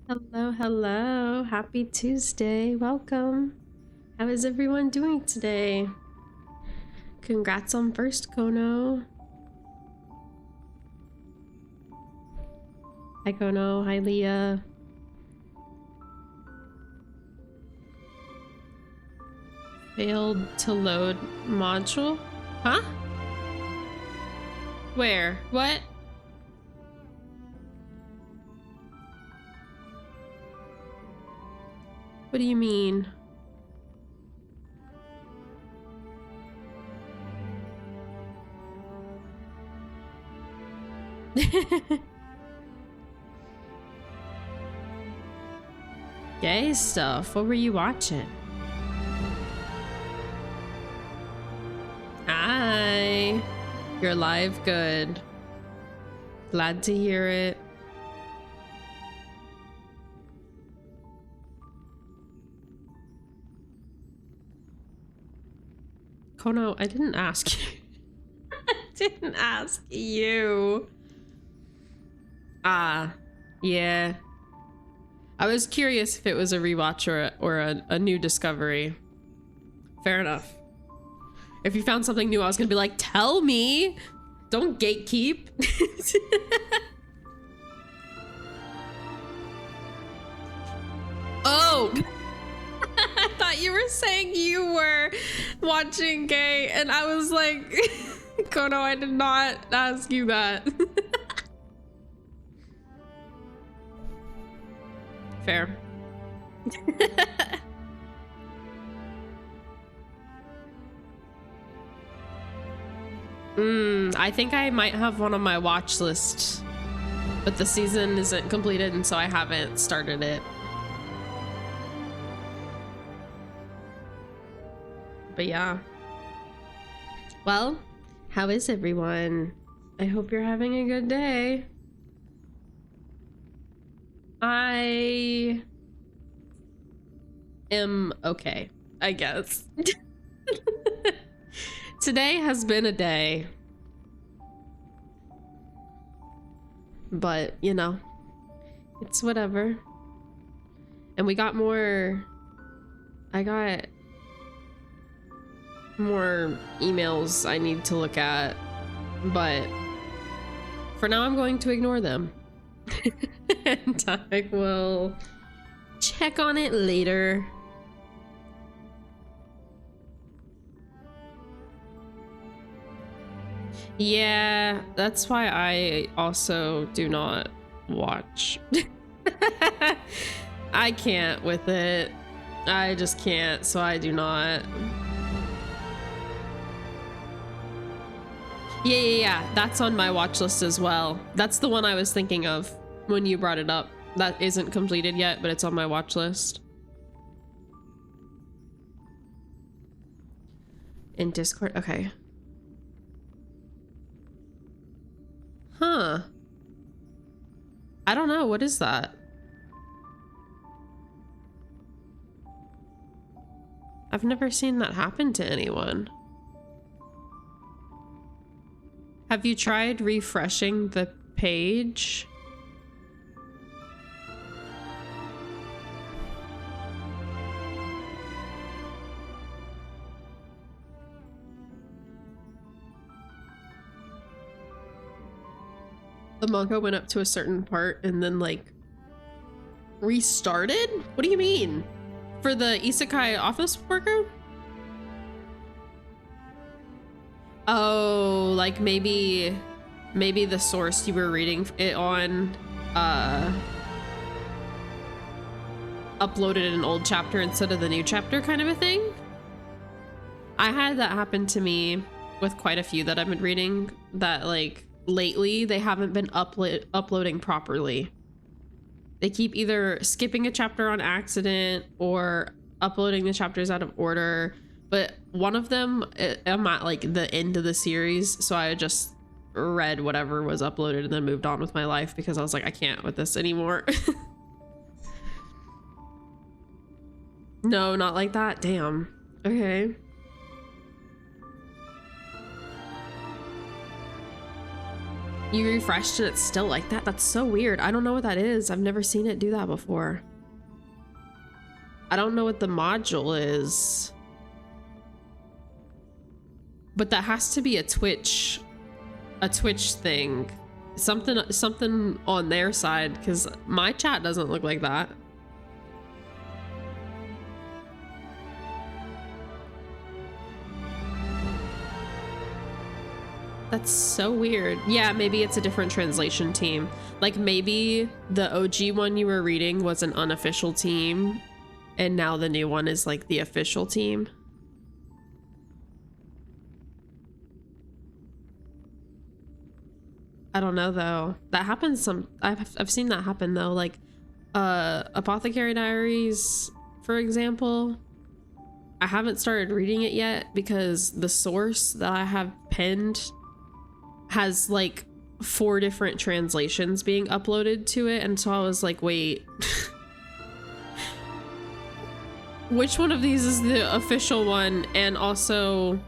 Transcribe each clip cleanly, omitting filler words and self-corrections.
Hello, hello. Happy Tuesday. Welcome. How is everyone doing today? Congrats on first, Kono. Hi, Kono. Hi, Leah. Failed to load module? Huh? Where? What? What do you mean? Gay stuff. What were you watching? Hi. You're live good. Glad to hear it. Kono, I didn't ask you. I didn't ask you. Yeah. I was curious if it was a rewatch or a new discovery. Fair enough. If you found something new, I was gonna be like, tell me! Don't gatekeep. Oh! I thought you were saying you were watching gay, and I was like, Kono, I did not ask you that. Fair. I think I might have one on my watch list, but the season isn't completed, and so I haven't started it. But yeah. Well, how is everyone? I hope you're having a good day. I am okay, I guess. Today has been a day. But, you know, it's whatever. And we got more... I got more emails I need to look at, but for now I'm going to ignore them. And I will check on it later. Yeah, that's why I also do not watch. I can't with it. I just can't, so I do not. Yeah. That's on my watch list as well. That's the one I was thinking of when you brought it up. That isn't completed yet, but it's on my watch list. In Discord? Okay. Huh. I don't know. What is that? I've never seen that happen to anyone. Have you tried refreshing the page? The manga went up to a certain part and then like restarted? What do you mean? For the isekai office worker? Oh, like maybe the source you were reading it on uploaded an old chapter instead of the new chapter kind of a thing. I had that happen to me with quite a few that I've been reading, that like lately they haven't been uploading properly. They keep either skipping a chapter on accident or uploading the chapters out of order. But one of them, I'm at like the end of the series, so I just read whatever was uploaded and then moved on with my life because I was like, I can't with this anymore. No, not like that. Damn. Okay. You refreshed and it's still like that? That's so weird. I don't know what that is. I've never seen it do that before. I don't know what the module is. But that has to be a Twitch thing. Something on their side, because my chat doesn't look like that. That's so weird. Yeah, maybe it's a different translation team. Like maybe the OG one you were reading was an unofficial team, and now the new one is like the official team. I don't know though. That happens I've seen that happen though. Like Apothecary Diaries, for example. I haven't started reading it yet because the source that I have pinned has like 4 different translations being uploaded to it, and so I was like, wait, which one of these is the official one? And also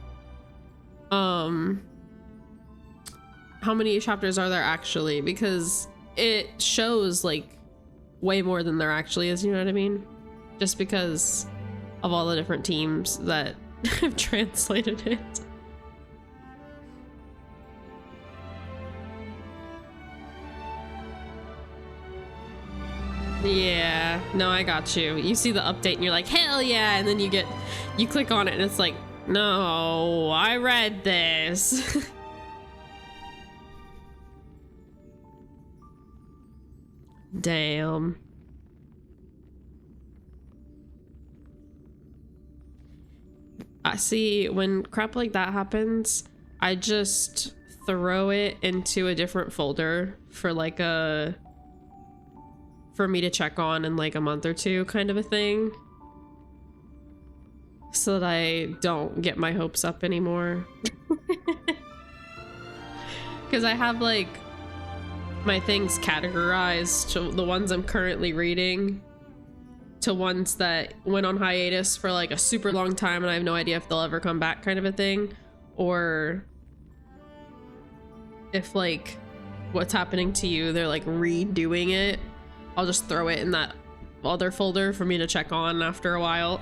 how many chapters are there actually, because it shows like way more than there actually is, you know what I mean? Just because of all the different teams that have translated it. Yeah, no, I got you. You see the update and you're like, hell yeah, and then you click on it and it's like, no, I read this. Damn. I see, when crap like that happens, I just throw it into a different folder for like for me to check on in like a month or two kind of a thing, so that I don't get my hopes up anymore. Because I have like my things categorized to the ones I'm currently reading, to ones that went on hiatus for like a super long time and I have no idea if they'll ever come back kind of a thing, or if like what's happening to you, they're like redoing it. I'll just throw it in that other folder for me to check on after a while.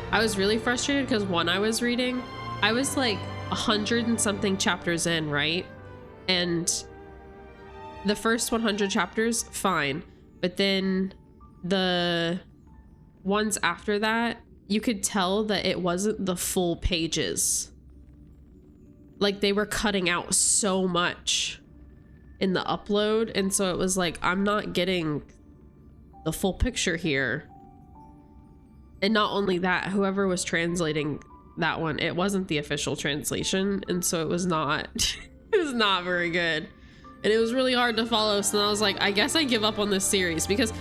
I was really frustrated because one I was reading, I was like 100 and something chapters in, right? And the first 100 chapters, fine. But then the ones after that, you could tell that it wasn't the full pages. Like they were cutting out so much in the upload. And so it was like, I'm not getting the full picture here. And not only that, whoever was translating that one, it wasn't the official translation. And so it was not, it was not very good. And it was really hard to follow. So then I was like, I guess I give up on this series, because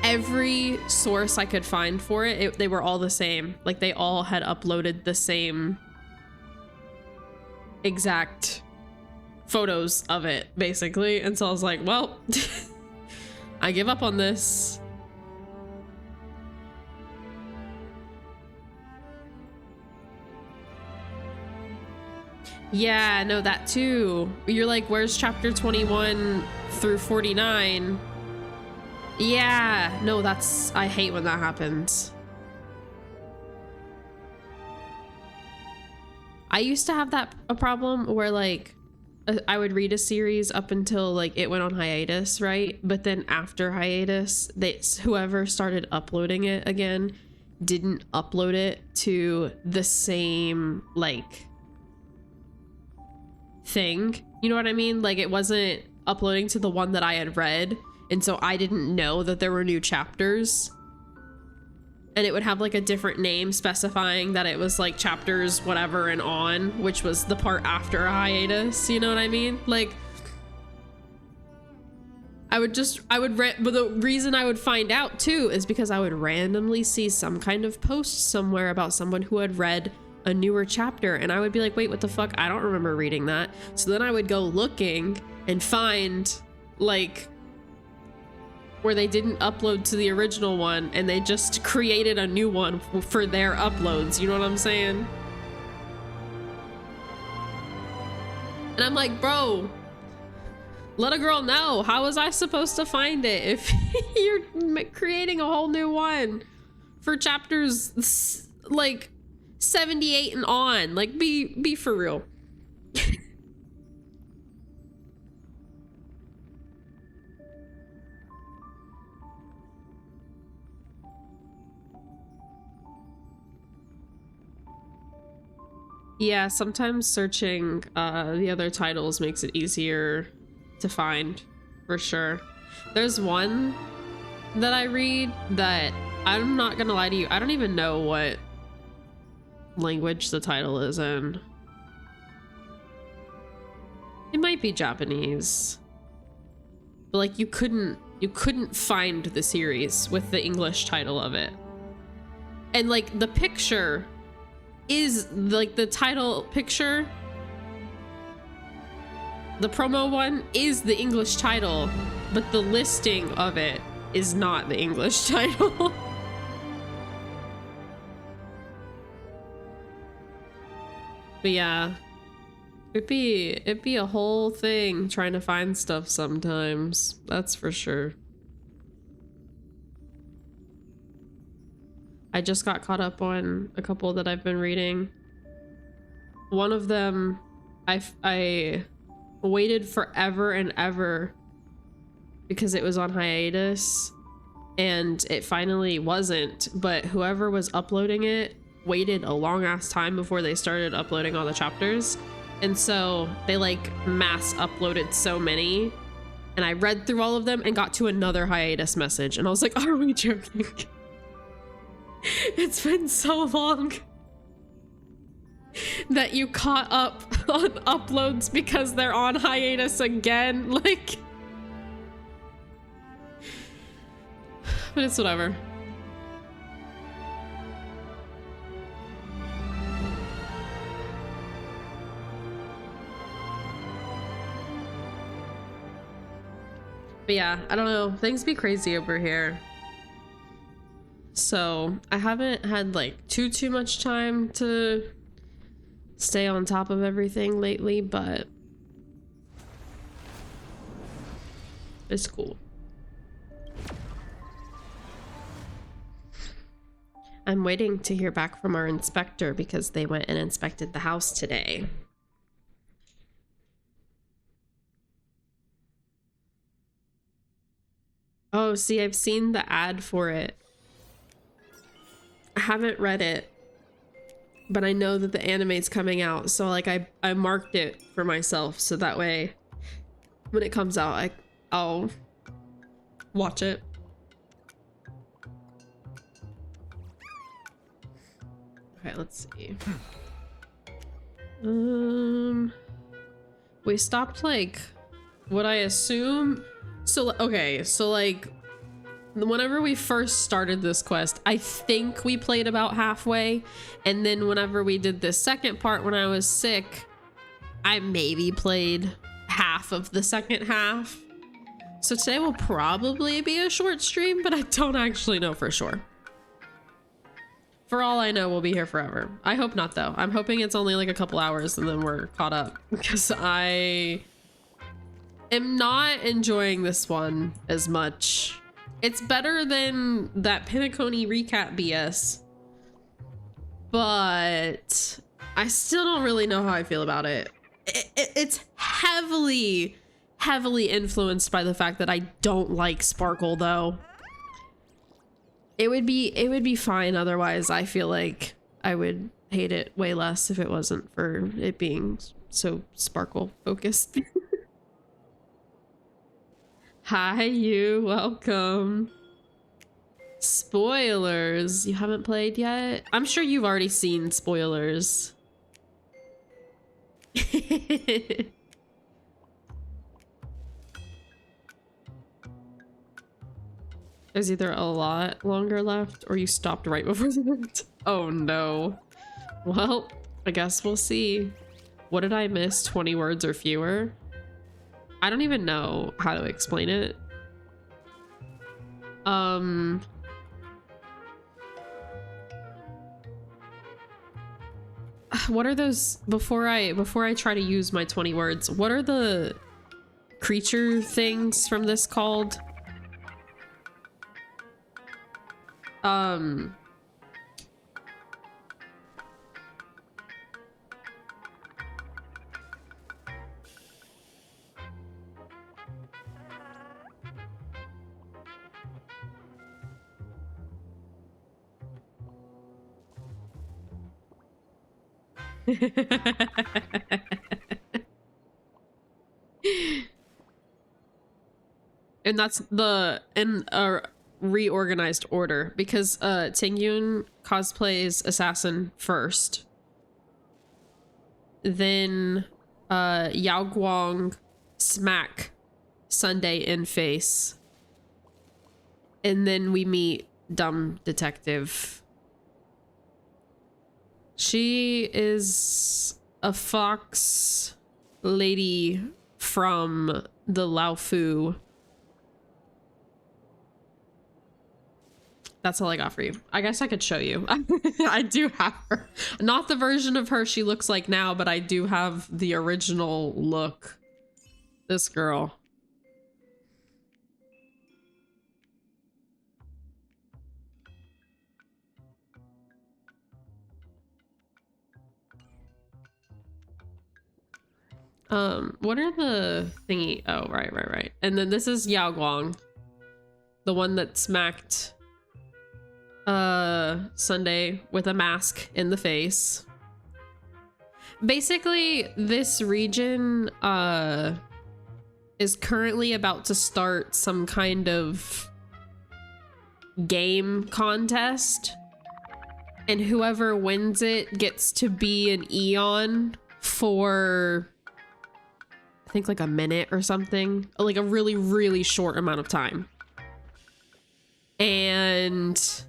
every source I could find for it, they were all the same. Like they all had uploaded the same exact photos of it, basically. And so I was like, well, I give up on this. Yeah, no, that too. You're like, where's chapter 21 through 49? Yeah, no, that's, I hate when that happens. I used to have a problem where like I would read a series up until like it went on hiatus, right? But then after hiatus, whoever started uploading it again didn't upload it to the same like thing. You know what I mean? Like it wasn't uploading to the one that I had read, and so I didn't know that there were new chapters. And it would have like a different name specifying that it was like chapters whatever and on, which was the part after a hiatus, you know what I mean? Like but the reason I would find out too is because I would randomly see some kind of post somewhere about someone who had read a newer chapter, and I would be like, wait, what the fuck? I don't remember reading that. So then I would go looking and find like where they didn't upload to the original one and they just created a new one for their uploads. You know what I'm saying? And I'm like, bro, let a girl know. How was I supposed to find it if you're creating a whole new one for chapters like 78 and on? Like, be for real. Yeah, sometimes searching the other titles makes it easier to find, for sure. There's one that I read that, I'm not gonna lie to you, I don't even know what language the title is in. It might be Japanese. But like you couldn't find the series with the English title of it. And like the picture is like the title picture, the promo one is the English title, but the listing of it is not the English title. But yeah, it'd be a whole thing trying to find stuff sometimes, that's for sure. I just got caught up on a couple that I've been reading. One of them, I waited forever and ever because it was on hiatus and it finally wasn't, but whoever was uploading it waited a long ass time before they started uploading all the chapters. And so they like mass uploaded so many, and I read through all of them and got to another hiatus message and I was like, are we joking? It's been so long that you caught up on uploads because they're on hiatus again, like. But it's whatever. But yeah, I don't know, things be crazy over here. So I haven't had like too much time to stay on top of everything lately, but it's cool. I'm waiting to hear back from our inspector because they went and inspected the house today. Oh, see, I've seen the ad for it. I haven't read it, but I know that the anime's coming out, so like I marked it for myself so that way when it comes out I'll watch it. Okay, let's see. We stopped like what I assume. So okay, so like whenever we first started this quest, I think we played about halfway, and then whenever we did this second part when I was sick, I maybe played half of the second half. So today will probably be a short stream, but I don't actually know for sure. For all I know, we'll be here forever. I hope not though. I'm hoping it's only like a couple hours and then we're caught up, because I am not enjoying this one as much. It's better than that Pinacone recap BS, but I still don't really know how I feel about it. It's heavily influenced by the fact that I don't like Sparkle though. It would be fine otherwise. I feel like I would hate it way less if it wasn't for it being so Sparkle focused. Hi, you. Welcome. Spoilers. You haven't played yet? I'm sure you've already seen spoilers. There's either a lot longer left or you stopped right before the end. Oh no. Well, I guess we'll see. What did I miss? 20 words or fewer? I don't even know how to explain it. what are those, before I try to use my 20 words, what are the creature things from this called? And that's in a reorganized order, because Tingyun cosplays assassin first, then Yao Guang smack Sunday in face, and then we meet dumb detective. She is a fox lady from the Laofu. That's all I got for you. I guess I could show you. I do have her. Not the version of her she looks like now, but I do have the original look. This girl. What are the thingy? Oh, right. And then this is Yao Guang, the one that smacked Sunday with a mask in the face. Basically, this region is currently about to start some kind of game contest, and whoever wins it gets to be an Eon for, I think, like a minute or something, like a really, really short amount of time. And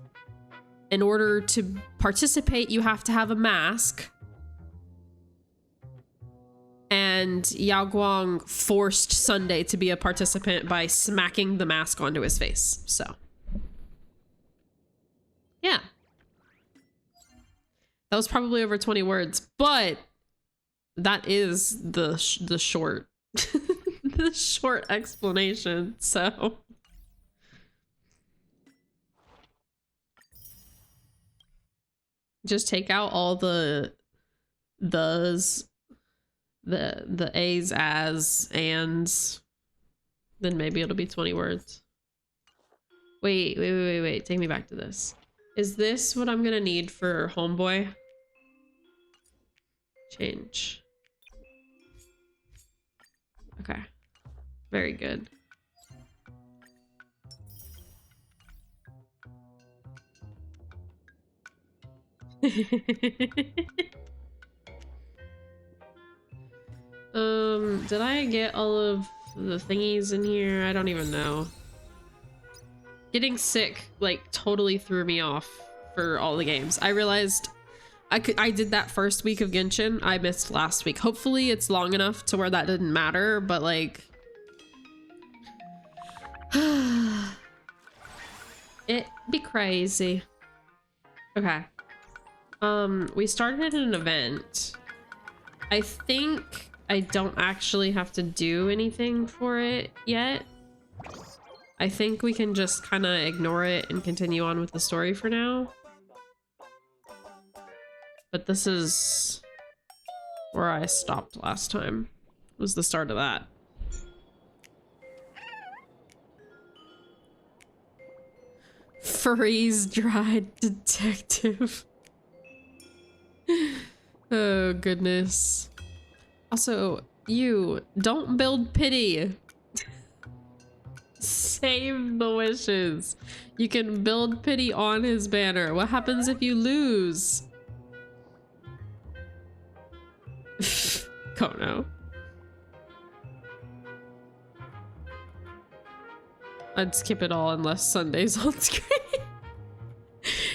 in order to participate, you have to have a mask. And Yao Guang forced Sunday to be a participant by smacking the mask onto his face. So, yeah. That was probably over 20 words, but that is the short the short explanation. So just take out all the A's, as, and then maybe it'll be 20 words. Wait. Take me back to this. Is this what I'm gonna need for Homeboy? Change. Okay. Very good. Did I get all of the thingies in here? I don't even know. Getting sick, like, totally threw me off for all the games. I realized I did that first week of Genshin. I missed last week. Hopefully it's long enough to where that didn't matter, but like... it'd be crazy. Okay. We started an event. I think I don't actually have to do anything for it yet. I think we can just kind of ignore it and continue on with the story for now. But this is where I stopped last time. Was the start of that. Freeze-dried detective. Oh, goodness. Also, you don't build pity. Save the wishes. You can build pity on his banner. What happens if you lose? Don't know. I'd skip it all unless Sunday's on screen.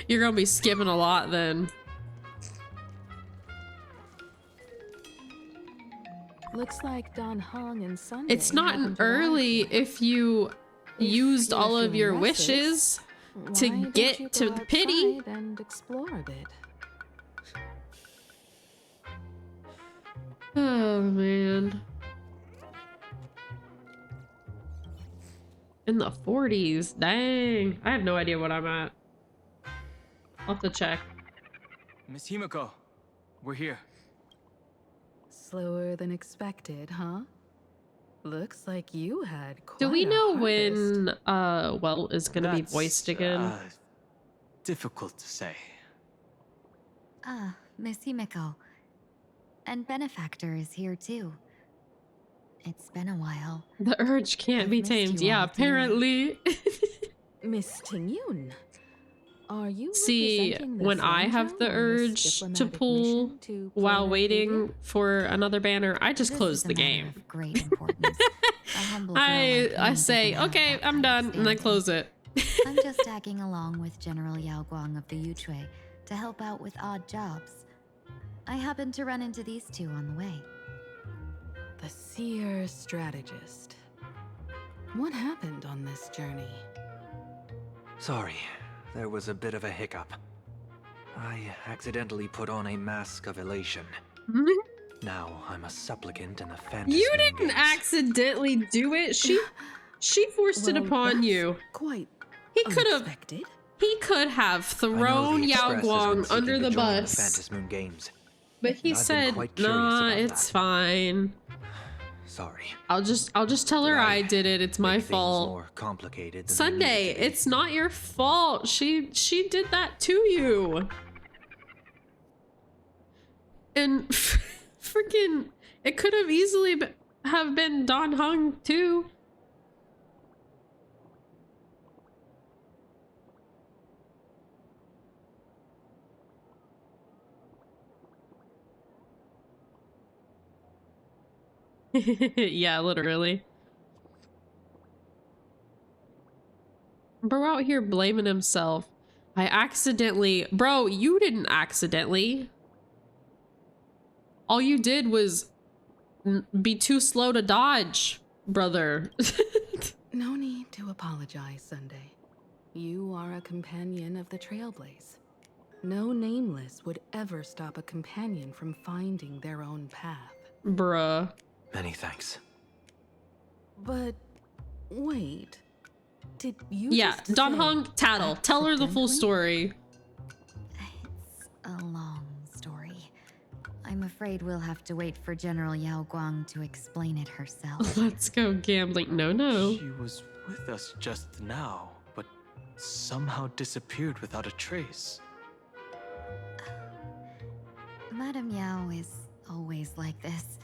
You're gonna be skipping a lot then. Looks like Dan Heng and Sunday. It's not an early if you used all of your wishes to get to the pity. And explore a bit. Oh man. In the 40s. Dang. I have no idea what I'm at. I'll have to check. Miss Himiko, we're here. Slower than expected, huh? Looks like you had quite Do we a know harvest. when Welt is gonna be voiced again? Difficult to say. Ah, Miss Himiko. And Benefactor is here too. It's been a while. The urge can't I've be missed tamed. you Yeah, all apparently. dearly. Miss Tingyun, are you See, representing the when I Sanjo have the on this urge to diplomatic pull mission to while Planet waiting Avia? for another banner, I just This close is a the matter game. of great importance. A humble girl I like me say, doesn't have okay, that I'm kind done, of and I standing. close it. I'm just tagging along with General Yao Guang of the Yuchui to help out with odd jobs. I happened to run into these two on the way. The seer strategist. What happened on this journey? Sorry, there was a bit of a hiccup. I accidentally put on a mask of elation. Now I'm a supplicant in the fantasy. You didn't accidentally do it. She forced it Well, upon that's you. Quite He could have unexpected. thrown Yao Guang under the bus. Fantasy Moon Games. But he I've been said, quite curious "Nah, about it's that." fine. Sorry. I'll just tell her Did I did it. It's my make things fault." More complicated than they Sunday, needed to be? it's not your fault. She did that to you. And freaking, it could have easily have been Don Hung too. Yeah, literally. Bro out here blaming himself. I accidentally... Bro, you didn't accidentally. All you did was be too slow to dodge, brother. No need to apologize, Sunday. You are a companion of the Trailblaze. No nameless would ever stop a companion from finding their own path. Bruh. Many thanks. But wait, did you? Yeah, just Don say Hong, tattle. Tell her the full accidentally? story. It's a long story. I'm afraid we'll have to wait for General Yao Guang to explain it herself. Let's go gambling. No. She was with us just now, but somehow disappeared without a trace. Madame Yao is always like this.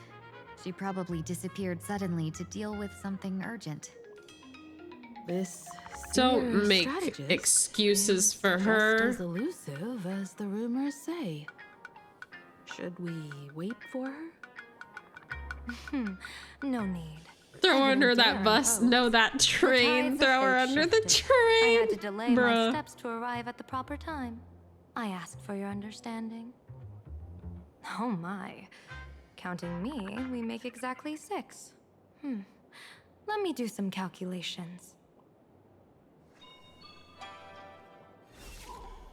She probably disappeared suddenly to deal with something urgent. This Don't seer make strategist excuses is for just her. as elusive as the rumors say. Should we wait for her? No need. Throw her I under wouldn't that dare bus. impose. No, that The train. tides of Throw her fate under the shifted. train. I had to delay my Bruh. steps to arrive at the proper time. I asked for your understanding. Oh my. Counting me, we make exactly 6. Let me do some calculations.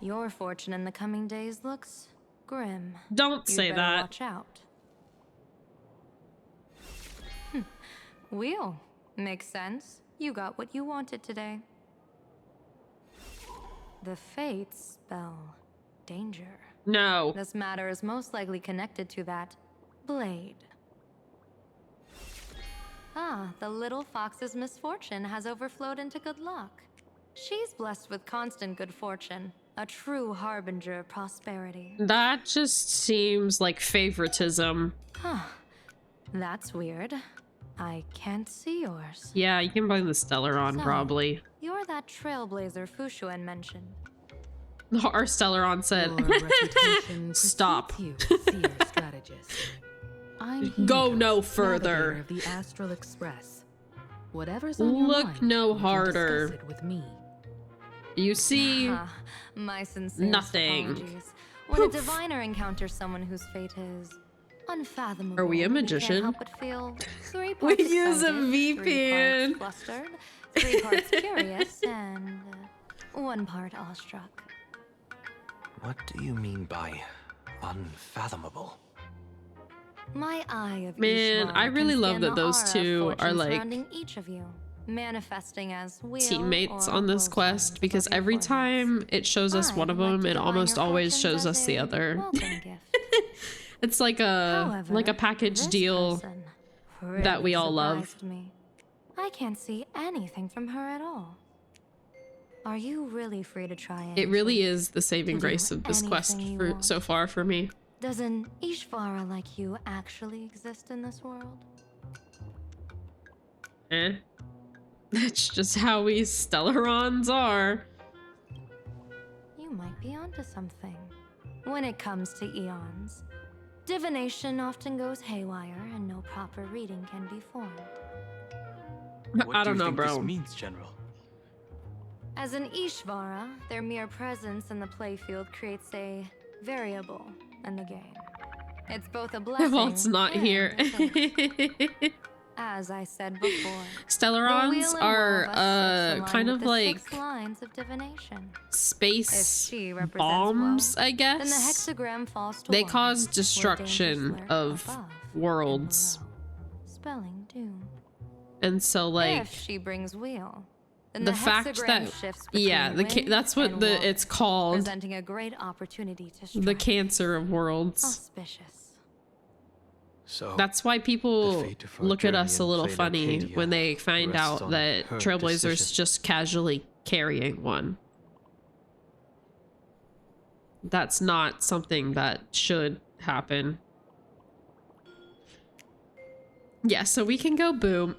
Your fortune in the coming days looks grim. Don't You'd say better that. watch out. Wheel. Makes sense. You got what you wanted today. The fates spell danger. No. This matter is most likely connected to that blade. Ah, the little fox's misfortune has overflowed into good luck. She's blessed with constant good fortune, a true harbinger of prosperity. That just seems like favoritism. Huh. That's weird. I can't see yours. Yeah, you can blame the Stellaron, So, probably. You're that trailblazer Fushuan mentioned. Our Stellaron said, Your reputation Stop. precedes you, seer strategist. I'm Go Hina, no further. navigator of the Astral Express. Whatever's on your Look mind, no you can harder. discuss it with me. You see, Ah, my sincere nothing. apologies. When Poof. a diviner encounters someone whose fate is unfathomable, Are we a can't magician? help but feel 3 We parts use a excited, 3 VPN. parts flustered, 3 parts curious, and 1 part awestruck. What do you mean by unfathomable? My eye of Man, Ishvar I really can love scan that the those aura of two are fortune like surrounding each of you, manifesting as wheel teammates or on this woe quest, signs because above your every foreheads. time it shows us one I'd of like them, to it divine almost your always fortunes shows as us the a other. welcome gift. It's like a However, package this deal person that we really all love. surprised me. I can't see anything from her at all. Are you really free to try anything? It really is the saving To do grace of this quest anything you for want. so far for me. Does an Ishvara like you actually exist in this world? Eh. That's just how we Stellarons are. You might be onto something. When it comes to eons, divination often goes haywire and no proper reading can be formed. What I do don't you know, think bro. this means, General? As an Ishvara, their mere presence in the playfield creates a variable in the game. It's both a blessing Well, it's not and here. a curse. As I said before, the Stellarons wheel and are woe of us six align kind with of the like 6 lines of divination. space If she represents bombs, woe, I then the guess. hexagram falls to They one, cause where dangers destruction lurk of above and worlds. below, spelling doom. And so like If she brings wheel, then the the fact hexagram that shifts yeah, between win that's what and the woe, it's called, presenting a great opportunity to strike. the cancer of worlds. Auspicious. So That's why the people fate of our look at us a journey in little Plain funny Arcadia when they find rests out on that her Trailblazer's decision. just casually carrying one. That's not something that should happen. Yeah, so we can go boom.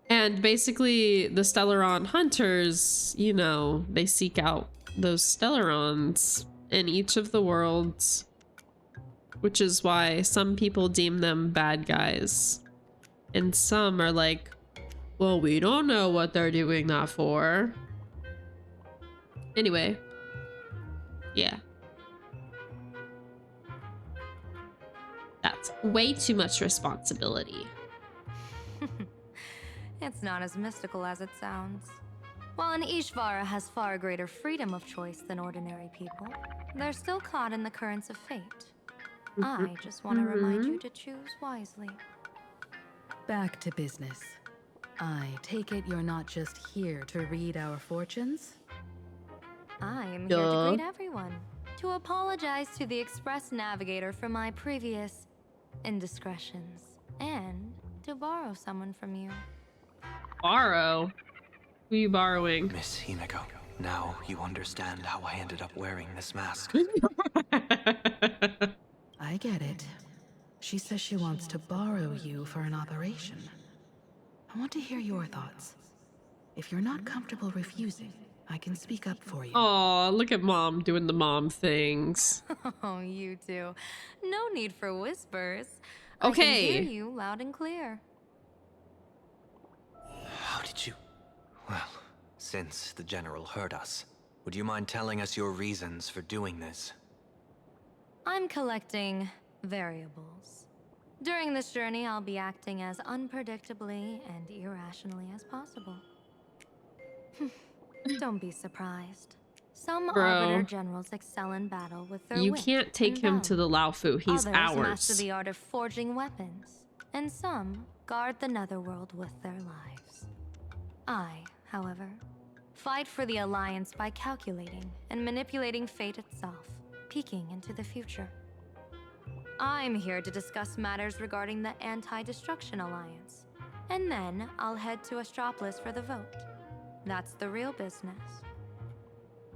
And basically the Stellaron hunters, you know, they seek out those Stellarons in each of the worlds, which is why some people deem them bad guys. And some are like, well, we don't know what they're doing that for. Anyway, yeah. That's way too much responsibility. It's not as mystical as it sounds. While an Ishvara has far greater freedom of choice than ordinary people, they're still caught in the currents of fate. I just want to remind you to choose wisely. Back to business. I take it you're not just here to read our fortunes? I am here Duh. to greet everyone, to apologize to the Express Navigator for my previous indiscretions, and to borrow someone from you. Borrow? Who are you borrowing? Miss Himeko, now you understand how I ended up wearing this mask. I get it. She says she wants to borrow you for an operation. I want to hear your thoughts. If you're not comfortable refusing, I can speak up for you. Aw, look at mom doing the mom things. Oh, you two. No need for whispers. Okay. I can hear you loud and clear. How did you... Well, since the General heard us, would you mind telling us your reasons for doing this? I'm collecting variables. During this journey, I'll be acting as unpredictably and irrationally as possible. Don't be surprised. Some Bro. Arbiter Generals excel in battle with their You wit can't take and him to the valor. Laofu. He's Others master ours. the art of forging weapons, and some guard the netherworld with their lives. I, however, fight for the Alliance by calculating and manipulating fate itself, peeking into the future. I'm here to discuss matters regarding the Anti-Destruction Alliance, and then I'll head to Astropolis for the vote. That's the real business.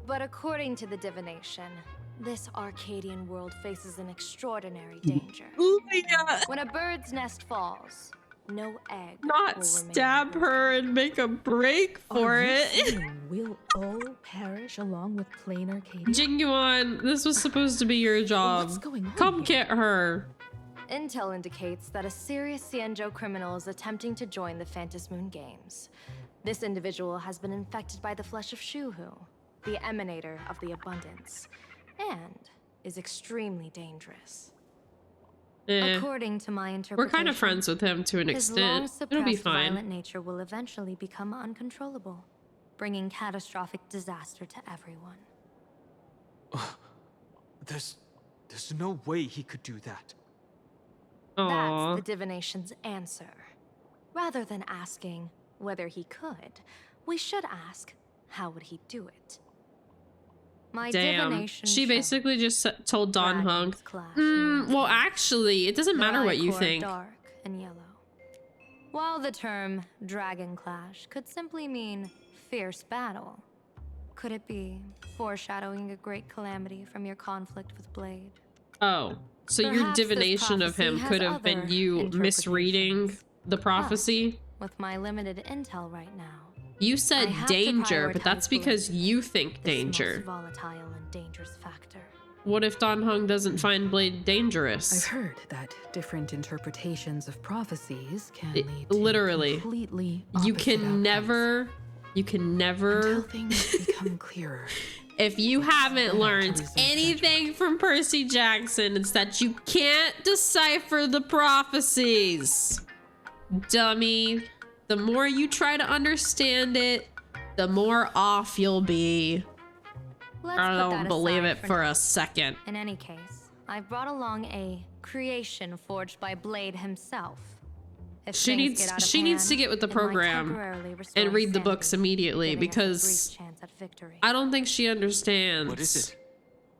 But according to the divination, this Arcadian world faces an extraordinary danger. Oh my god. When a bird's nest falls, no egg Not will stab remain her and make a break for Are you it. saying we'll all perish along with Plain Arcadia? Jingyuan, this was supposed to be your job. What's going on Come here? get her. Intel indicates that a serious Xianzhou criminal is attempting to join the Phantom Moon Games. This individual has been infected by the flesh of Shuhu, the emanator of the abundance, and is extremely dangerous. Eh, According to my we're interpretation, kind of friends with him to an his long extent. It'll be suppressed fine. violent nature will eventually become uncontrollable, bringing catastrophic disaster to everyone. There's There's no way he could do that. Aw. That's the divination's answer. Rather than asking whether he could, we should ask, how would he do it? My Damn. divination She shows basically just told Don Hung. dragons clash in the Well, night. actually, it doesn't matter what you Ichor think. Dark and yellow. While the term dragon clash could simply mean fierce battle, could it be foreshadowing a great calamity from your conflict with Blade? Oh, so your Perhaps this divination of him prophecy has could have been other you misreading interpretations. the prophecy. With my limited intel right now, You I said have to danger, but that's prioritize because Blade, you think this danger. most volatile and dangerous factor. What if Don Hung doesn't find Blade dangerous? I've heard that different interpretations of prophecies can It- lead to literally, completely You opposite can outcomes. never, Until things become clearer. if you haven't to learned reserve anything from Percy Jackson, it's that you can't decipher the prophecies. Dummy. The more you try to understand it, the more off you'll be. Let's I put don't that believe aside it for now. a second. In any case, I've brought along a creation forged by Blade himself. If She things needs get out of she needs to hand, get with the it might program temporarily restore and read the sanity, books immediately giving us a because brief chance at victory. I don't think she understands What is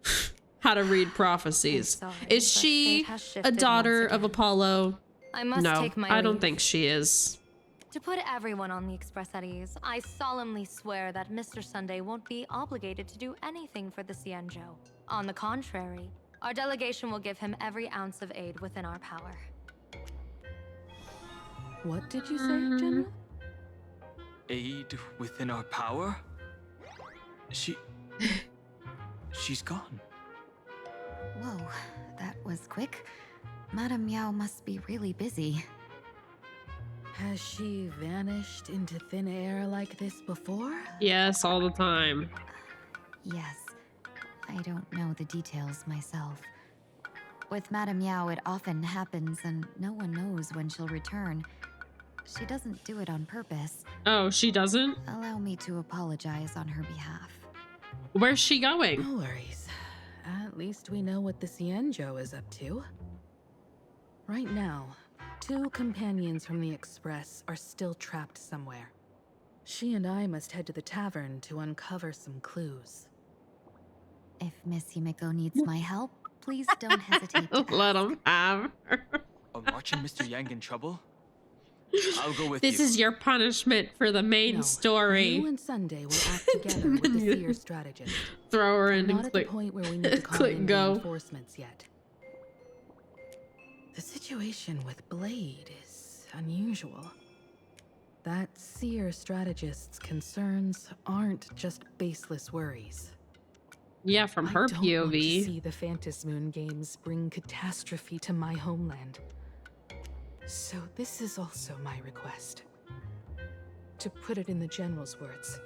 it? how to read prophecies. I'm sorry, Is but she fate has a shifted daughter once of again. Apollo? I must No, take my I don't leave. think she is. To put everyone on the Express at ease, I solemnly swear that Mr. Sunday won't be obligated to do anything for the Cienjo. On the contrary, our delegation will give him every ounce of aid within our power. What did you say, General? Aid within our power? She's gone. Whoa, that was quick. Madame Yao must be really busy. Has she vanished into thin air like this before? Yes, all the time. Yes, I don't know the details myself. With Madame Yao, it often happens and no one knows when she'll return. She doesn't do it on purpose. Oh, she doesn't? Allow me to apologize on her behalf. Where's she going? No worries. At least we know what the Cienjo is up to. Right now, 2 companions from the Express are still trapped somewhere. She and I must head to the tavern to uncover some clues. If Miss Himiko needs my help, please don't hesitate to Let ask. him have her. Are March and Mr. Yang in trouble? I'll go with This you. is your punishment for the main No, story. You and Sunday will act together with the Seer strategist. Throw her in Not and at the click. point where we need to call Click in go. reinforcements yet. The situation with Blade is unusual. That Seer strategist's concerns aren't just baseless worries. Yeah, from I her don't want to POV. see the Phantas Moon games bring catastrophe to my homeland. So this is also my request. To put it in the General's words,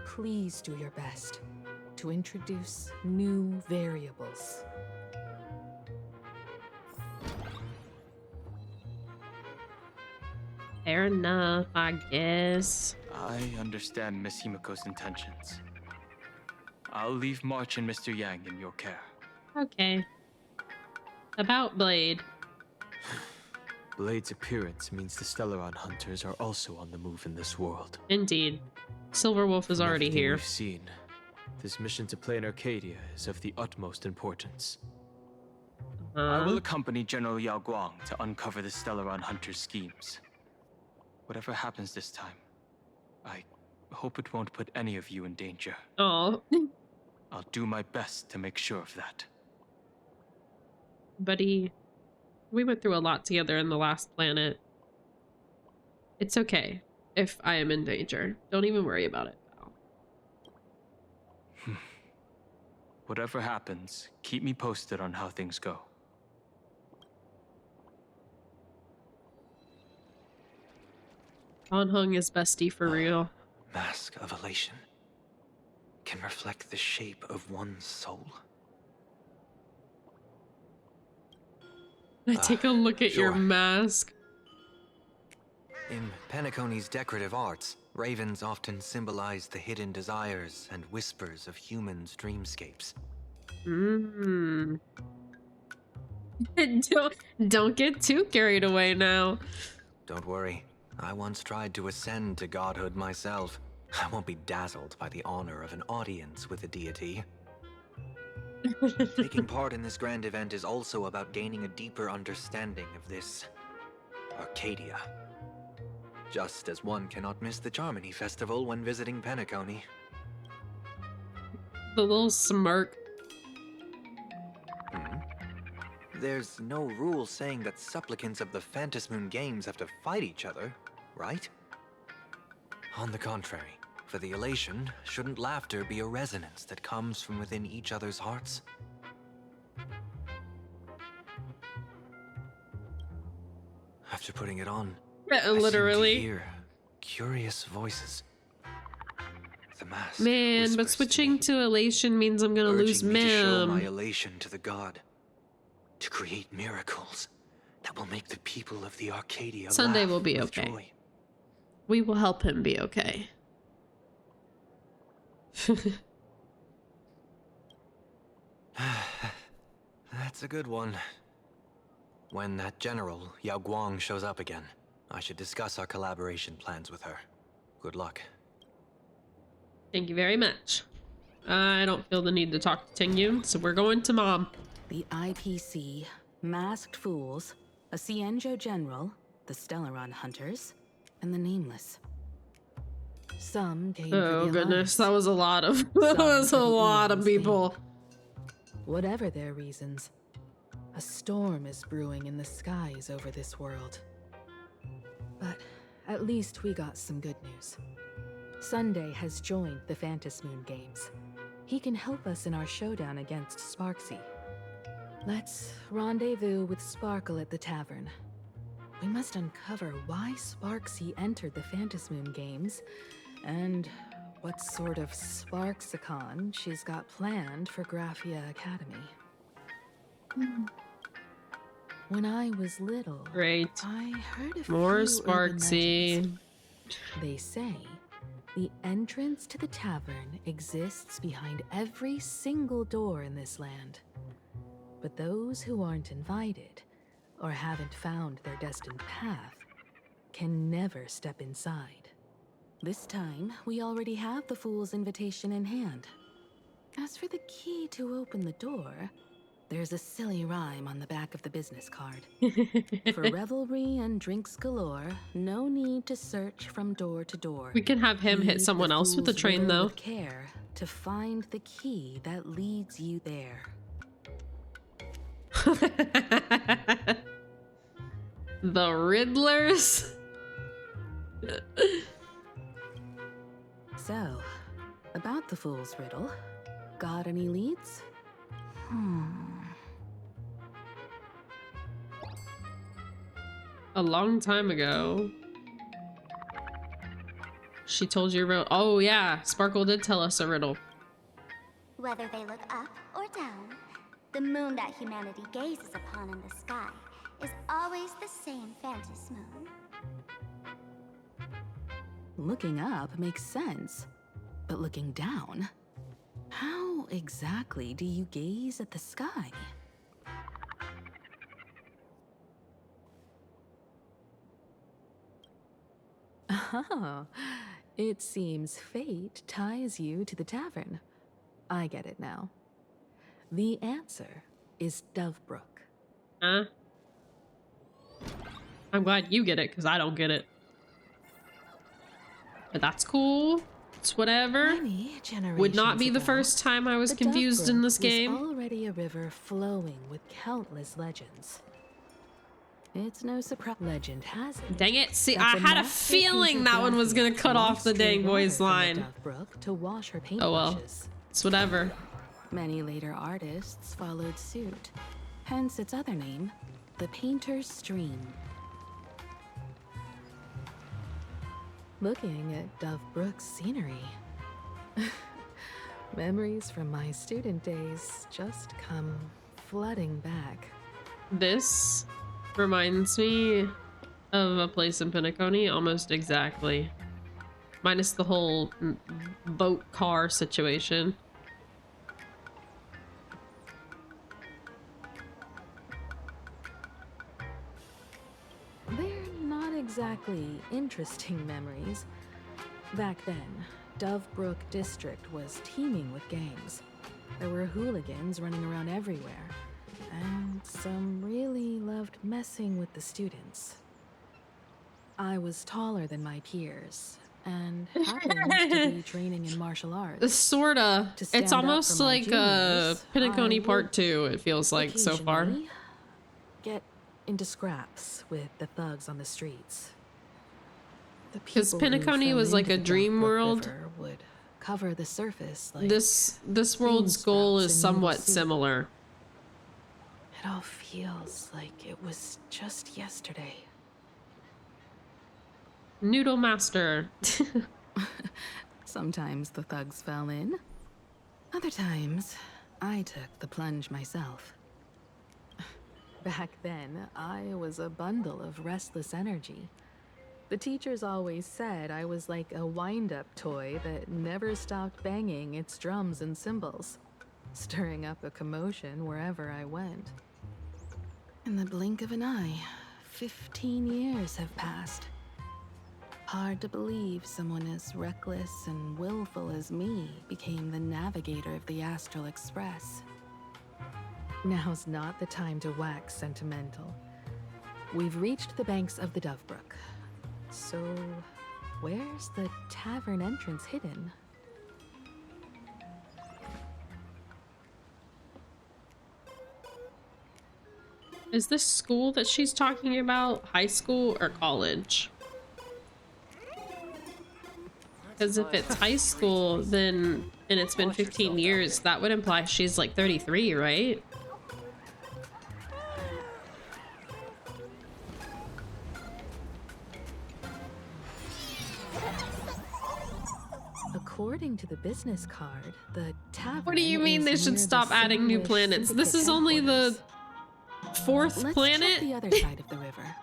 please do your best to introduce new variables. Fair enough, I guess. I understand Miss Himiko's intentions. I'll leave March and Mr. Yang in your care. Okay. About Blade. Blade's appearance means the Stellaron hunters are also on the move in this world. Indeed. Silverwolf is From already everything here. We've seen, this mission to Plain Arcadia is of the utmost importance. I will accompany General Yao Guang to uncover the Stellaron hunters' schemes. Whatever happens this time, I hope it won't put any of you in danger. Oh, I'll do my best to make sure of that. buddy. We went through a lot together in the last planet. It's okay if I am in danger. Don't even worry about it, pal. Whatever happens, keep me posted on how things go. Don Hung is bestie for real. Mask of Elation can reflect the shape of one's soul. Take a look at your sure. mask. In Penacony's decorative arts, ravens often symbolize the hidden desires and whispers of humans' dreamscapes. Mm. Don't get too carried away now. Don't worry. I once tried to ascend to godhood myself. I won't be dazzled by the honor of an audience with a deity. Taking part in this grand event is also about gaining a deeper understanding of this Arcadia. Just as one cannot miss the Charmony Festival when visiting Penacony. The little smirk. There's no rule saying that supplicants of the Phantasmoon Games have to fight each other, right? On the contrary, for the elation, shouldn't laughter be a resonance that comes from within each other's hearts? After putting it on, Literally. I seem to hear curious voices. The mask Man, but whispers switching me, to elation means I'm gonna lose urging me to show my Mem. elation to the god, to create miracles that will make the people of the Arcadia Sunday laugh will be with okay. joy. We will help him be okay. That's a good one. When that general, Yao Guang, shows up again, I should discuss our collaboration plans with her. Good luck. Thank you very much. I don't feel the need to talk to Tingyun, so we're going to Mom. The IPC, Masked Fools, a Cienjo General, the Stellaron Hunters, and the Nameless. Some came for Oh the goodness, Alliance. that was a lot of that Some was for a the lot of Eon's people. Whatever their reasons, a storm is brewing in the skies over this world. But at least we got some good news. Sunday has joined the Phantasmoon Games. He can help us in our showdown against Sparksy. Let's rendezvous with Sparkle at the tavern. We must uncover why Sparksy entered the Phantasmoon Games, and what sort of Sparksicon she's got planned for Graphia Academy. When I was little, Great. I heard a More few urban Sparksy. legends. They say the entrance to the tavern exists behind every single door in this land. But those who aren't invited, or haven't found their destined path, can never step inside. This time, we already have the Fool's invitation in hand. As for the key to open the door, there's a silly rhyme on the back of the business card. For revelry and drinks galore, no need to search from door to door. We can have him hit Heed someone else with the fool's train riddle though. with care to find the key that leads you there. The Riddlers. So, about the Fool's Riddle, got any leads? A long time ago. She told you a riddle. Oh yeah, Sparkle did tell us a riddle. Whether they look up or down, the moon that humanity gazes upon in the sky is always the same Phantasmoon. Looking up makes sense, but looking down? How exactly do you gaze at the sky? Oh, it seems fate ties you to the tavern. I get it now. The answer is Dovebrook. Huh? I'm glad you get it, because I don't get it. But that's cool. It's whatever. Many generations Would not be the ago, first time I was the confused in Dovebrook this game. was already a river flowing with countless legends. It's no surprise. Legend has it. Dang it. See, that I the had a master feeling painter that one was gonna Graphia cut off the once drew dang voice water from the line. Dovebrook to wash her Oh well. paintbrushes. It's whatever. Many later artists followed suit. Hence its other name, the Painter's Stream. Looking at Dovebrook's scenery. Memories from my student days just come flooding back. This reminds me of a place in Penacony almost exactly. Minus the whole boat car situation. exactly interesting memories. Back then, Dovebrook District was teeming with gangs. There were hooligans running around everywhere, and some really loved messing with the students. I was taller than my peers, and happened to be training in martial arts. Sorta. To stand It's up almost for my like juniors, Pinacone I Part would 2, it feels like so far. occasionally get into scraps with the thugs on the streets. The 'Cause people who Pinacone fell was like into a the dream Dovebrook world. River would cover the surface like This world's bean goal sprouts is in noodle somewhat soup. similar. It all feels like it was just yesterday. Noodle Master. Sometimes the thugs fell in. Other times, I took the plunge myself. Back then, I was a bundle of restless energy. The teachers always said I was like a wind-up toy that never stopped banging its drums and cymbals, stirring up a commotion wherever I went. In the blink of an eye, 15 years have passed. Hard to believe someone as reckless and willful as me became the navigator of the Astral Express. Now's not the time to wax sentimental. We've reached the banks of the Dovebrook. So, where's the tavern entrance hidden? Is this school that she's talking about high school or college? Because if it's high school, then, and it's been 15 years, that would imply she's like 33, right? According to the business card, the tavern. What do you mean is they should near stop the adding new Singlish planets? This Syndicate is only the headquarters. 4th Let's planet? check the other side of the river.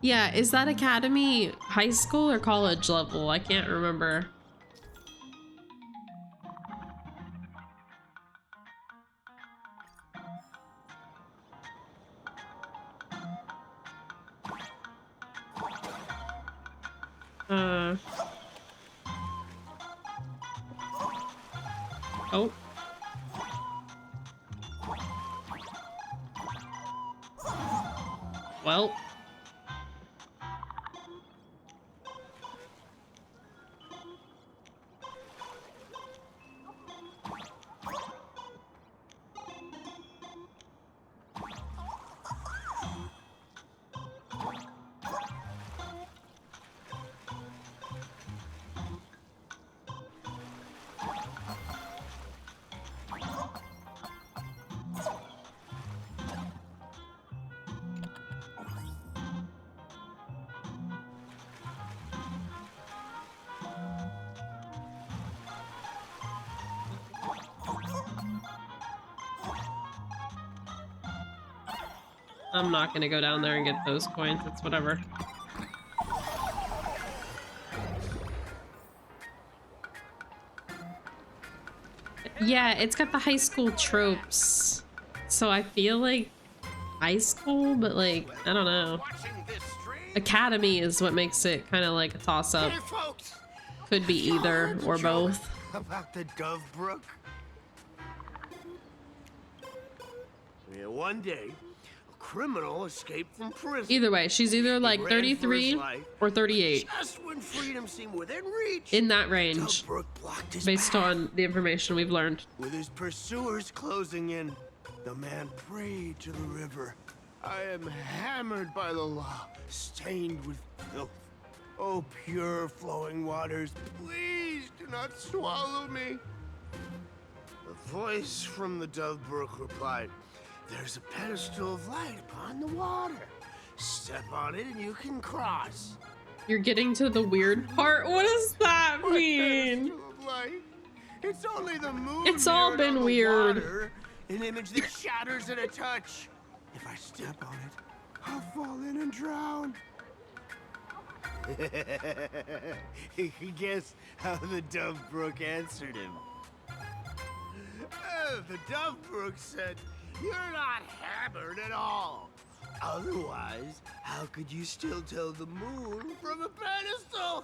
Yeah, is that academy high school or college level? I can't remember. Oh. Well. I'm not gonna go down there and get those coins. It's whatever. Yeah, it's got the high school tropes. So I feel like high school, but like, I don't know. Academy is what makes it kind of like a toss-up. Hey, folks! Could be either or both. About the Dovebrook? Yeah, one day, a criminal escaped from prison. Either way, she's either like He ran for his 33 life. or 38. Just when freedom seemed within reach, In that range, Dovebrook blocked his based path. on the information we've learned. With his pursuers closing in, the man prayed to the river. I am hammered by the law, stained with filth. Oh, pure flowing waters, please do not swallow me. A voice from the Dovebrook replied, there's a pedestal of light upon the water. Step on it and you can cross. You're getting to the weird part. What does that What mean? pedestal of light? It's only the moon. It's all mirrored been on the weird. water, an image that shatters at a touch. If I step on it, I'll fall in and drown. Guess how the Dovebrook answered him. The Dovebrook said, you're not hammered at all. Otherwise, how could you still tell the moon from a pedestal?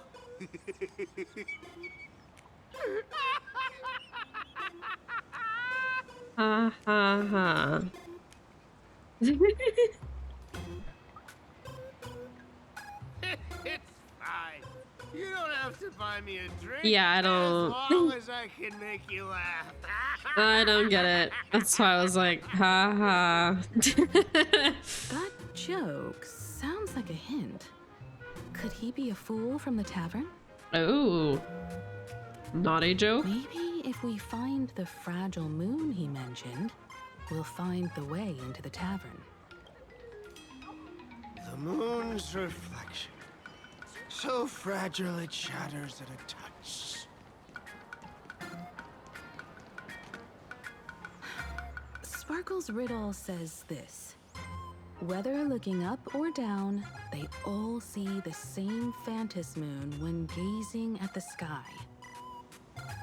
Ha ha ha. It's fine. You don't have to buy me a drink. Yeah, I don't. As long as I can make you laugh. I don't get it. That's why I was like, ha ha. That joke sounds like a hint. Could he be a fool from the tavern? Oh. Not a joke? Maybe if we find the fragile moon he mentioned, we'll find the way into the tavern. The moon's reflection. So fragile it shatters at a touch. Sparkle's riddle says this. Whether looking up or down, they all see the same phantom moon when gazing at the sky.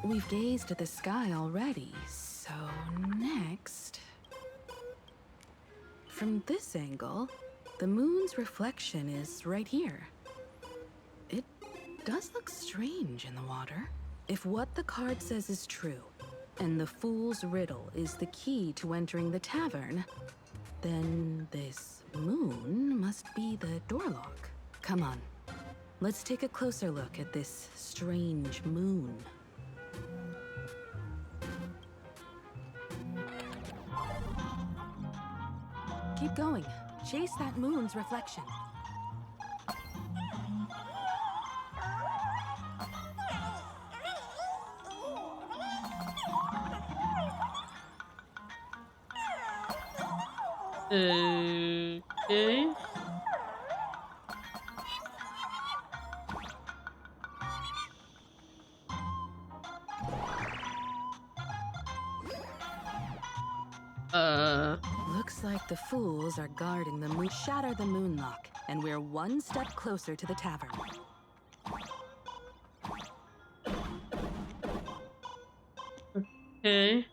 We've gazed at the sky already, so next... From this angle, the moon's reflection is right here. It does look strange in the water. If what the card says is true, and the fool's riddle is the key to entering the tavern, then this moon must be the door lock. Come on, let's take a closer look at this strange moon. Keep going. Chase that moon's reflection. Okay. Looks like the fools are guarding the moon. Shatter the moonlock, and we're one step closer to the tavern. Okay.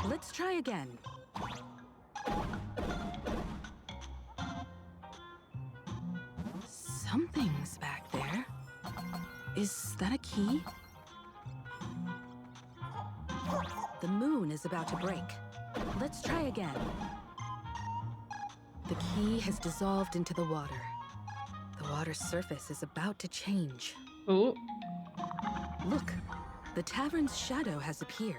Let's try again. Something's back there. Is that a key? The moon is about to break. Let's try again. The key has dissolved into the water. The water's surface is about to change. Oh. Look, the tavern's shadow has appeared.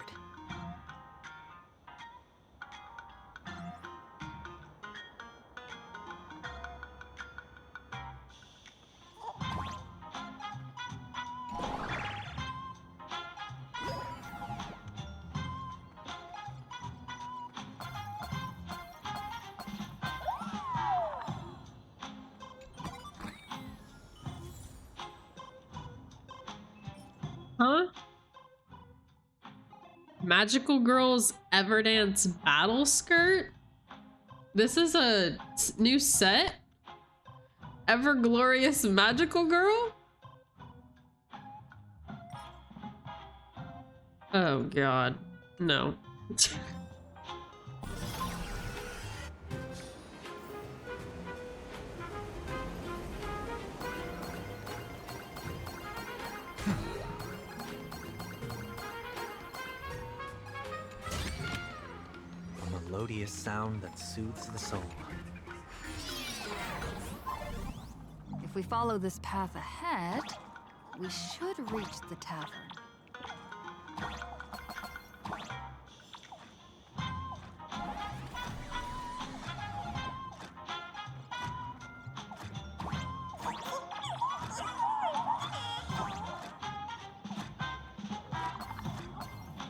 Huh? Magical Girls Everdance Battle Skirt? This is a new set? Everglorious Magical Girl? Oh god. No. A melodious sound that soothes the soul. If we follow this path ahead, we should reach the tavern.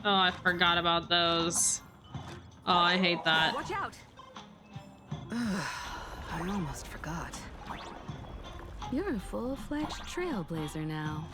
Oh, I forgot about those. Oh, I hate that. Watch out! I almost forgot. You're a full-fledged trailblazer now.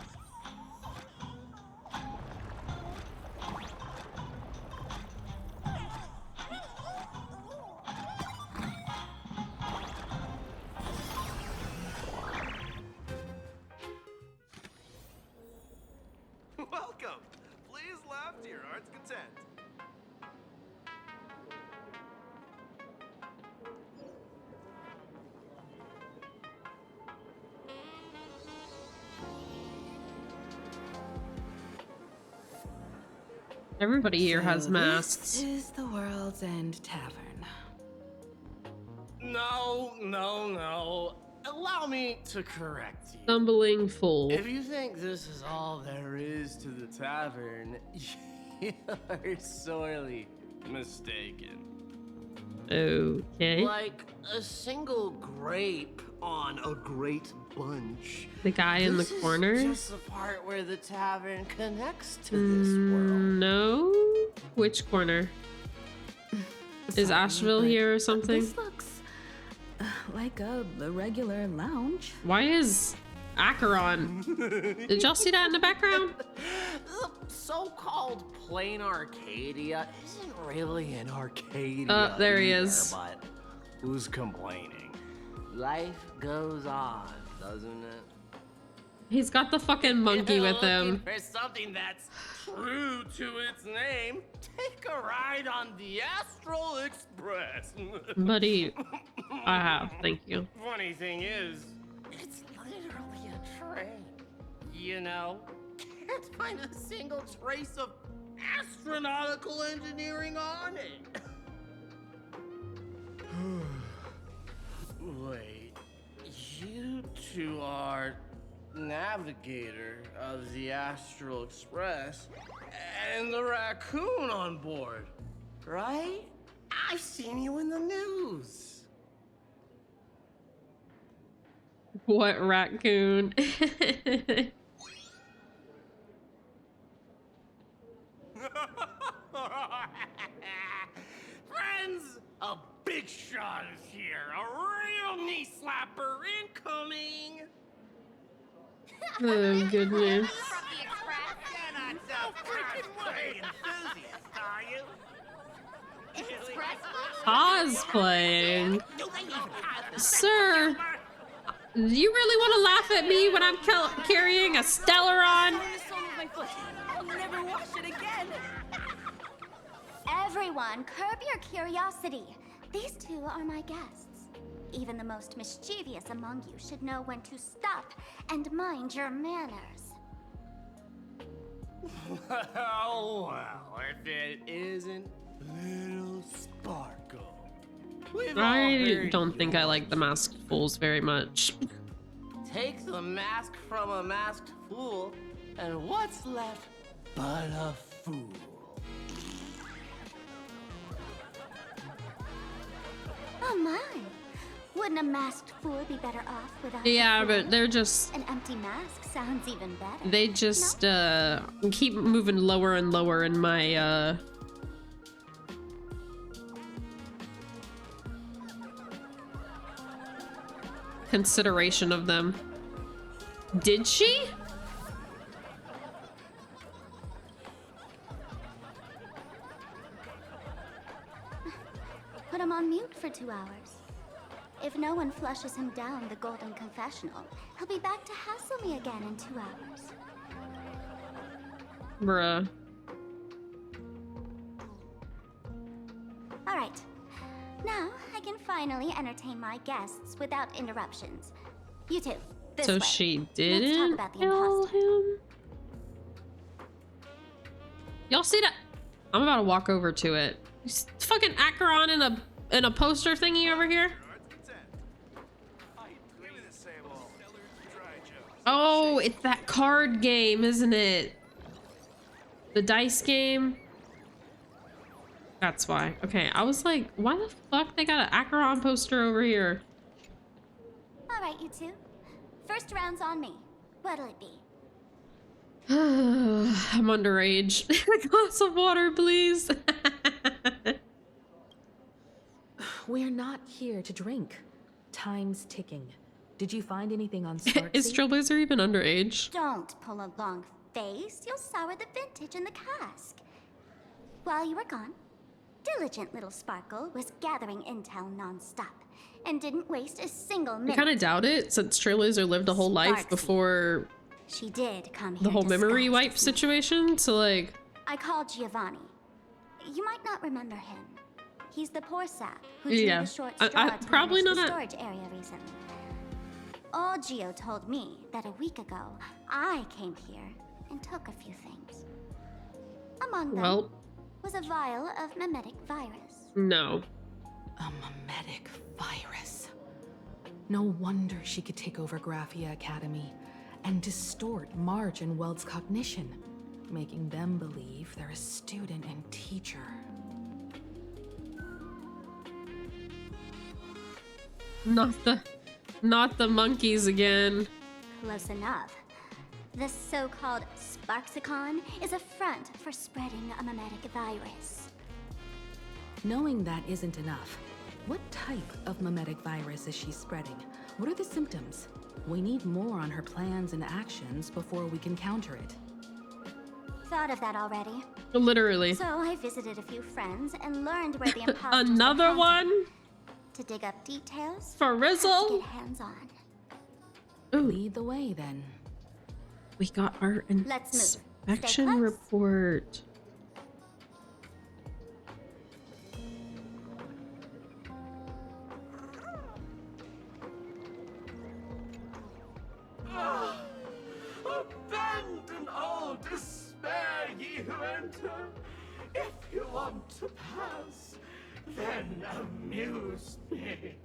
Everybody here has So masks. This is the World's End Tavern. No. Allow me to correct you. Stumbling fool. If you think this is all there is to the tavern, you're sorely mistaken. Okay. Like a single grape on a great bunch. The guy in the This corner? is just the part where the tavern connects to this world. No. Which corner? Is Sorry, Asheville but here or something? This looks like a regular lounge. Why is Acheron? Did y'all see that in the background? The so-called plain Arcadia isn't really an Arcadia. There he either, is. But who's complaining? Life goes on, doesn't it? He's got the fucking monkey You're with him. looking for something that's true to its name? Take a ride on the Astral Express. Buddy, I have. Thank you. Funny thing is, it's literally a train. You know, can't find a single trace of astronautical engineering on it. Wait, you two are navigator of the Astral Express and the raccoon on board, right? I've seen you in the news. What raccoon? Friends, a big shot is here. A real knee slapper incoming. Oh, goodness. You're not so freaking way enthusiast, are you? Cosplaying? Sir, do you really want to laugh at me when I'm carrying a Stellaron? Everyone, curb your curiosity. These two are my guests. Even the most mischievous among you should know when to stop and mind your manners. Well, if it isn't Little Sparkle. We've all I heard don't think I yours. like the masked fools very much. Take the mask from a masked fool, and what's left but a fool? Oh my! Wouldn't a masked fool be better off without? Yeah, a but fool? they're just... An empty mask sounds even better. They just, keep moving lower and lower in my, consideration of them. Did she? Put him on mute for 2 hours. If no one flushes him down the Golden Confessional, he'll be back to hassle me again in 2 hours. Bruh. All right. Now I can finally entertain my guests without interruptions. You two, this So way. she Let's talk didn't about the kill imposter. him? Y'all see that? I'm about to walk over to it. It's fucking Acheron in a poster thingy over here. Oh, it's that card game, isn't it? The dice game. That's why. Okay, I was like, why the fuck they got an Acheron poster over here? All right, you two. First round's on me. What'll it be? I'm underage. A glass of water, please. We're not here to drink. Time's ticking. Did you find anything on Sparksy? Is Trailblazer even underage? Don't pull a long face. You'll sour the vintage in the cask. While you were gone, diligent little Sparkle was gathering intel non-stop and didn't waste a single I minute. kind of doubt it, since Trailblazer lived a whole life Sparksy. before She did come here the whole memory disguised wipe as me. situation, so like... I called Giovanni. You might not remember him. He's the poor sap who drew Yeah. the short I- straw to probably manage the not storage area recently. Old Gio told me that a week ago, I came here and took a few things. Among them Well, was a vial of mimetic virus. no. A mimetic virus. No wonder she could take over Graphia Academy and distort March and Weld's cognition, making them believe they're a student and teacher. Not the monkeys again. Close enough. The so-called Sparksicon is a front for spreading a mimetic virus. Knowing that isn't enough, what type of mimetic virus is she spreading? What are the symptoms? We need more on her plans and actions before we can counter it. Thought of that already. Literally. So I visited a few friends and learned where the imposters were Another hiding. one? To dig up details, For have to Rizzle? get hands-on. Ooh, Lead the way then. we got our Let's move. Stay inspection close. report. Abandon all despair, ye who enter. If you want to pass, then amuse me.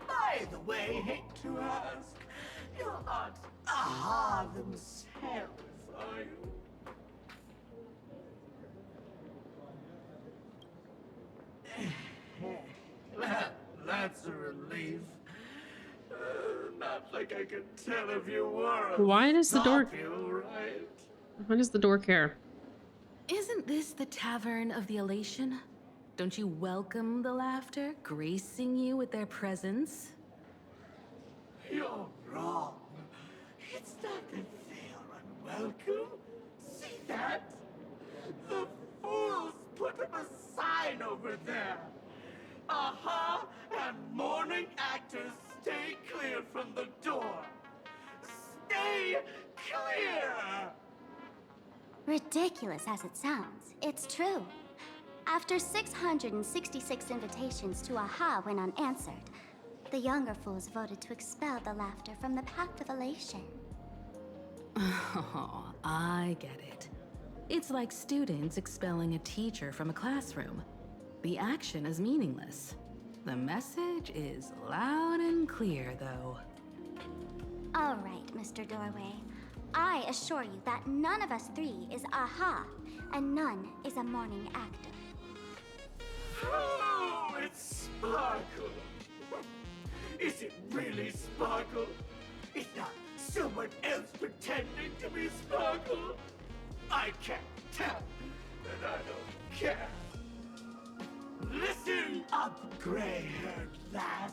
By the way, hate to ask, you're not Aha themselves, are you? Well, that's a relief. Not like I could tell if you were. Why does the door- You, right? Why does the door care? Isn't this the Tavern of the Elation? Don't you welcome the laughter, gracing you with their presence? You're wrong. It's not that they're unwelcome. See that? The fools put up a sign over there. Aha and mourning actors stay clear from the door. Stay clear! Ridiculous as it sounds, it's true. After 666 invitations to Aha went unanswered, the younger fools voted to expel the laughter from the Path of Elation. Oh, I get it. It's like students expelling a teacher from a classroom. The action is meaningless. The message is loud and clear, though. All right, Mr. Doorway. I assure you that none of us three is Aha, and none is a mourning actor. Oh, it's Sparkle. Is it really Sparkle? It's not someone else pretending to be Sparkle? I can't tell, and I don't care. Listen up, gray-haired lass.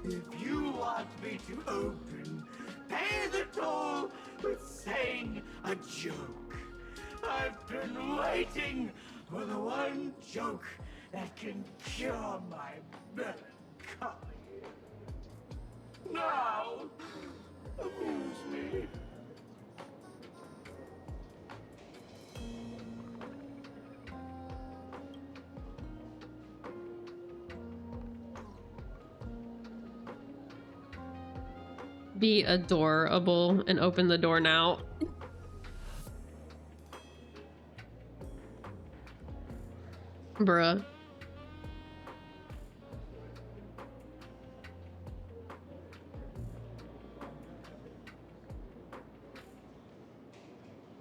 If you want me to open, pay the toll with saying a joke. I've been waiting for the one joke that can cure my melancholy. Now, amuse me. Be adorable and open the door now. Bruh.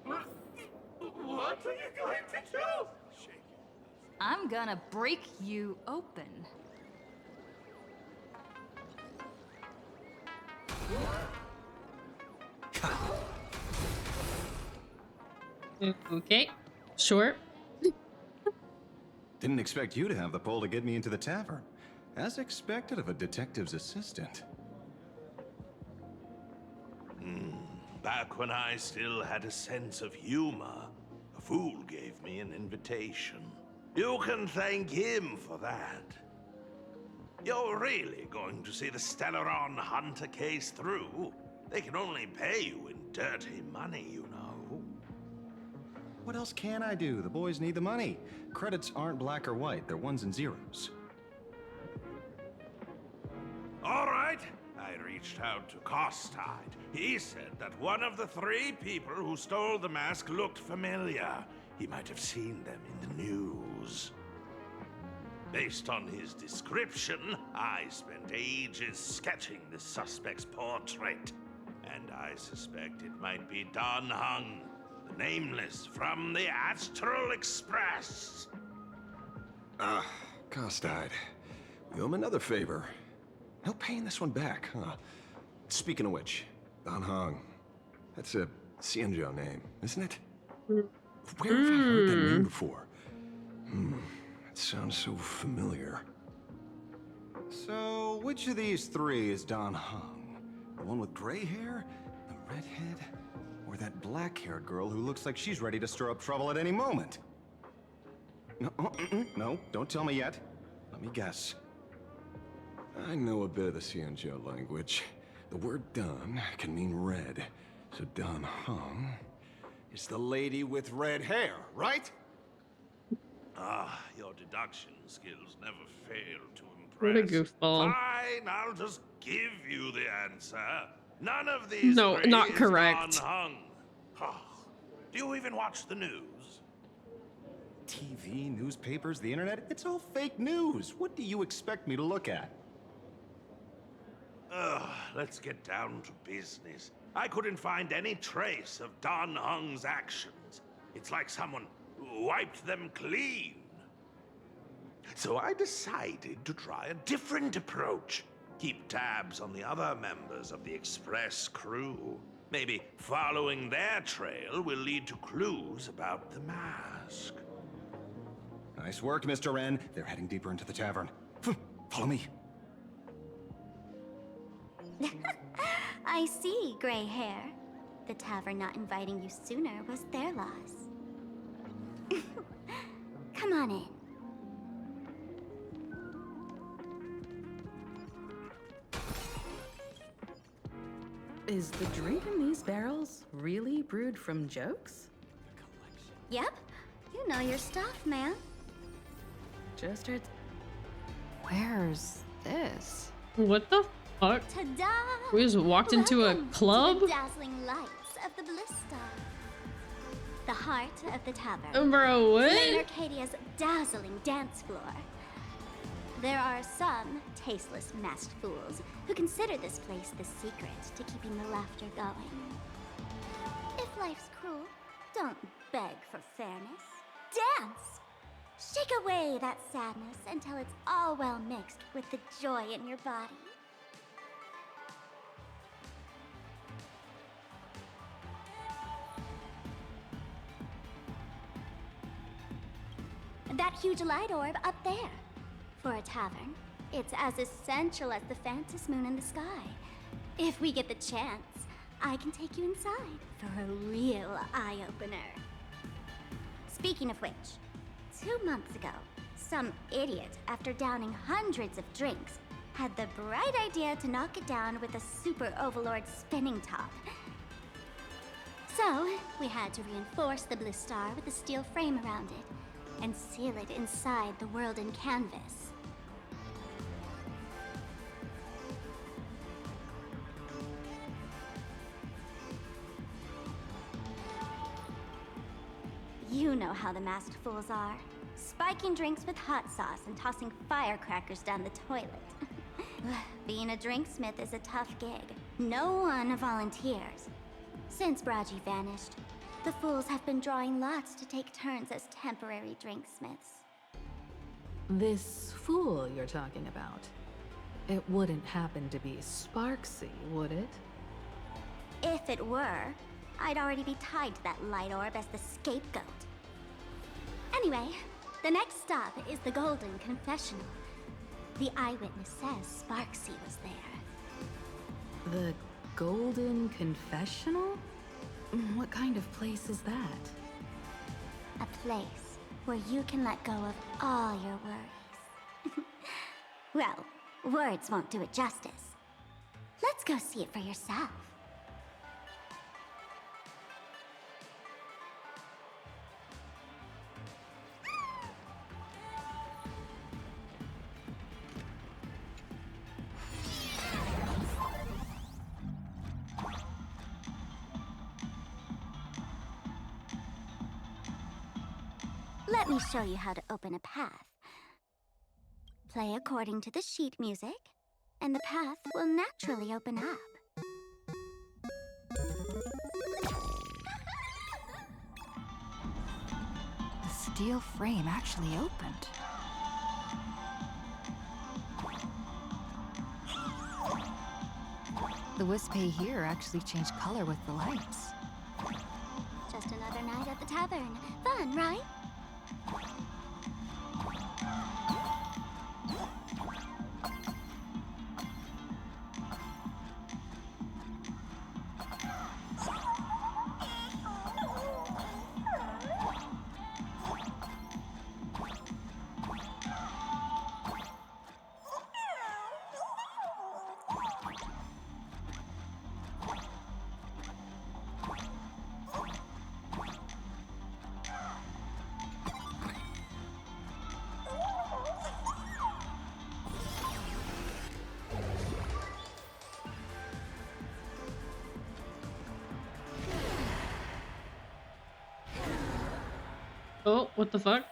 What are you going to do? I'm gonna break you open. Okay, sure. Didn't expect you to have the pull to get me into the tavern. As expected of a detective's assistant. Back when I still had a sense of humor, a fool gave me an invitation. You can thank him for that. You're really going to see the Stellaron Hunter case through? They can only pay you in dirty money, you know. What else can I do? The boys need the money. Credits aren't black or white, they're ones and zeros. All right, I reached out to Costide. He said that one of the 3 people who stole the mask looked familiar. He might have seen them in the news. Based on his description, I spent ages sketching the suspect's portrait. And I suspect it might be Dan Heng, the Nameless from the Astral Express. Costide. You owe him another favor. No paying this one back, huh? Speaking of which, Dan Heng. That's a Xianzhou name, isn't it? Where have I heard that name before? It sounds so familiar. So, which of these 3 is Dan Heng? The one with gray hair? The redhead? Or that black-haired girl who looks like she's ready to stir up trouble at any moment? No, no, don't tell me yet. Let me guess. I know a bit of the Xianzhou language. The word Dan can mean red. So Dan Heng is the lady with red hair, right? Your deduction skills never fail to What a impress. goofball. Fine, I'll just give you the answer. None of these No, 3 not is correct. Dan Heng. Do you even watch the news? TV, newspapers, the internet, it's all fake news. What do you expect me to look at? Let's get down to business. I couldn't find any trace of Dan Heng's actions. It's like someone wiped them clean. So I decided to try a different approach. Keep tabs on the other members of the Express crew. Maybe following their trail will lead to clues about the mask. Nice work, Mr. Wren. They're heading deeper into the tavern. Follow me. I see, gray hair. The tavern not inviting you sooner was their loss. Come on in. Is the drink in these barrels really brewed from jokes? Yep, you know your stuff, man. Just heard. Where's this? What the fuck? Ta-da! We just walked into a Welcome club? to the dazzling lights of the Blista. The heart of the tavern. Bro, what? Flame Arcadia's dazzling dance floor. There are some tasteless masked fools who consider this place the secret to keeping the laughter going. If life's cruel, don't beg for fairness. Dance! Shake away that sadness until it's all well mixed with the joy in your body. That huge light orb up there. For a tavern, it's as essential as the Phantom Moon in the sky. If we get the chance, I can take you inside for a real eye-opener. Speaking of which, 2 months ago, some idiot, after downing hundreds of drinks, had the bright idea to knock it down with a Super Overlord spinning top. So, we had to reinforce the Blistar with a steel frame around it and seal it inside the world in canvas. You know how the masked fools are. Spiking drinks with hot sauce and tossing firecrackers down the toilet. Being a drinksmith is a tough gig. No one volunteers. Since Braji vanished, the fools have been drawing lots to take turns as temporary drinksmiths. This fool you're talking about. It wouldn't happen to be Sparksy, would it? If it were, I'd already be tied to that light orb as the scapegoat. Anyway, the next stop is the Golden Confessional. The eyewitness says Sparksy was there. The Golden Confessional? What kind of place is that? A place where you can let go of all your worries. Well, words won't do it justice. Let's go see it for yourself. Let me show you how to open a path. Play according to the sheet music, and the path will naturally open up. The steel frame actually opened. The Wispay here actually changed color with the lights. Just another night at the tavern. Fun, right? Oh, what the fuck?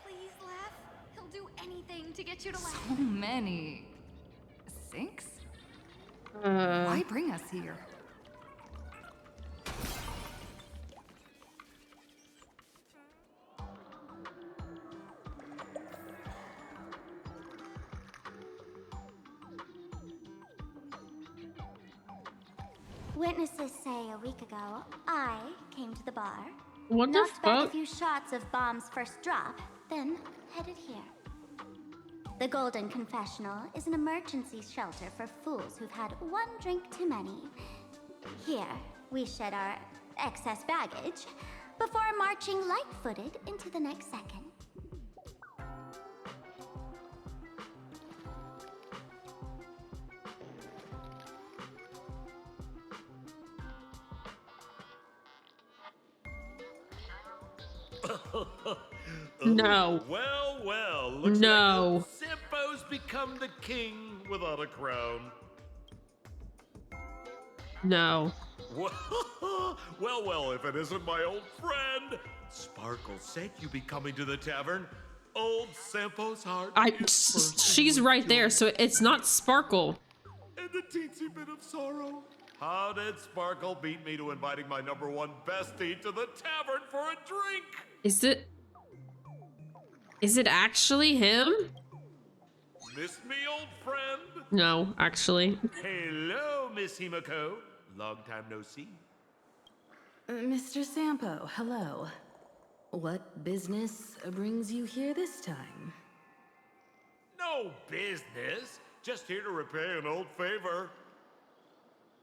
Please laugh. He'll do anything to get you to laugh. So many sinks? Why bring us here? Witnesses say a week ago, I came to the bar, What the knocked back a fuck? few shots of Bomb's first drop, then headed here. The Golden Confessional is an emergency shelter for fools who've had one drink too many. Here, we shed our excess baggage before marching light-footed into the next second. No. Well, well. Looks No. like Sampo's become the king without a crown. No. Well, well, if it isn't my old friend. Sparkle said you'd be coming to the tavern. Old Sampo's heart. She's right there, so it's not Sparkle. And the teensy bit of sorrow. How did Sparkle beat me to inviting my #1 bestie to the tavern for a drink? Is it actually him? Miss me, old friend? No, actually. Hello, Miss Himiko. Long time no see. Mr. Sampo, hello. What business brings you here this time? No business. Just here to repay an old favor.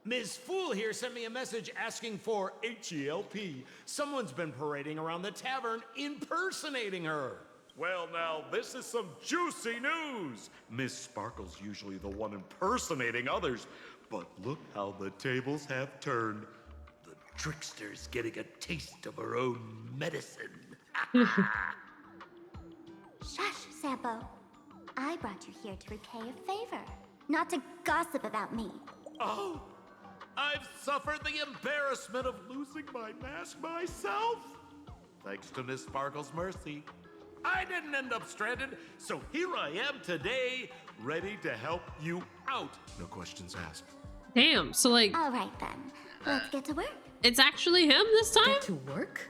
Ms. Fool here sent me a message asking for HELP. Someone's been parading around the tavern impersonating her. Well, now, this is some juicy news. Miss Sparkle's usually the one impersonating others, but look how the tables have turned. The trickster's getting a taste of her own medicine. Shush, Sampo. I brought you here to repay a favor, not to gossip about me. Oh, I've suffered the embarrassment of losing my mask myself. Thanks to Miss Sparkle's mercy, I didn't end up stranded, so here I am today, ready to help you out. No questions asked. Damn, so like... All right then, let's get to work. It's actually him this time? Get to work?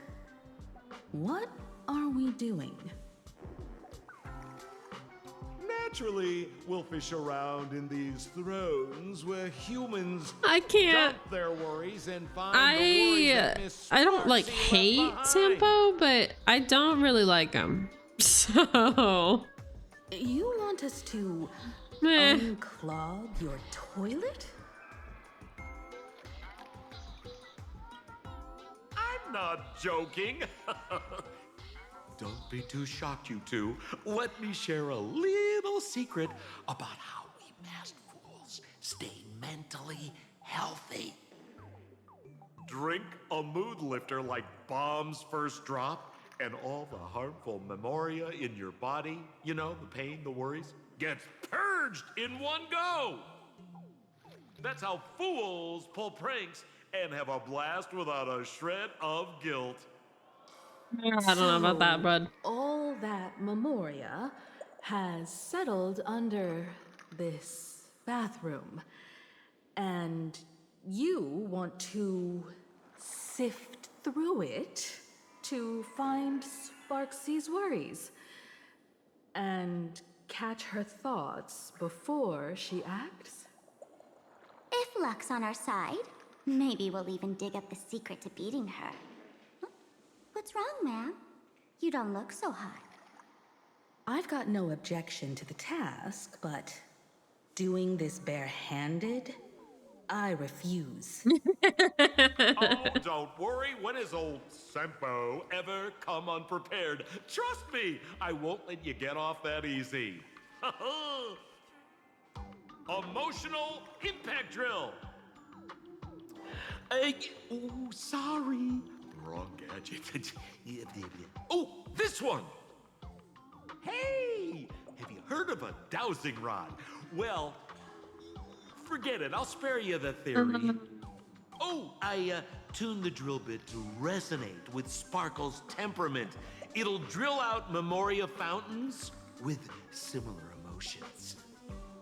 What are we doing? Naturally, we'll fish around in these thrones where humans I can't. dump their worries and find the worries that Miss I don't like Sparksy left hate behind. Sampo, but I don't really like him. So... You want us to Meh. unclog your toilet? I'm not joking. Don't be too shocked, you two. Let me share a little secret about how we masked fools stay mentally healthy. Drink a mood lifter like Bomb's first drop, and all the harmful memoria in your body, you know, the pain, the worries, gets purged in one go. That's how fools pull pranks and have a blast without a shred of guilt. I don't know about that, bud. All that Memoria has settled under this bathroom. And you want to sift through it to find Sparksy's worries and catch her thoughts before she acts? If luck's on our side, maybe we'll even dig up the secret to beating her. What's wrong, ma'am? You don't look so hot. I've got no objection to the task, but doing this barehanded, I refuse. Oh, don't worry. When has old Sempo ever come unprepared? Trust me, I won't let you get off that easy. Emotional impact drill. Oh, sorry. Wrong gadget. Oh, this one. Hey, have you heard of a dowsing rod? Well, forget it. I'll spare you the theory. Oh, I tuned the drill bit to resonate with Sparkle's temperament. It'll drill out Memoria fountains with similar emotions.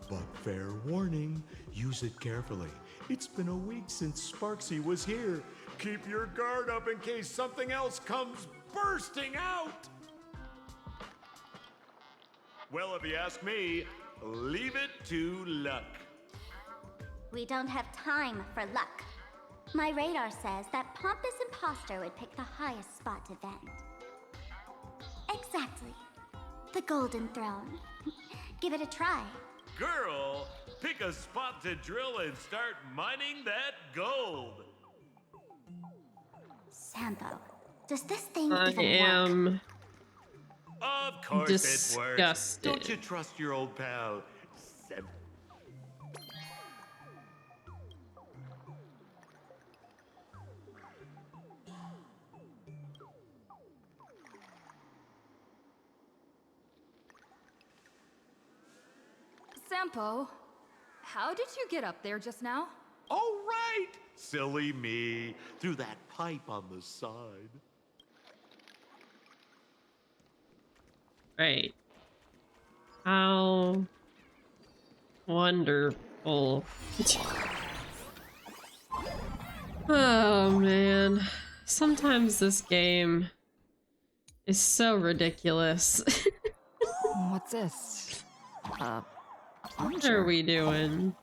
But fair warning, use it carefully. It's been a week since Sparksy was here. Keep your guard up in case something else comes bursting out. Well, if you ask me, leave it to luck. We don't have time for luck. My radar says that Pompous Imposter would pick the highest spot to vent. Exactly. The Golden Throne. Give it a try. Girl, pick a spot to drill and start mining that gold. Sampo, does this thing I even am work? Of course it works. disgusted. Don't you trust your old pal, Sam? Sampo, how did you get up there just now? Oh, right! Silly me. Through that pipe on the side. Right. How wonderful. Oh man. Sometimes this game is so ridiculous. What's this? What are we doing?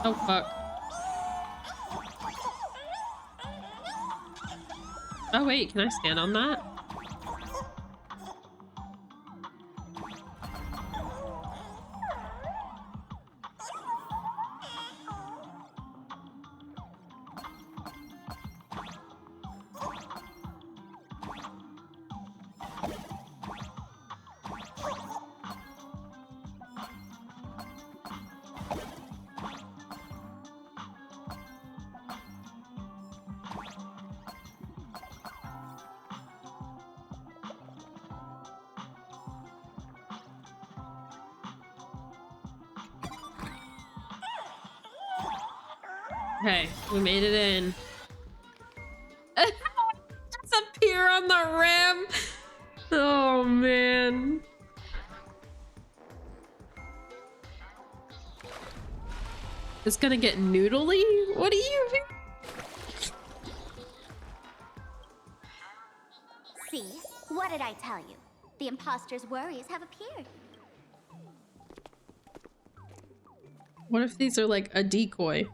Oh fuck. Oh wait, can I stand on that? Okay, we made it in. Just appear on the rim. Oh man. It's gonna get noodly? What do you mean? See? What did I tell you? The imposter's worries have appeared. What if these are like a decoy?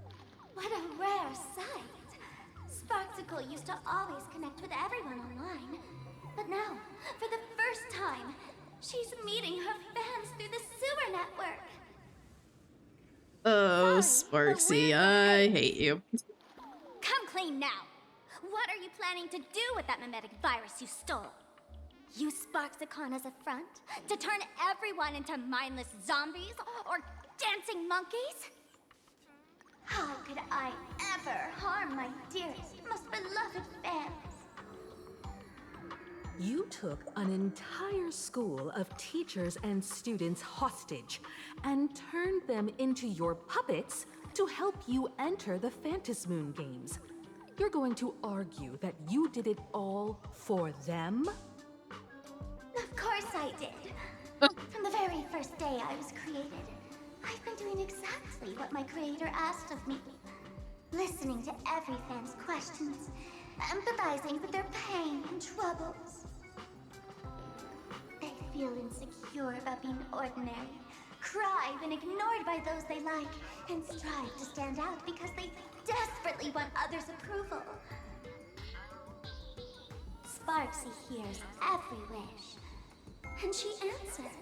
What a rare sight. Sparksicle used to always connect with everyone online. But now, for the first time, she's meeting her fans through the sewer network. Oh, Sparksy, I hate you. Come clean now. What are you planning to do with that mimetic virus you stole? Use Sparksicon as a front to turn everyone into mindless zombies or dancing monkeys? How could I ever harm my dearest, most beloved fans? You took an entire school of teachers and students hostage and turned them into your puppets to help you enter the Phantasmoon Games. You're going to argue that you did it all for them? Of course I did. From the very first day I was created, I've been doing exactly what my creator asked of me. Listening to every fan's questions, empathizing with their pain and troubles. They feel insecure about being ordinary, cry when ignored by those they like, and strive to stand out because they desperately want others' approval. Sparksy hears every wish, and she answers.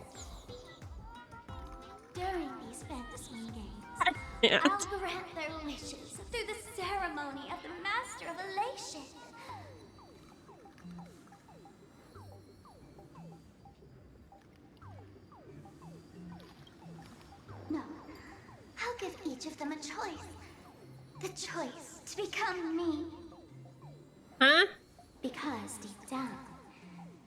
During these Phantasmoon Games, I'll grant their wishes through the ceremony of the Master of Elation. No, I'll give each of them a choice. The choice to become me. Huh? Because deep down,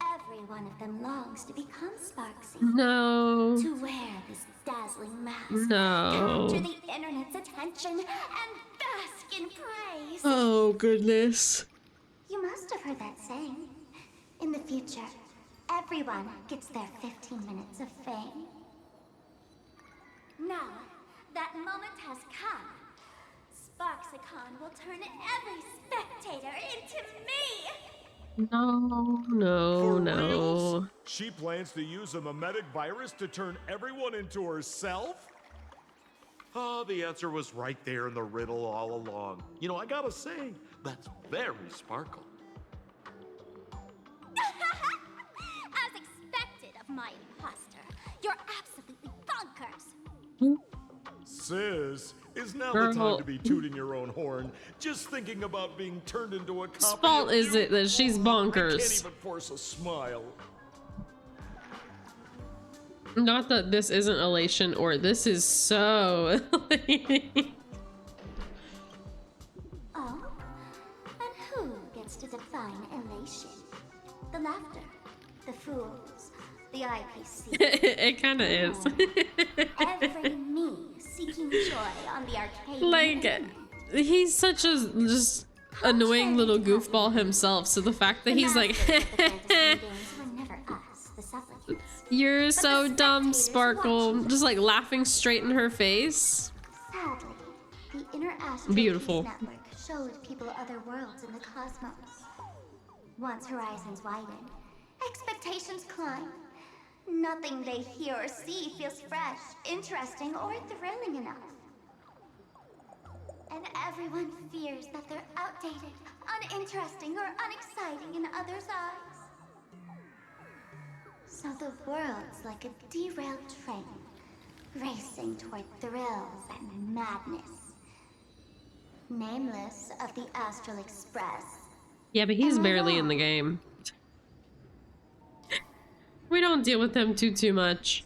every one of them longs to become Sparksy. No. To wear this dazzling mask. No. Capture the internet's attention and bask in praise. Oh, goodness. You must have heard that saying. In the future, everyone gets their 15 minutes of fame. Now, that moment has come. Sparksicon will turn every spectator into me! No, no, For no. reals? She plans to use a memetic virus to turn everyone into herself? Oh, the answer was right there in the riddle all along. You know, I gotta say, that's very Sparkle. As expected of my imposter, you're absolutely bonkers! Sis, is now Girl. the time to be tooting your own horn, just thinking about being turned into a copy Whose fault of is you? it that she's I can't bonkers? even force a smile. Not that this isn't elation, or this is so. Oh? And who gets to define elation? The laughter, the fools, the IPC. It kind of is. Every me seeking joy on the arcade. Like, he's such a just annoying little goofball himself. So the fact that he's like, you're so dumb, Sparkle, just like laughing straight in her face. Sadly, the Inner Astral Beautiful. Peace Network showed people other worlds in the cosmos. Once horizons widen, expectations climb. Nothing they hear or see feels fresh, interesting, or thrilling enough. And everyone fears that they're outdated, uninteresting, or unexciting in others' eyes. So the world's like a derailed train, racing toward thrills and madness. Nameless of the Astral Express. Yeah, but he's barely in the game. We don't deal with him too much.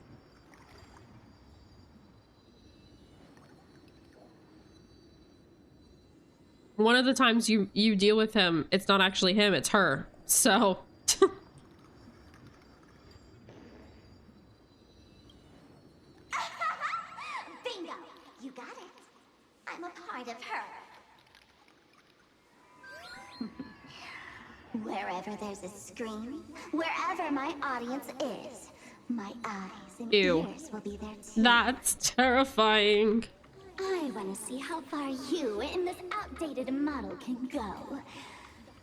One of the times you deal with him, it's not actually him, it's her. So Bingo! You got it. I'm a part of her. Wherever there's a screen, wherever my audience is, my eyes and Ew. ears will be there too. That's terrifying. I want to see how far you in this outdated model can go.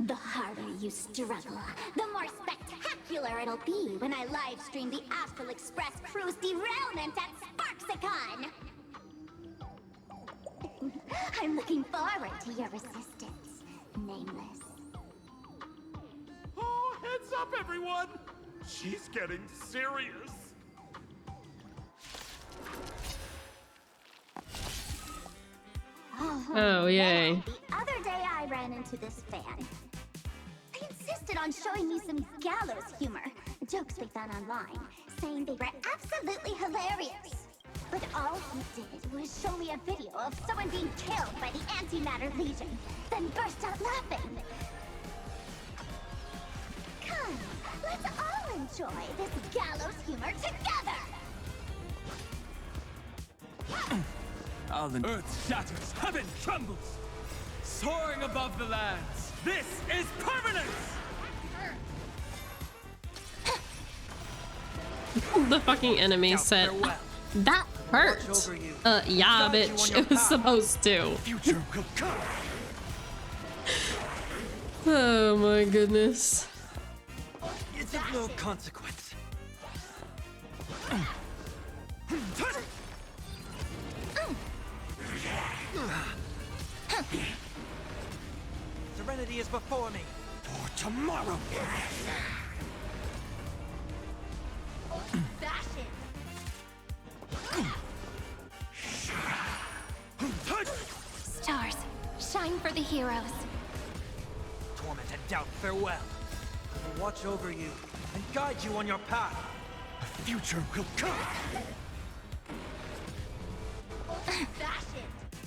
The harder you struggle, the more spectacular it'll be when I live stream the Astral Express crew's derailment at Sparksicon. I'm looking forward to your resistance, Nameless. Oh, heads up, everyone! She's getting serious. Oh, yay. The other day I ran into this fan. They insisted on showing me some gallows humor, jokes they found online, saying they were absolutely hilarious. But all he did was show me a video of someone being killed by the Antimatter Legion, then burst out laughing. Come, let's all enjoy this gallows humor together! Alan. Earth shatters, heaven trembles. Soaring above the lands. This is permanence! The fucking enemy said, that hurt. Yeah, bitch. It was supposed to. Oh my goodness. It's of no consequence. Serenity is before me. For tomorrow. Stars, shine for the heroes. Torment and doubt, farewell. I will watch over you and guide you on your path. A future will come.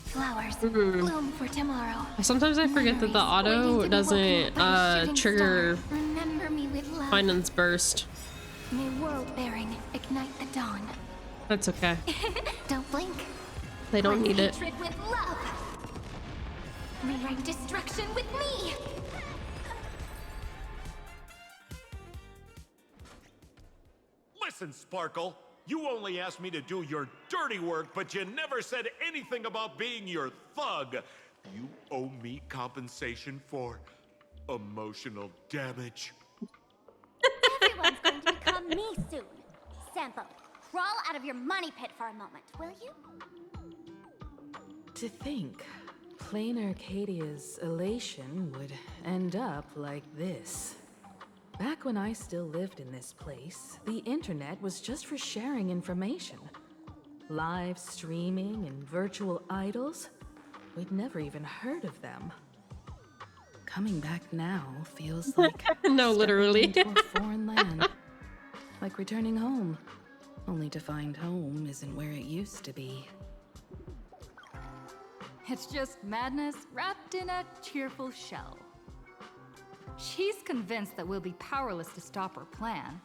Flowers, bloom for tomorrow. Sometimes I forget that the auto doesn't trigger Remember me with love. Finance Burst. May world-bearing ignite the dawn. That's okay. Don't blink. They don't need it. Hatred with love. Rewrite destruction with me. Listen, Sparkle. You only asked me to do your dirty work, but you never said anything about being your thug. You owe me compensation for emotional damage. Everyone's going to become me soon. Sampo, crawl out of your money pit for a moment, will you? To think, plain Arcadia's elation would end up like this. Back when I still lived in this place, the internet was just for sharing information. Live streaming and virtual idols, we'd never even heard of them. Coming back now feels like no, literally into a foreign land. Like returning home, only to find home isn't where it used to be. It's just madness wrapped in a cheerful shell. She's convinced that we'll be powerless to stop her plan,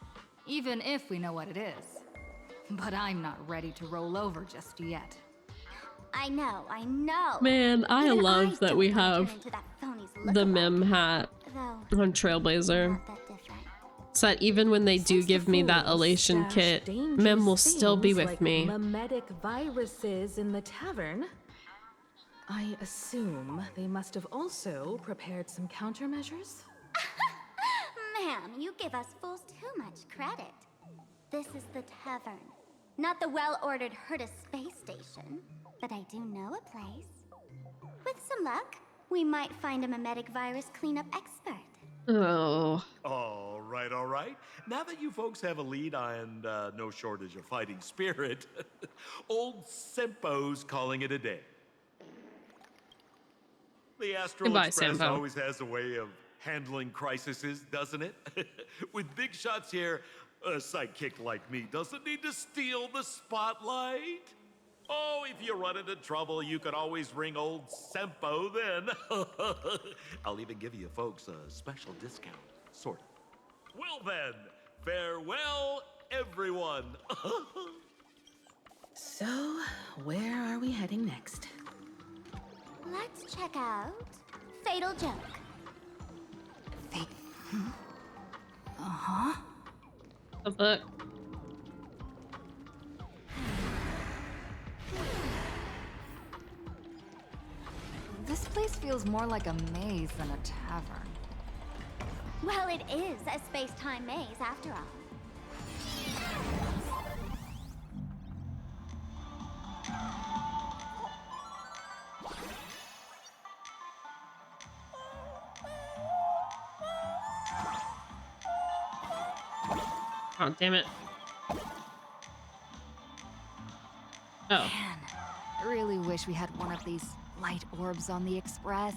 even if we know what it is. But I'm not ready to roll over just yet. I know. Man, I love that we have the Mem hat Though, on Trailblazer. not that different. So that even when they do give me that elation kit, Mem will still be with like me. Memetic viruses in the tavern. I assume they must have also prepared some countermeasures? Ma'am, you give us fools too much credit. This is the tavern, not the well-ordered Herta space station. But I do know a place. With some luck, we might find a memetic virus cleanup expert. Oh. All right. Now that you folks have a lead and no shortage of fighting spirit, old Sempo's calling it a day. The Astral Goodbye, Express Sampo. always has a way of handling crises, doesn't it? With big shots here, a sidekick like me doesn't need to steal the spotlight. Oh, if you run into trouble, you can always ring old Sempo then. I'll even give you folks a special discount, sort of. Well then, farewell, everyone. So, where are we heading next? Let's check out Fatal Joke. The fuck? This place feels more like a maze than a tavern. Well, it is a space-time maze after all. Oh, damn it. Oh. Man, I really wish we had one of these light orbs on the Express.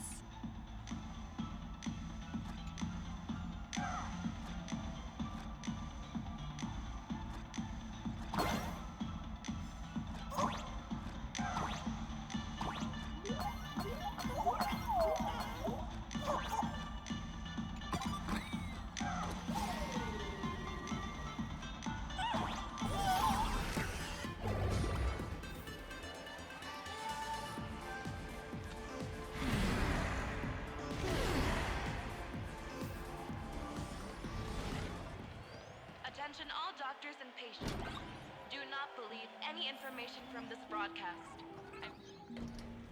Attention all doctors and patients. Do not believe any information from this broadcast.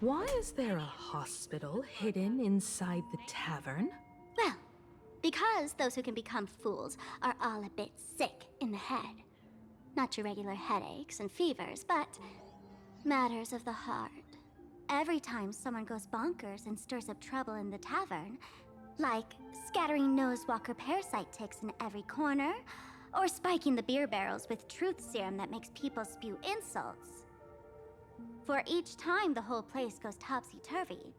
Why is there a hospital hidden inside the tavern? Well, because those who can become fools are all a bit sick in the head. Not your regular headaches and fevers, but matters of the heart. Every time someone goes bonkers and stirs up trouble in the tavern, like scattering nosewalker parasite ticks in every corner, or spiking the beer barrels with truth serum that makes people spew insults. For each time the whole place goes topsy-turvy,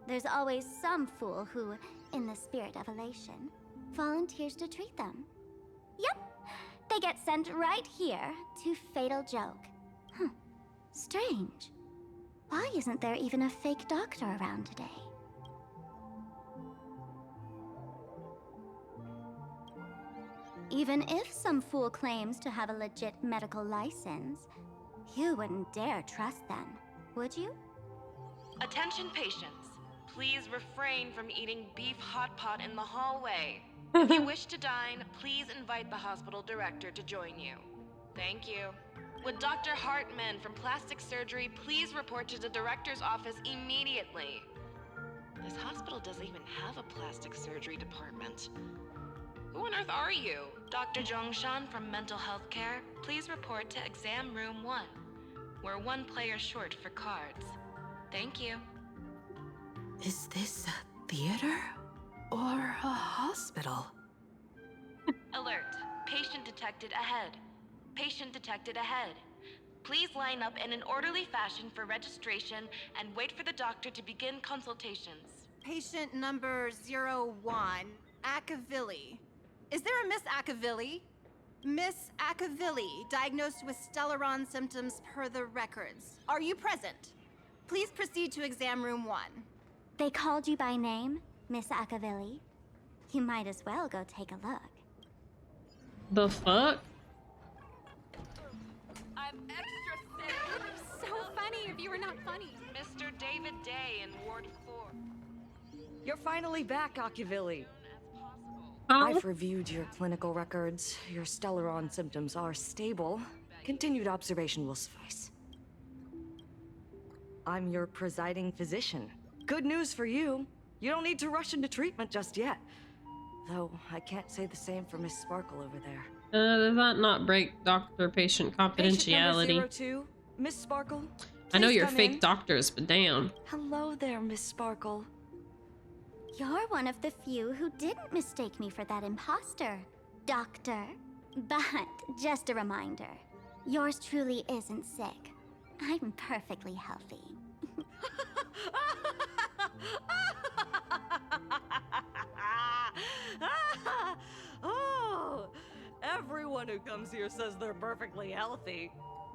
there's always some fool who, in the spirit of elation, volunteers to treat them. Yep, they get sent right here to Fatal Joke. Strange. Why isn't there even a fake doctor around today? Even if some fool claims to have a legit medical license, you wouldn't dare trust them, would you? Attention patients. Please refrain from eating beef hot pot in the hallway. If you wish to dine, please invite the hospital director to join you. Thank you. Would Dr. Hartman from Plastic Surgery please report to the director's office immediately? This hospital doesn't even have a plastic surgery department. Who on earth are you? Dr. Zhongshan from Mental Health Care, please report to Exam Room 1. We're one player short for cards. Thank you. Is this a theater or a hospital? Alert. Patient detected ahead. Patient detected ahead. Please line up in an orderly fashion for registration and wait for the doctor to begin consultations. Patient number 01, Akavilli. Is there a Miss Akavilli? Miss Akavilli, diagnosed with Stellaron symptoms per the records. Are you present? Please proceed to exam room 1. They called you by name, Miss Akavilli. You might as well go take a look. The fuck? I'm extra sick. It would be so funny if you were not funny. Mr. David Day in Ward 4. You're finally back, Akavilli. Oh. I've reviewed your clinical records. Your Stellaron symptoms are stable. Continued observation will suffice. I'm your presiding physician. Good news for you. You don't need to rush into treatment just yet. Though, I can't say the same for Miss Sparkle over there. Does that not break doctor-patient confidentiality? Patient number 02, Miss Sparkle. I know please you're come fake in. doctors, but damn. Hello there, Miss Sparkle. You're one of the few who didn't mistake me for that imposter, Doctor. But just a reminder, yours truly isn't sick. I'm perfectly healthy. Oh, everyone who comes here says they're perfectly healthy.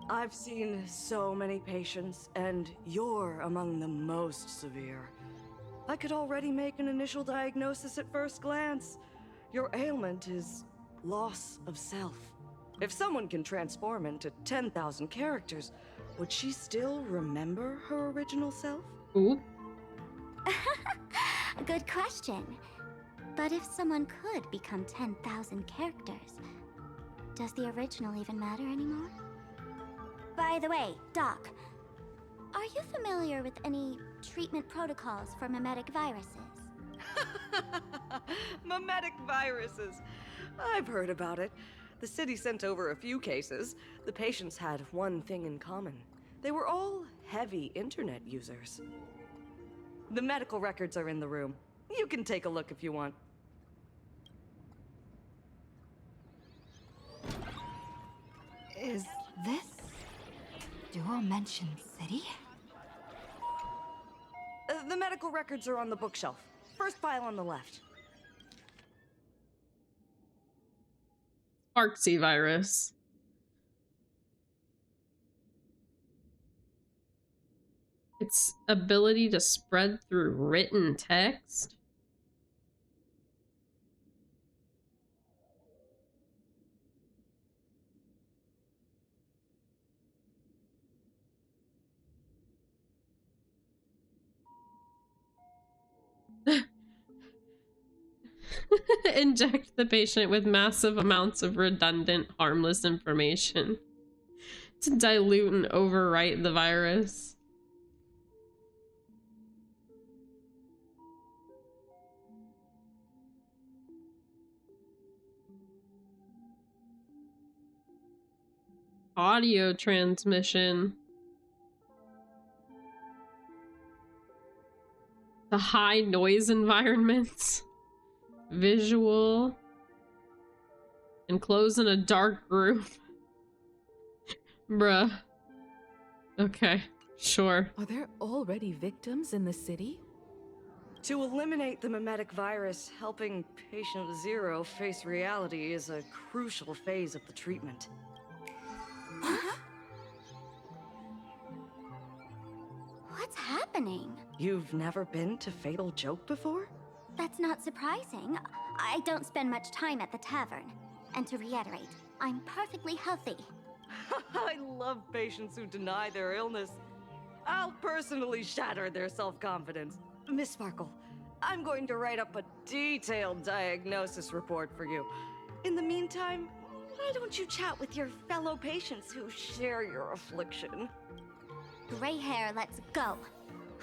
I've seen so many patients, and you're among the most severe. I could already make an initial diagnosis at first glance. Your ailment is loss of self. If someone can transform into 10,000 characters, would she still remember her original self? Ooh. Good question. But if someone could become 10,000 characters, does the original even matter anymore? By the way, Doc, are you familiar with any treatment protocols for mimetic viruses? Mimetic viruses. I've heard about it. The city sent over a few cases. The patients had one thing in common. They were all heavy internet users. The medical records are in the room. You can take a look if you want. Is this Dual Mention City? The medical records are on the bookshelf. First pile on the left. Artsy virus. Its ability to spread through written text. Inject the patient with massive amounts of redundant, harmless information to dilute and overwrite the virus. Audio transmission. The high noise environments. Visual. Enclosed in a dark room. Bruh. Okay, sure. Are there already victims in the city? To eliminate the mimetic virus, helping Patient Zero face reality is a crucial phase of the treatment. What's happening? You've never been to Fatal Joke before? That's not surprising. I don't spend much time at the tavern. And to reiterate, I'm perfectly healthy. I love patients who deny their illness. I'll personally shatter their self-confidence. Miss Sparkle, I'm going to write up a detailed diagnosis report for you. In the meantime, why don't you chat with your fellow patients who share your affliction? Gray hair, let's go.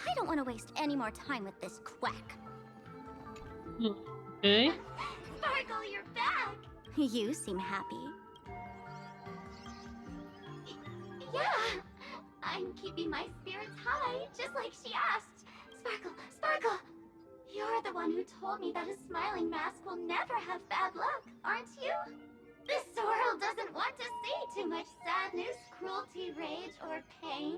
I don't want to waste any more time with this quack. Okay. Sparkle, you're back! You seem happy. Yeah, I'm keeping my spirits high, just like she asked. Sparkle, Sparkle! You're the one who told me that a smiling mask will never have bad luck, aren't you? This world doesn't want to see too much sadness, cruelty, rage, or pain.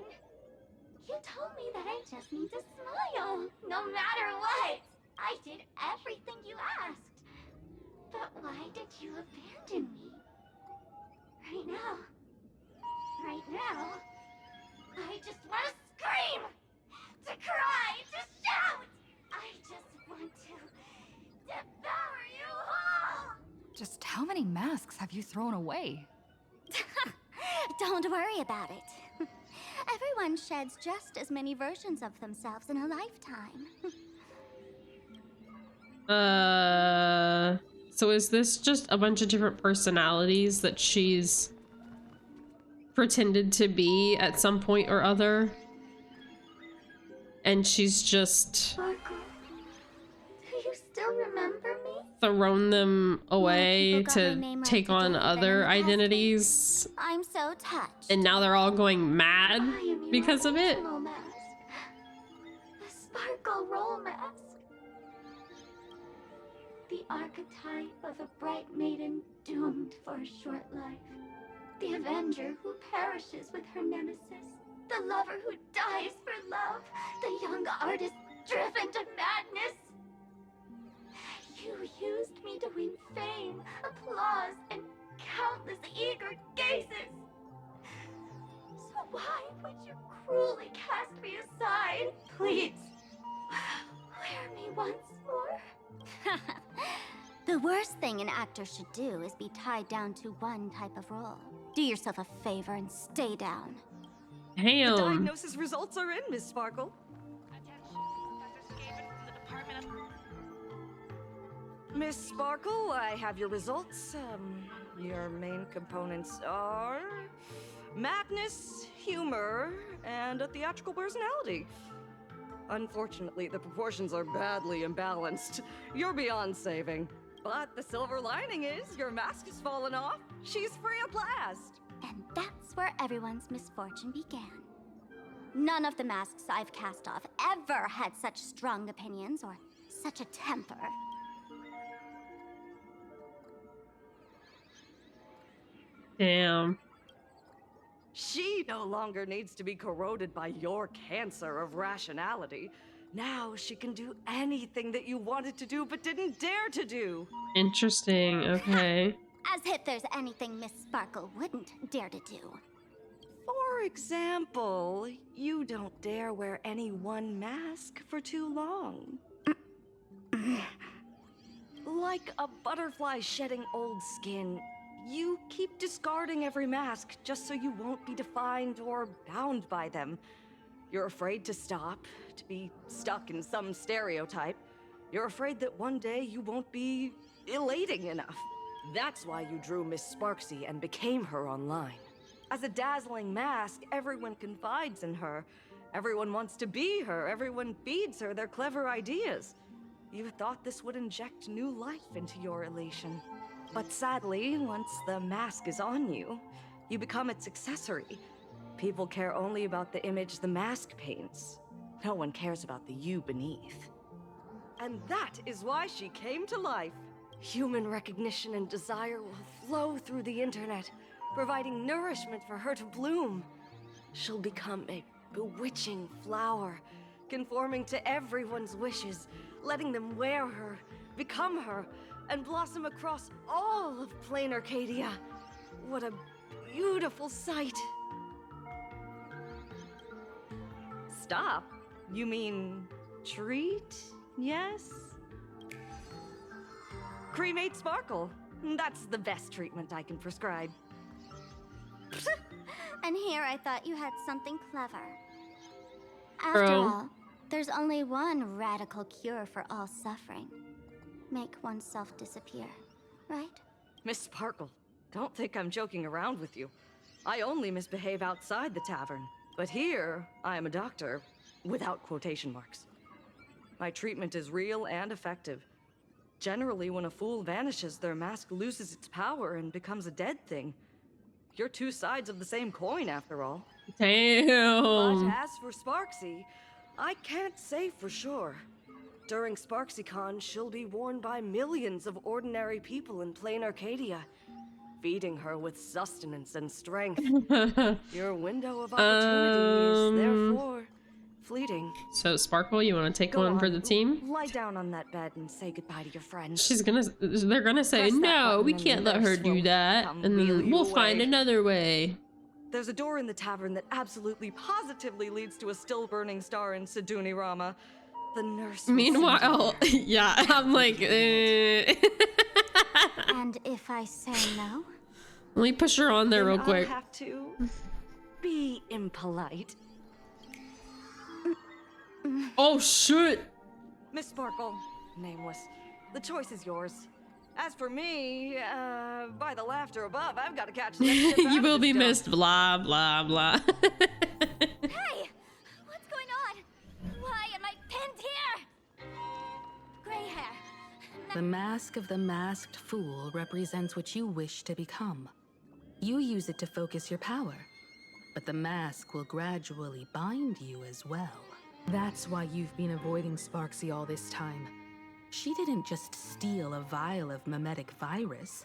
You told me that I just need to smile, no matter what. I did everything you asked. But why did you abandon me? Right now, I just want to scream, to cry, to shout. I just want to devour you all. Just how many masks have you thrown away? Don't worry about it. Everyone sheds just as many versions of themselves in a lifetime. So is this just a bunch of different personalities that she's pretended to be at some point or other? And she's just Sparkle, do you still remember me? thrown them away people got my to name right take today, on then other in the past identities, I'm so touched. and now they're all going mad I am your because of it? original mask. The Sparkle Roll Mask. The archetype of a bright maiden doomed for a short life. The avenger who perishes with her nemesis. The lover who dies for love. The young artist driven to madness. You used me to win fame, applause, and countless eager gazes. So why would you cruelly cast me aside? Please, wear me once more. The worst thing an actor should do is be tied down to one type of role. Do yourself a favor and stay down. Damn. The diagnosis results are in, Miss Sparkle. Miss Sparkle, I have your results. Your main components are madness, humor, and a theatrical personality. Unfortunately, the proportions are badly imbalanced. You're beyond saving. But the silver lining is your mask has fallen off. She's free at last. And that's where everyone's misfortune began. None of the masks I've cast off ever had such strong opinions or such a temper. Damn. She no longer needs to be corroded by your cancer of rationality. Now she can do anything that you wanted to do but didn't dare to do. Interesting, okay. As if there's anything Miss Sparkle wouldn't dare to do. For example, you don't dare wear any one mask for too long. Like a butterfly shedding old skin, you keep discarding every mask just so you won't be defined or bound by them. You're afraid to stop, to be stuck in some stereotype. You're afraid that one day you won't be elating enough. That's why you drew Miss Sparksy and became her online. As a dazzling mask, everyone confides in her. Everyone wants to be her. Everyone feeds her their clever ideas. You thought this would inject new life into your elation. But sadly, once the mask is on you, you become its accessory. People care only about the image the mask paints. No one cares about the you beneath. And that is why she came to life. Human recognition and desire will flow through the internet, providing nourishment for her to bloom. She'll become a bewitching flower, conforming to everyone's wishes, letting them wear her, become her, and blossom across all of Plain Arcadia. What a beautiful sight. Stop? You mean treat? Yes? Cremate Sparkle. That's the best treatment I can prescribe. And here I thought you had something clever. After Bro. all, there's only one radical cure for all suffering. Make oneself disappear, right? Miss Sparkle, don't think I'm joking around with you. I only misbehave outside the tavern. But here, I am a doctor, without quotation marks. My treatment is real and effective. Generally, when a fool vanishes, their mask loses its power and becomes a dead thing. You're two sides of the same coin, after all. Damn. But as for Sparksy, I can't say for sure. During SparksyCon, she'll be worn by millions of ordinary people in Plain Arcadia, feeding her with sustenance and strength. Your window of opportunity is therefore fleeting. So Sparkle, you want to take Go one for the team? Lie down on that bed and say goodbye to your friends. They're gonna say, Press that no, button we and can't the let her nurse do will that. come And wheel then you we'll find away. another way. There's a door in the tavern that absolutely positively leads to a still burning star in Siduni Rama. The nurse will Meanwhile, send you yeah, I'm like, And if I say no? Let me push her on there real Then quick. I'll have to be impolite. Oh shit! Miss Sparkle, nameless, the choice is yours. As for me, by the laughter above, I've got to catch the next ship You out will of be this dump. missed. Blah blah blah. Hey! What's going on? Why am I pinned here? Gray hair. The mask of the masked fool represents what you wish to become. You use it to focus your power, but the mask will gradually bind you as well. That's why you've been avoiding Sparksy all this time. She didn't just steal a vial of mimetic virus.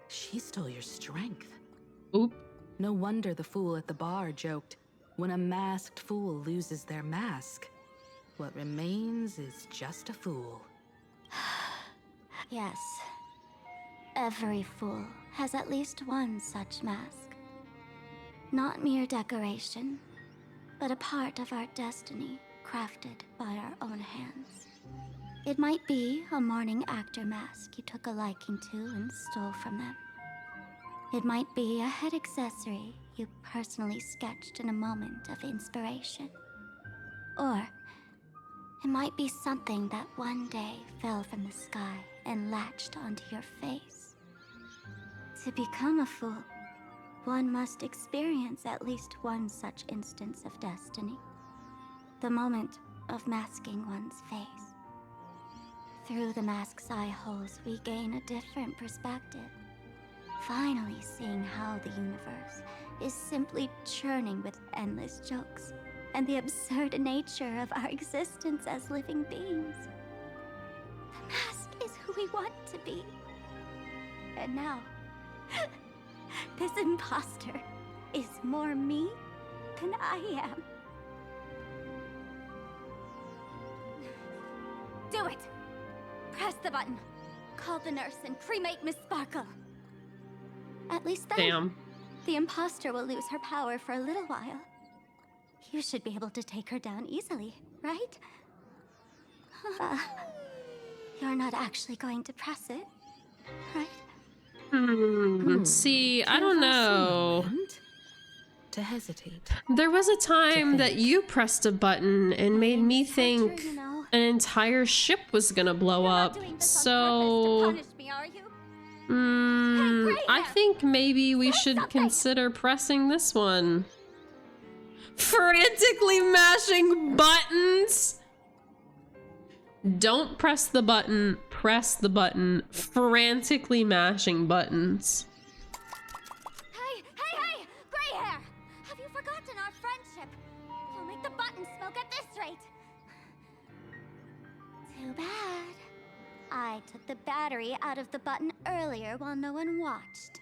She stole your strength. Oop. No wonder the fool at the bar joked, when a masked fool loses their mask, what remains is just a fool. Yes. Every fool has at least one such mask. Not mere decoration, but a part of our destiny, crafted by our own hands. It might be a morning actor mask you took a liking to and stole from them. It might be a head accessory you personally sketched in a moment of inspiration. Or it might be something that one day fell from the sky and latched onto your face. To become a fool, one must experience at least one such instance of destiny. The moment of masking one's face. Through the mask's eye holes, we gain a different perspective. Finally seeing how the universe is simply churning with endless jokes and the absurd nature of our existence as living beings. The mask is who we want to be. And now, this imposter is more me than I am. Do it! Press the button. Call the nurse and cremate Miss Sparkle. At least then, Damn. the imposter will lose her power for a little while. You should be able to take her down easily, right? You're not actually going to press it, right? See, I don't know. To hesitate. There was a time that you pressed a button and made me think an entire ship was gonna blow up. So I think maybe we should consider pressing this one. Frantically mashing buttons. Don't press the button, press the button. Frantically mashing buttons. Hey! Gray hair! Have you forgotten our friendship? You'll make the button smoke at this rate. Too bad. I took the battery out of the button earlier while no one watched.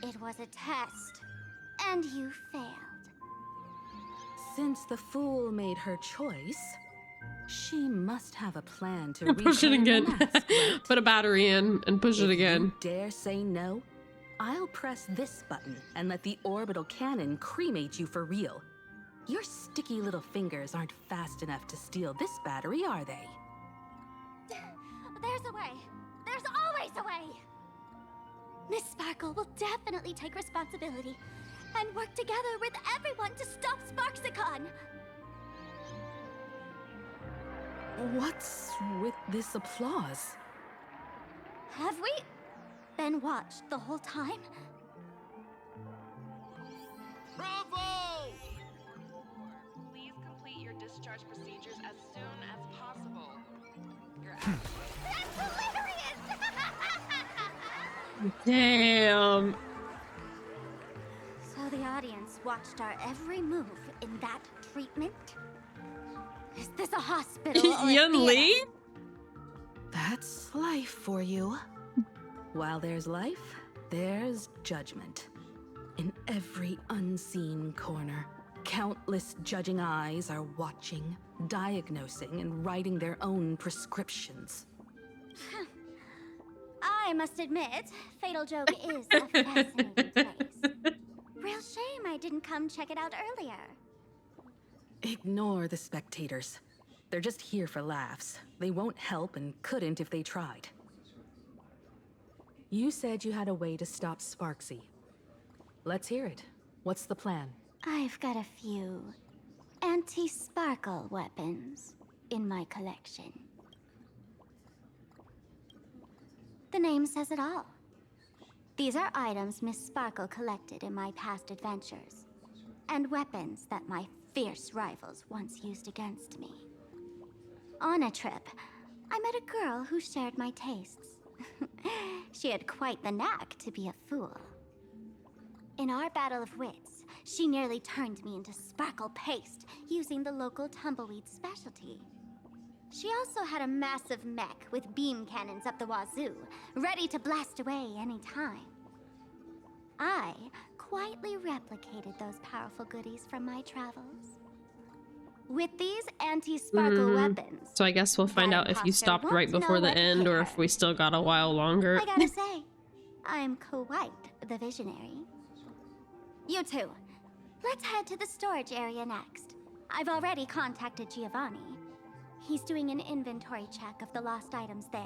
It was a test, and you failed. Since the fool made her choice, she must have a plan to Push it reclaim the again. mask, right? Put a battery in and push it again. You dare say no? I'll press this button and let the orbital cannon cremate you for real. Your sticky little fingers aren't fast enough to steal this battery, are they? There's a way. There's always a way. Miss Sparkle will definitely take responsibility and work together with everyone to stop Sparksicon. What's with this applause? Have we been watched the whole time? Bravo! Please complete your discharge procedures as soon as possible. You're out. That's hilarious! Damn. So the audience watched our every move in that treatment? Is this a hospital or a Yun theater? Li? That's life for you. While there's life, there's judgment. In every unseen corner, countless judging eyes are watching, diagnosing, and writing their own prescriptions. I must admit, Fatal Joke is a fascinating place. Real shame I didn't come check it out earlier. Ignore the spectators. They're just here for laughs. They won't help and couldn't if they tried. You said you had a way to stop Sparksy. Let's hear it. What's the plan? I've got a few anti-sparkle weapons in my collection. The name says it all. These are items Miss Sparkle collected in my past adventures, and weapons that my fierce rivals once used against me. On a trip, I met a girl who shared my tastes. She had quite the knack to be a fool. In our battle of wits, she nearly turned me into sparkle paste using the local tumbleweed specialty. She also had a massive mech with beam cannons up the wazoo, ready to blast away any time. I quietly replicated those powerful goodies from my travels. With these anti-sparkle weapons, So I guess we'll find out if you stopped right before the end or if we still got a while longer. I gotta say, I'm quite the visionary. You two, let's head to the storage area next. I've already contacted Giovanni. He's doing an inventory check of the lost items there.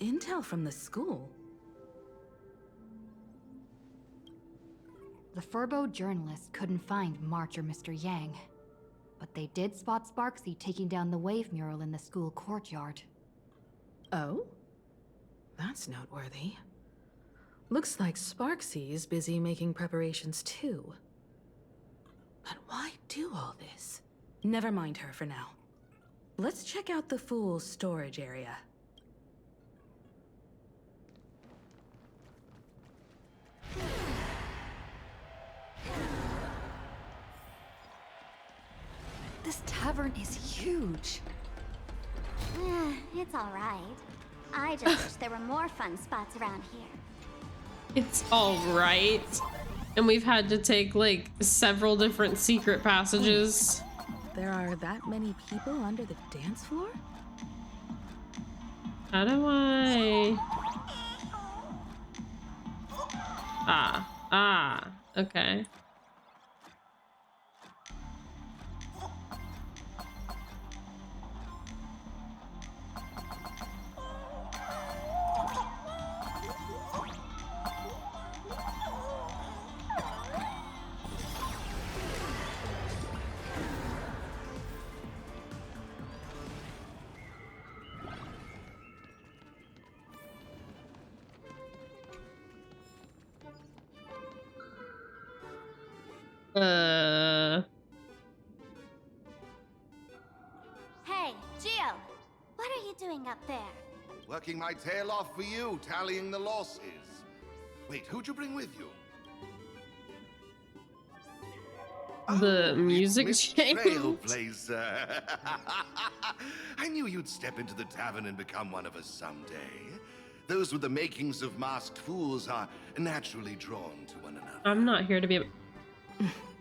Intel from the school? The Furbo journalists couldn't find March or Mr. Yang, but they did spot Sparksy taking down the wave mural in the school courtyard. Oh? That's noteworthy. Looks like Sparksy's busy making preparations too. But why do all this? Never mind her for now. Let's check out the Fool's storage area. This tavern cavern is huge. It's all right. I just wish there were more fun spots around here. It's all right. And we've had to take like several different secret passages. There are that many people under the dance floor? How do I? Okay. Hey, Gio! What are you doing up there? Working my tail off for you, tallying the losses. Wait, who'd you bring with you? The music Miss changed. Trailblazer. I knew you'd step into the tavern and become one of us someday. Those with the makings of masked fools are naturally drawn to one another. I'm not here to be a...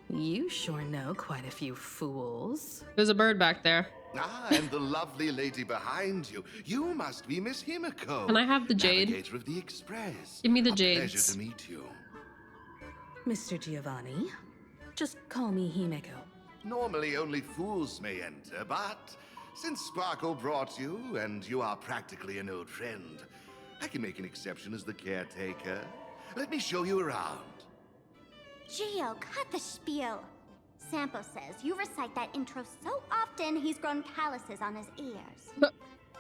You sure know quite a few fools. There's a bird back there. Ah, and the lovely lady behind you. You must be Miss Himiko. Can I have the jade? Navigator of the Express. Give me the Pleasure jades. to meet you. Mr. Giovanni, just call me Himeko. Normally only fools may enter, but since Sparkle brought you, and you are practically an old friend, I can make an exception as the caretaker. Let me show you around. Gio, cut the spiel. Sampo says you recite that intro so often he's grown calluses on his ears.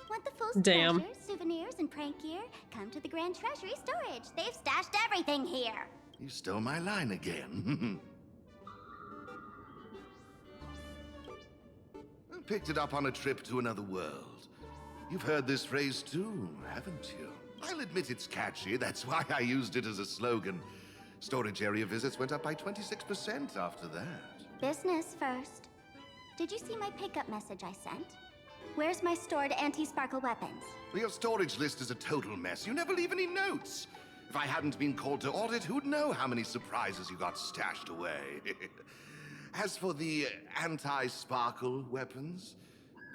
Want the full Damn. treasures, souvenirs, and prank gear? Come to the Grand Treasury Storage. They've stashed everything here. You stole my line again. Picked it up on a trip to another world. You've heard this phrase too, haven't you? I'll admit it's catchy, that's why I used it as a slogan. Storage area visits went up by 26% after that. Business first. Did you see my pickup message I sent? Where's my stored anti-sparkle weapons? Well, your storage list is a total mess. You never leave any notes. If I hadn't been called to audit, who'd know how many surprises you got stashed away? As for the anti-sparkle weapons,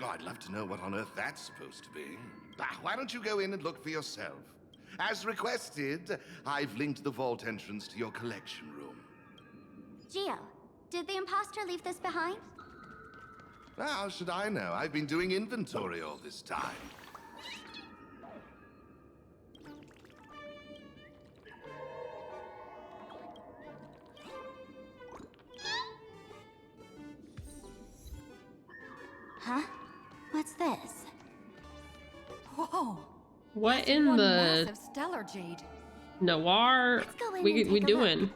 oh, I'd love to know what on earth that's supposed to be. Why don't you go in and look for yourself? As requested, I've linked the vault entrance to your collection room. Gio, did the imposter leave this behind? How should I know? I've been doing inventory all this time. Huh? What's this? Whoa! What in One the massive stellar jade. noir Let's go in we and take a doing? look.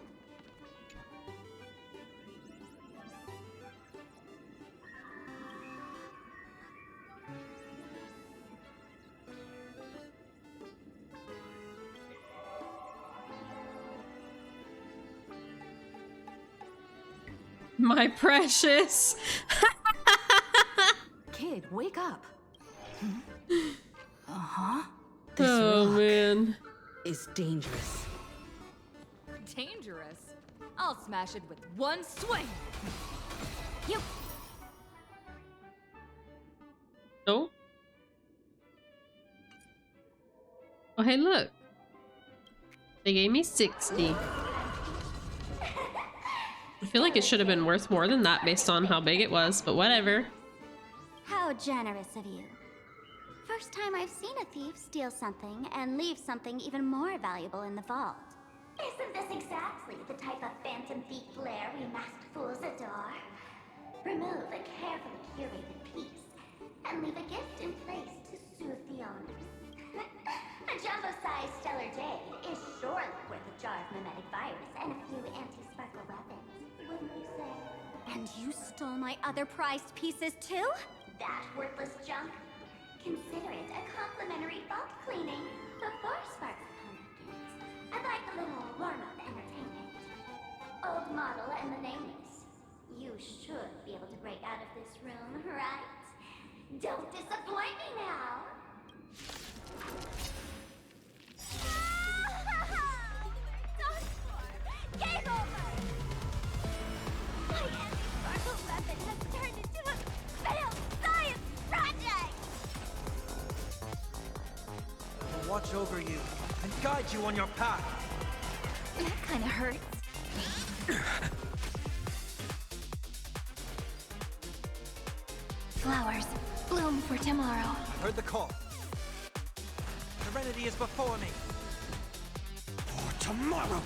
My precious. Kid, wake up. Uh-huh. This Oh rock man. is dangerous. Dangerous. I'll smash it with one swing. You. Oh. Oh hey look. They gave me 60. I feel like it should have been worth more than that based on how big it was, but whatever. How generous of you. First time I've seen a thief steal something and leave something even more valuable in the vault. Isn't this exactly the type of phantom thief flair we masked fools adore? Remove a carefully curated piece and leave a gift in place to soothe the owners. A jumbo-sized stellar jade is surely worth a jar of mimetic virus and a few anti-sparkle weapons, wouldn't you say? And you stole my other prized pieces too? That worthless junk? Consider it a complimentary vault cleaning before Sparkle begins. I'd like a little warm-up entertainment. Old model and the nameless. You should be able to right out of this room, right? Don't disappoint me now. Game over! My anti-sparkle weapon has turned into a failed science project! I will watch over you and guide you on your path. That kind of hurts. Flowers, bloom for tomorrow. I heard the call. Serenity is before me. For tomorrow.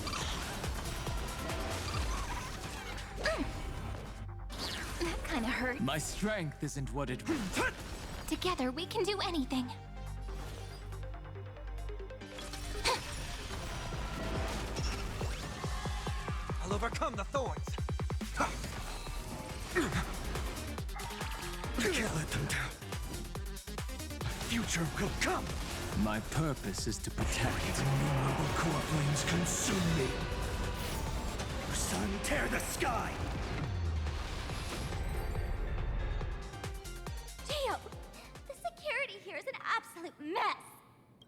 That kind of hurts. My strength isn't what it was. Together we can do anything. I'll overcome the thorns. I can't let them down. A future will come. My purpose is to protect. Innumerable core flames consume me. Your sun, tear the sky. Geo, the security here is an absolute mess.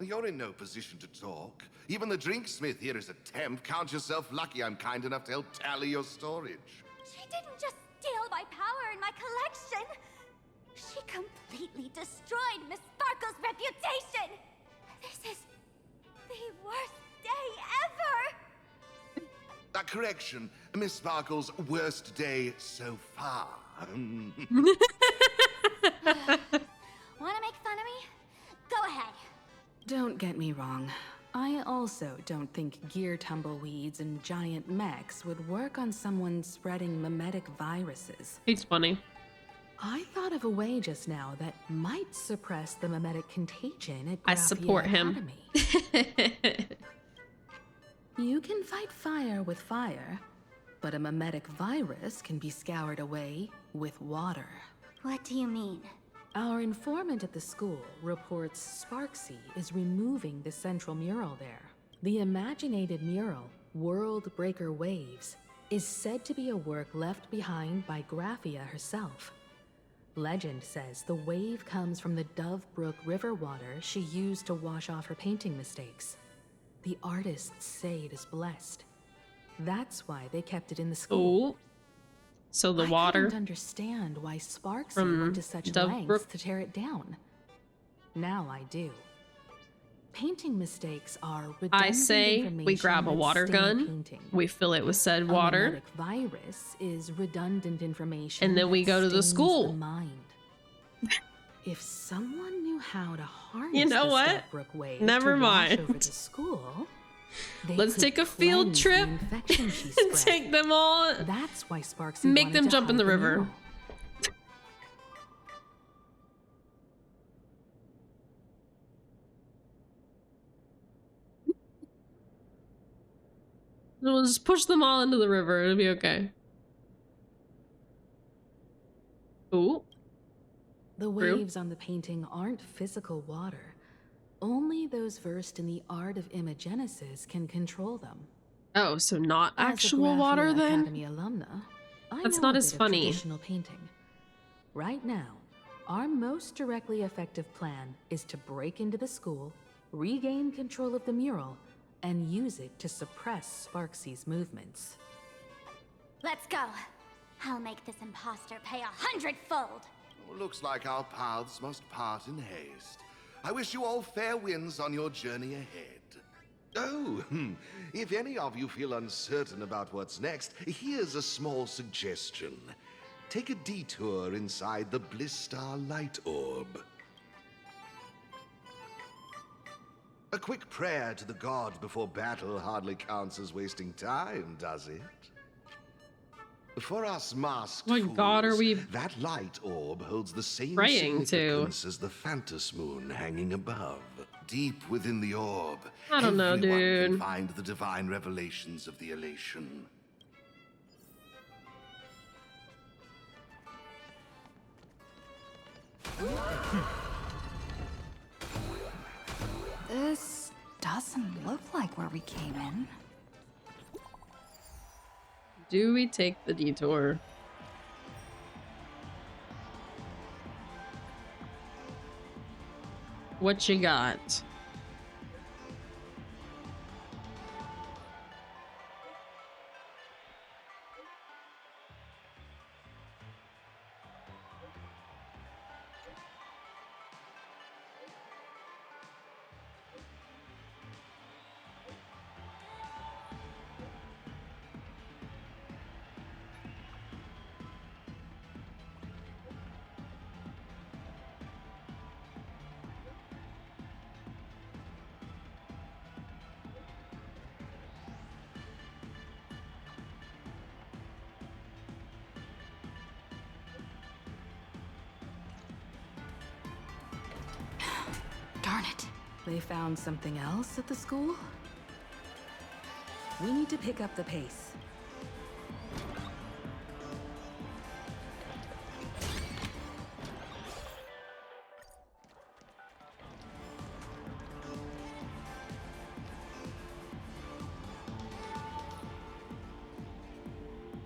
You're in no position to talk. Even the drinksmith here is a temp. Count yourself lucky I'm kind enough to help tally your storage. She didn't just steal my power and my collection. She completely destroyed Miss Sparkle's reputation. This is the worst day ever. A correction, Miss Sparkle's worst day so far. Want to make fun of me? Go ahead. Don't get me wrong. I also don't think gear tumbleweeds and giant mechs would work on someone spreading mimetic viruses. He's funny. I thought of a way just now that might suppress the mimetic contagion at I Graphia support him. Academy. You can fight fire with fire, but a mimetic virus can be scoured away with water. What do you mean? Our informant at the school reports Sparksy is removing the central mural there. The imaginated mural, World Breaker Waves, is said to be a work left behind by Graphia herself. Legend says the wave comes from the Dove Brook river water she used to wash off her painting mistakes. The artists say it is blessed. That's why they kept it in the school. Oh. So the I water couldn't understand why Sparksy from went to such Dove lengths Brook. to tear it down. Now I do. Painting mistakes are redundant I say we grab a information water that stain gun, painting. we fill it with said A water, mimetic virus is redundant information and then we that go to the stains school. mind. If someone knew how to harness You know this what? Dove Brook wave Never to wash mind. over the school, they Let's could take a field cleanse trip the infection she and spread. take them all. That's why Sparksy Make wanted them to jump in hide the river. mural. We'll just push them all into the river. It'll be okay. Ooh. The True. waves on the painting aren't physical water. Only those versed in the art of imagenesis can control them. Oh, so not As a actual water Graphia then? Academy alumna, I That's know not a as bit of funny. Traditional painting. Right now, our most directly effective plan is to break into the school, regain control of the mural, and use it to suppress Sparksy's movements. Let's go. I'll make this imposter pay 100-fold. Looks like our paths must part in haste. I wish you all fair winds on your journey ahead. Oh, if any of you feel uncertain about what's next, here's a small suggestion. Take a detour inside the Blistar Light Orb. A quick prayer to the god before battle hardly counts as wasting time, does it? For us masked What god are we that light orb holds the same praying to? significance as the Phantos Moon hanging above. Deep within the orb, I don't know, everyone dude. can find the divine revelations of the elation. This doesn't look like where we came in. Do we take the detour? What you got? Darn it. They found something else at the school? We need to pick up the pace.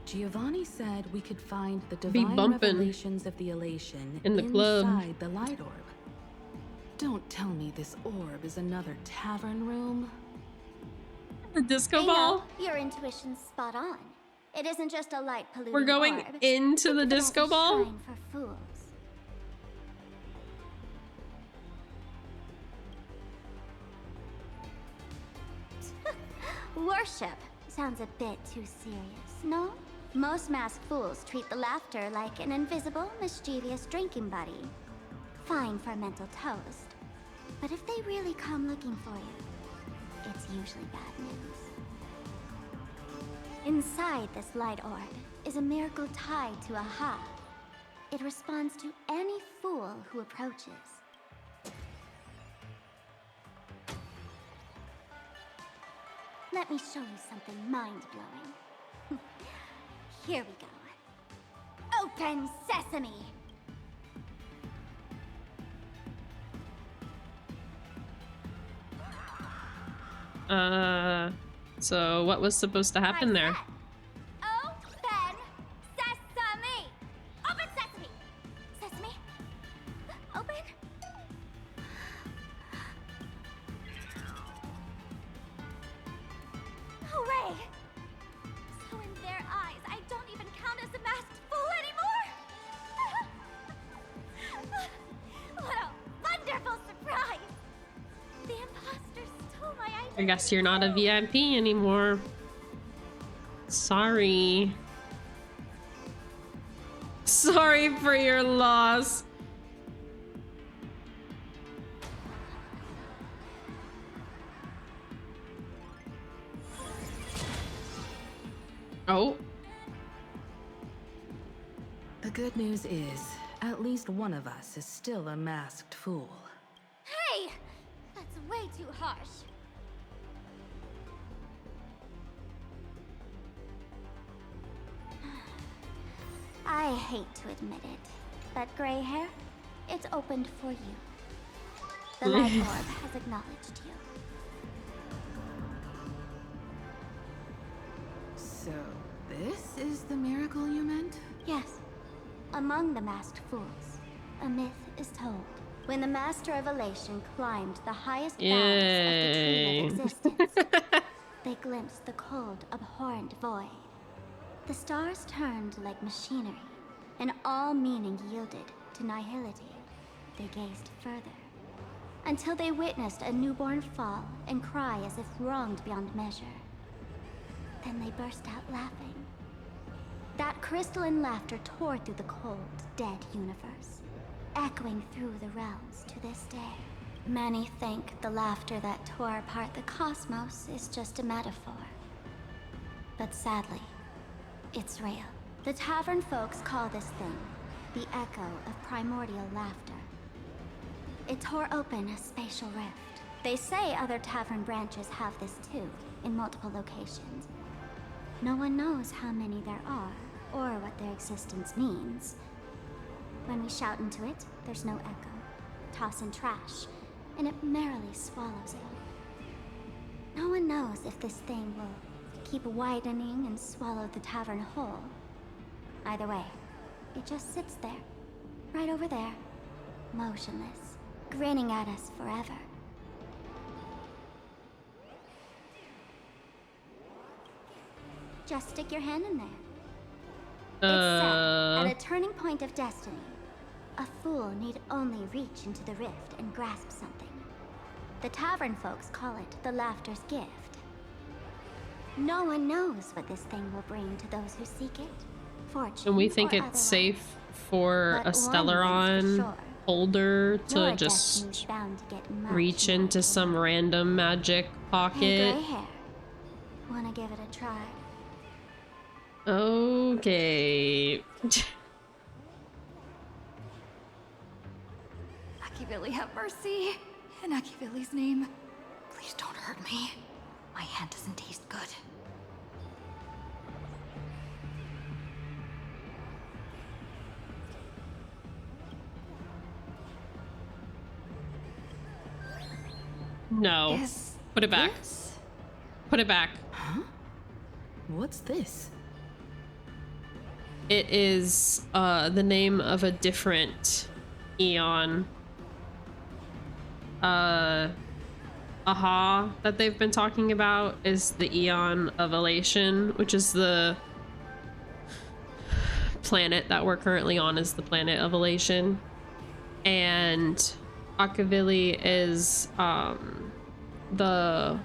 Giovanni said we could find the divine revelations of the elation in the club inside the light orb. Don't tell me this orb is another tavern room. The disco ball? Your intuition's spot on. It isn't just a light polluted We're going orb. into the It's disco a ball? shrine for fools. Worship sounds a bit too serious, no? Most masked fools treat the laughter like an invisible, mischievous drinking buddy. Fine for a mental toast. But if they really come looking for you, it's usually bad news. Inside this light orb is a miracle tied to Aha. It responds to any fool who approaches. Let me show you something mind-blowing. Here we go. Open sesame! So what was supposed to happen there? Open sesame! Open sesame! Sesame? Open? Hooray! So in their eyes, I don't even count as a masked fool anymore! What a wonderful surprise! The imposter stole my identity. I guess you're not a VIP anymore. Sorry. Sorry for your loss. Oh. The good news is, at least one of us is still a masked fool. Hey! That's way too harsh. I hate to admit it, but gray hair, it's opened for you. The light orb has acknowledged you. So, this is the miracle you meant? Yes. Among the masked fools, a myth is told. When the Master of Elation climbed the highest bounds of the tree of existence, they glimpsed the cold, abhorrent void. The stars turned like machinery, and all meaning yielded to nihility. They gazed further, until they witnessed a newborn fall and cry as if wronged beyond measure. Then they burst out laughing. That crystalline laughter tore through the cold, dead universe, echoing through the realms to this day. Many think the laughter that tore apart the cosmos is just a metaphor. But sadly, it's real. The tavern folks call this thing the echo of primordial laughter. It tore open a spatial rift. They say other tavern branches have this too, in multiple locations. No one knows how many there are, or what their existence means. When we shout into it, there's no echo. Toss in trash, and it merrily swallows it. No one knows if this thing will keep widening and swallow the tavern whole. Either way, it just sits there, right over there, motionless, grinning at us forever. Just stick your hand in there. It's said, at a turning point of destiny, a fool need only reach into the rift and grasp something. The tavern folks call it the Laughter's Gift. No one knows what this thing will bring to those who seek it. Fortune And we think or it's otherwise. safe for But a one Stellaron thing's for sure. holder to Your just destiny's bound to get much reach more into some random magic Hey, pocket. gray hair. Wanna give it a try? Okay. Akivili, have mercy. In Akivili's name, please don't hurt me. My hand doesn't taste good. No. Is Put it back. Put it back. Huh? What's this? It is the name of a different Eon. Aha that they've been talking about is the Eon of Elation, which is the planet that we're currently on, is the planet of Elation. And Akivili is the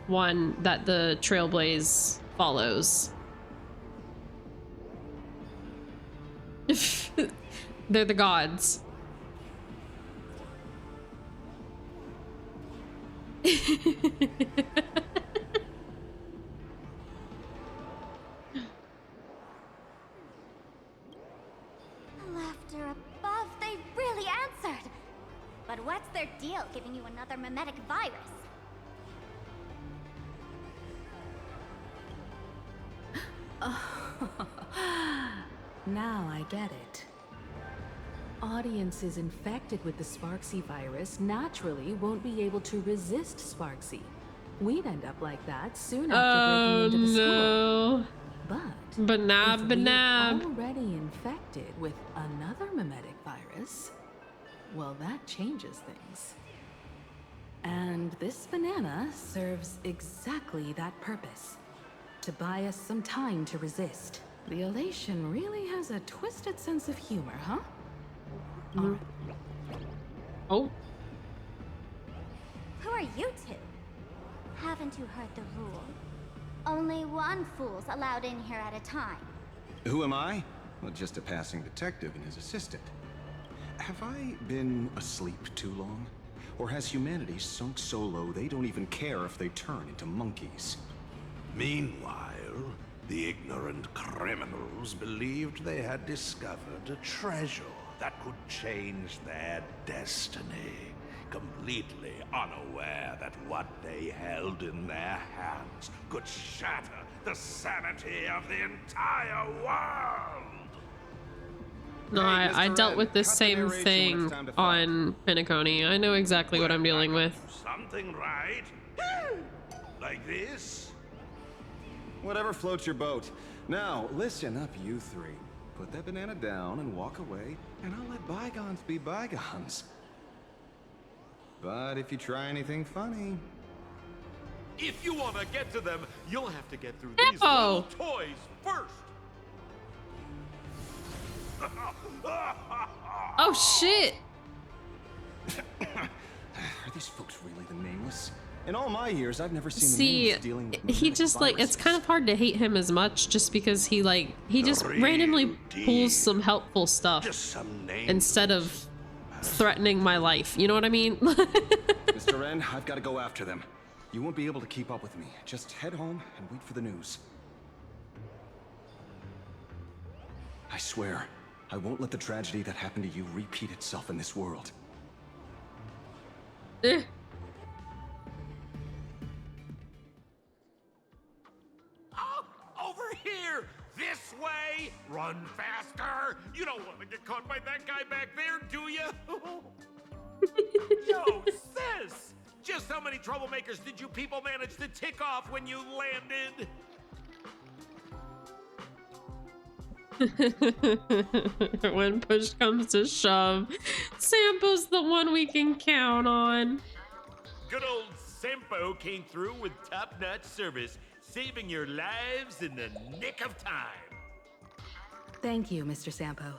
one that the Trailblaze follows. They're the gods. Laughter above, they really answered. But what's their deal giving you another mimetic virus? Now I get it. Audiences infected with the Sparksy virus naturally won't be able to resist Sparksy. We'd end up like that soon after breaking into the school. But Banab, if we're banab. already infected with another mimetic virus, well, that changes things. And this banana serves exactly that purpose. To buy us some time to resist. The Elation really has a twisted sense of humor, huh? Alright. Oh. Who are you two? Haven't you heard the rule? Only one fool's allowed in here at a time. Who am I? Well, just a passing detective and his assistant. Have I been asleep too long? Or has humanity sunk so low they don't even care if they turn into monkeys? Meanwhile, the ignorant criminals believed they had discovered a treasure that could change their destiny, completely unaware that what they held in their hands could shatter the sanity of the entire world. No, I dealt with this same thing on Pinaconi. I know exactly what I'm dealing with. Something right? Like this? Whatever floats your boat. Now, listen up, you three. Put that banana down and walk away, and I'll let bygones be bygones. But if you try anything funny... If you want to get to them, you'll have to get through these little toys first. Oh shit! Are these folks really the Nameless? In all my years, I've never seen the See, Nameless dealing with he just like, it's kind of hard to hate him as much just because he just randomly pulls some helpful stuff instead of threatening my life. You know what I mean? Mr. Wren, I've got to go after them. You won't be able to keep up with me. Just head home and wait for the news. I swear, I won't let the tragedy that happened to you repeat itself in this world. Over here! This way! Run faster! You don't want to get caught by that guy back there, do you? Yo, sis! Just how many troublemakers did you people manage to tick off when you landed? When push comes to shove, Sampo's the one we can count on. Good old Sampo came through with top-notch service, saving your lives in the nick of time. Thank you, Mr. Sampo.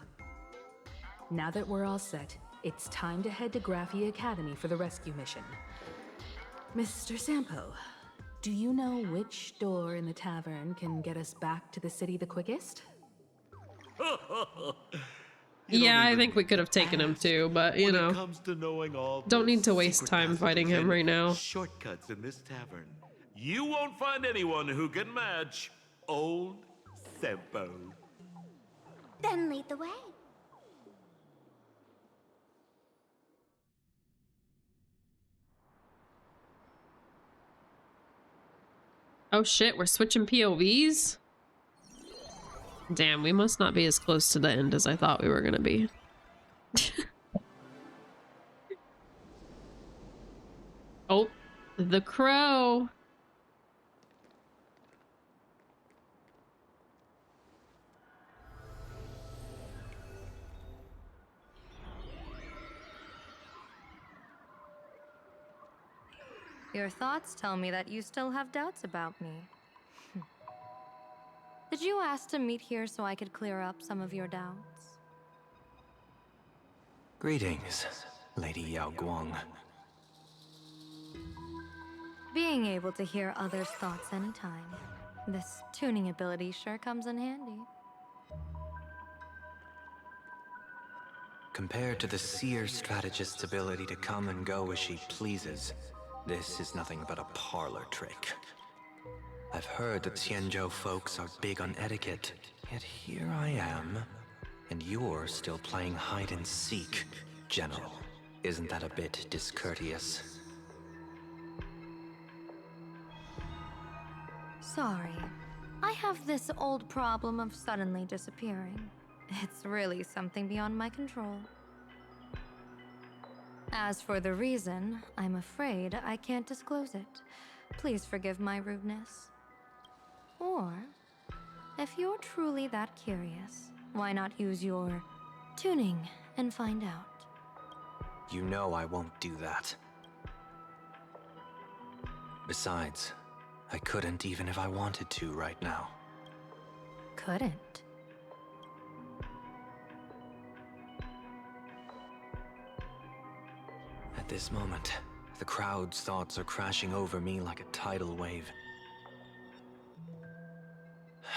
Now that we're all set, it's time to head to Graphia Academy for the rescue mission. Mr. Sampo, do you know which door in the tavern can get us back to the city the quickest? Yeah, I think we could have taken him too, but you know, Comes to knowing all don't need to those waste secret time fighting him passages right and now. Shortcuts in this tavern. You won't find anyone who can match old Sampo. Then lead the way. Oh shit, we're switching POVs? Damn, we must not be as close to the end as I thought we were gonna be. Oh, the crow. Your thoughts tell me that you still have doubts about me. Did you ask to meet here so I could clear up some of your doubts? Greetings, Lady Yao Guang. Being able to hear others' thoughts anytime. This tuning ability sure comes in handy. Compared to the seer strategist's ability to come and go as she pleases, this is nothing but a parlor trick. I've heard that Xianzhou folks are big on etiquette, yet here I am, and you're still playing hide and seek, General. Isn't that a bit discourteous? Sorry. I have this old problem of suddenly disappearing. It's really something beyond my control. As for the reason, I'm afraid I can't disclose it. Please forgive my rudeness. Or, if you're truly that curious, why not use your tuning and find out? You know I won't do that. Besides, I couldn't even if I wanted to right now. Couldn't? At this moment, the crowd's thoughts are crashing over me like a tidal wave.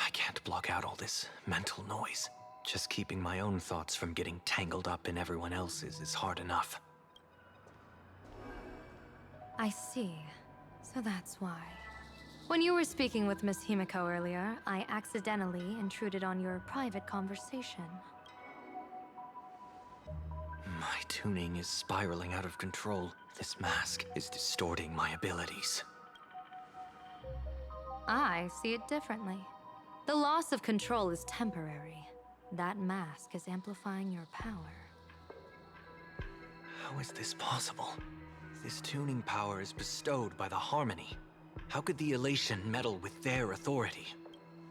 I can't block out all this mental noise. Just keeping my own thoughts from getting tangled up in everyone else's is hard enough. I see. So that's why. When you were speaking with Miss Himiko earlier, I accidentally intruded on your private conversation. My tuning is spiraling out of control. This mask is distorting my abilities. I see it differently. The loss of control is temporary. That mask is amplifying your power. How is this possible? This tuning power is bestowed by the Harmony. How could the Elation meddle with their authority?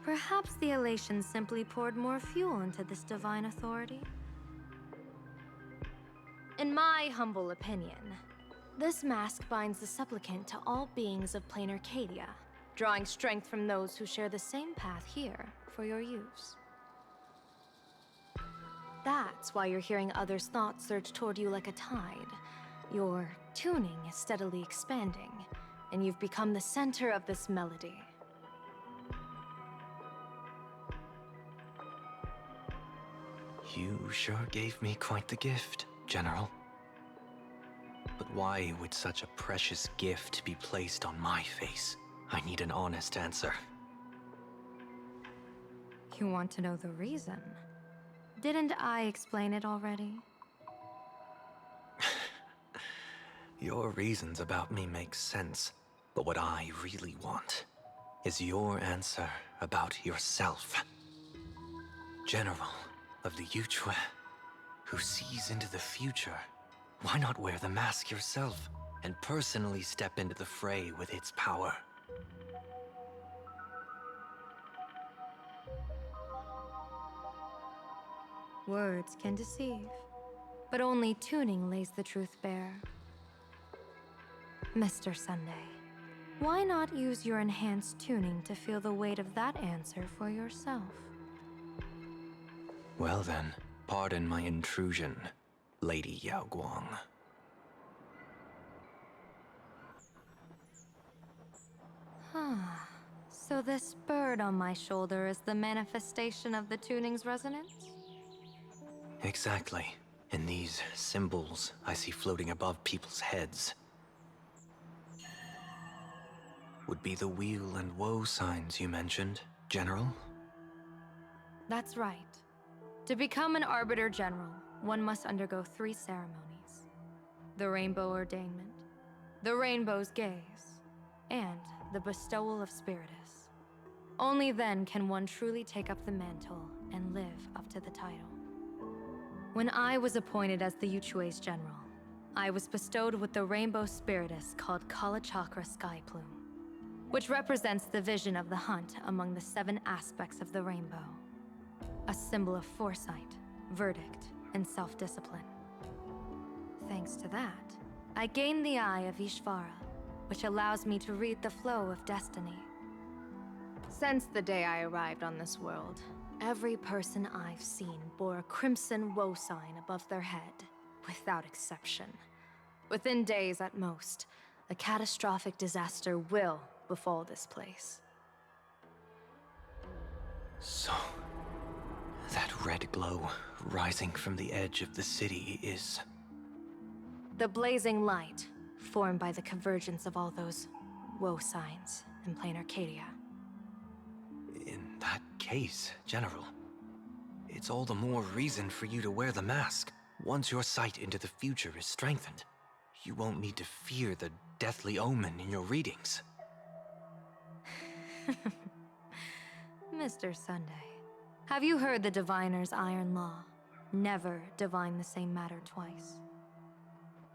Perhaps the Elation simply poured more fuel into this divine authority? In my humble opinion, this mask binds the supplicant to all beings of plain Arcadia, drawing strength from those who share the same path here for your use. That's why you're hearing others' thoughts surge toward you like a tide. Your tuning is steadily expanding, and you've become the center of this melody. You sure gave me quite the gift, General. But why would such a precious gift be placed on my face? I need an honest answer. You want to know the reason? Didn't I explain it already? Your reasons about me make sense, but what I really want is your answer about yourself. General of the Yuchue, who sees into the future. Why not wear the mask yourself and personally step into the fray with its power? Words can deceive, but only tuning lays the truth bare. Mr. Sunday, why not use your enhanced tuning to feel the weight of that answer for yourself? Well then, pardon my intrusion, Lady Yao Guang. So this bird on my shoulder is the manifestation of the tuning's resonance? Exactly. And these symbols I see floating above people's heads would be the weal and woe signs you mentioned, General? That's right. To become an Arbiter General, one must undergo 3 ceremonies. The Rainbow Ordainment, the Rainbow's Gaze, and the Bestowal of Spiritus. Only then can one truly take up the mantle and live up to the title. When I was appointed as the Yuchue's general, I was bestowed with the Rainbow Spiritus called Kalachakra Sky Plume, which represents the vision of the hunt among the 7 aspects of the rainbow. A symbol of foresight, verdict, and self-discipline. Thanks to that, I gained the Eye of Ishvara, which allows me to read the flow of destiny. Since the day I arrived on this world, every person I've seen bore a crimson woe sign above their head, without exception. Within days at most, a catastrophic disaster will befall this place. So, that red glow rising from the edge of the city is... The blazing light, formed by the convergence of all those woe signs in plain Arcadia. In that case, General, it's all the more reason for you to wear the mask. Once your sight into the future is strengthened, you won't need to fear the deathly omen in your readings. Mr. Sunday, have you heard the Diviner's iron law? Never divine the same matter twice.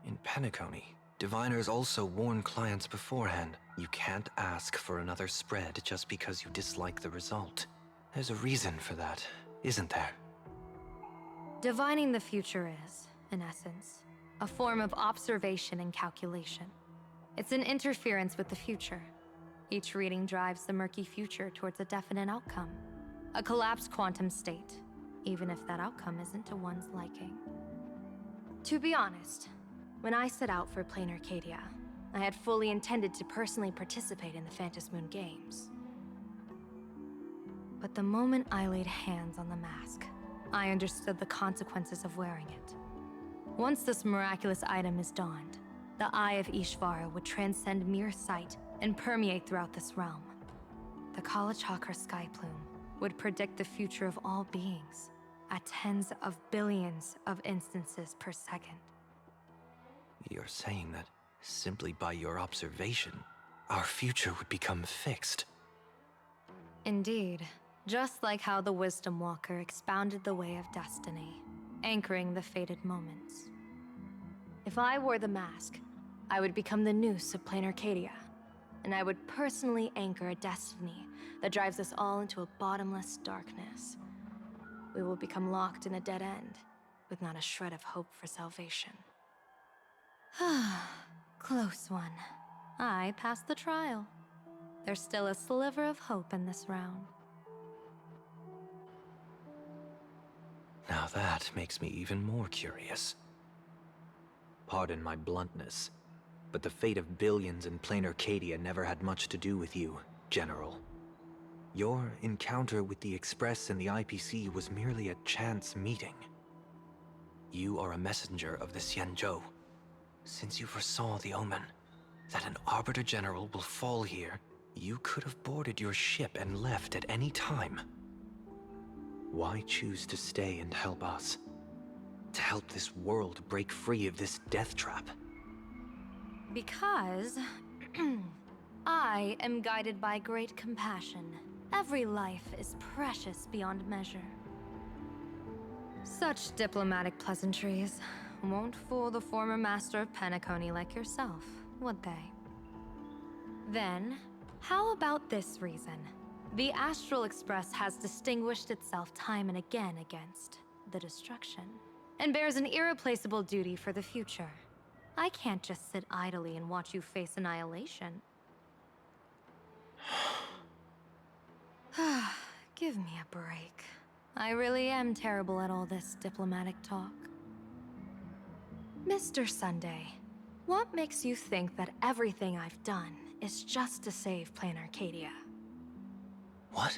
In Penacony, diviners also warn clients beforehand. You can't ask for another spread just because you dislike the result. There's a reason for that, isn't there? Divining the future is, in essence, a form of observation and calculation. It's an interference with the future. Each reading drives the murky future towards a definite outcome. A collapsed quantum state, even if that outcome isn't to one's liking. To be honest, when I set out for Plain Arcadia, I had fully intended to personally participate in the Phantasmoon Games. But the moment I laid hands on the mask, I understood the consequences of wearing it. Once this miraculous item is donned, the Eye of Ishvara would transcend mere sight and permeate throughout this realm. The Kalachakra Sky Plume would predict the future of all beings at tens of billions of instances per second. You're saying that simply by your observation, our future would become fixed. Indeed, just like how the Wisdom Walker expounded the way of destiny, anchoring the fated moments. If I wore the mask, I would become the noose of Plain Arcadia, and I would personally anchor a destiny that drives us all into a bottomless darkness. We will become locked in a dead end, with not a shred of hope for salvation. Close one. I passed the trial. There's still a sliver of hope in this round. Now that makes me even more curious. Pardon my bluntness, but the fate of billions in Plain Arcadia never had much to do with you, General. Your encounter with the Express and the IPC was merely a chance meeting. You are a messenger of the Xianzhou. Since you foresaw the omen, that an Arbiter General will fall here, you could have boarded your ship and left at any time. Why choose to stay and help us? To help this world break free of this death trap? Because I am guided by great compassion. Every life is precious beyond measure. Such diplomatic pleasantries won't fool the former master of Penacony like yourself, would they? Then, how about this reason? The Astral Express has distinguished itself time and again against the destruction, and bears an irreplaceable duty for the future. I can't just sit idly and watch you face annihilation. Give me a break. I really am terrible at all this diplomatic talk. Mr. Sunday, what makes you think that everything I've done is just to save Plan Arcadia? What?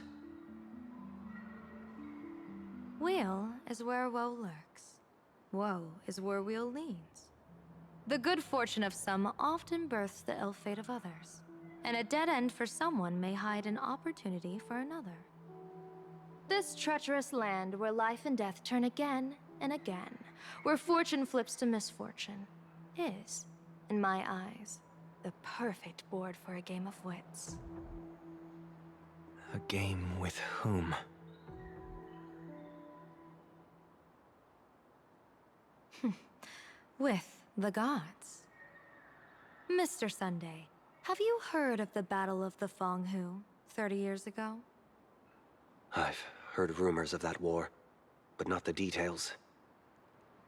Weal is where woe lurks. Woe is where weal leans. The good fortune of some often births the ill fate of others, and a dead end for someone may hide an opportunity for another. This treacherous land where life and death turn again and again, where fortune flips to misfortune, is, in my eyes, the perfect board for a game of wits. A game with whom? With the gods. Mr. Sunday, have you heard of the Battle of the Fong Hu 30 years ago? I've heard rumors of that war, but not the details.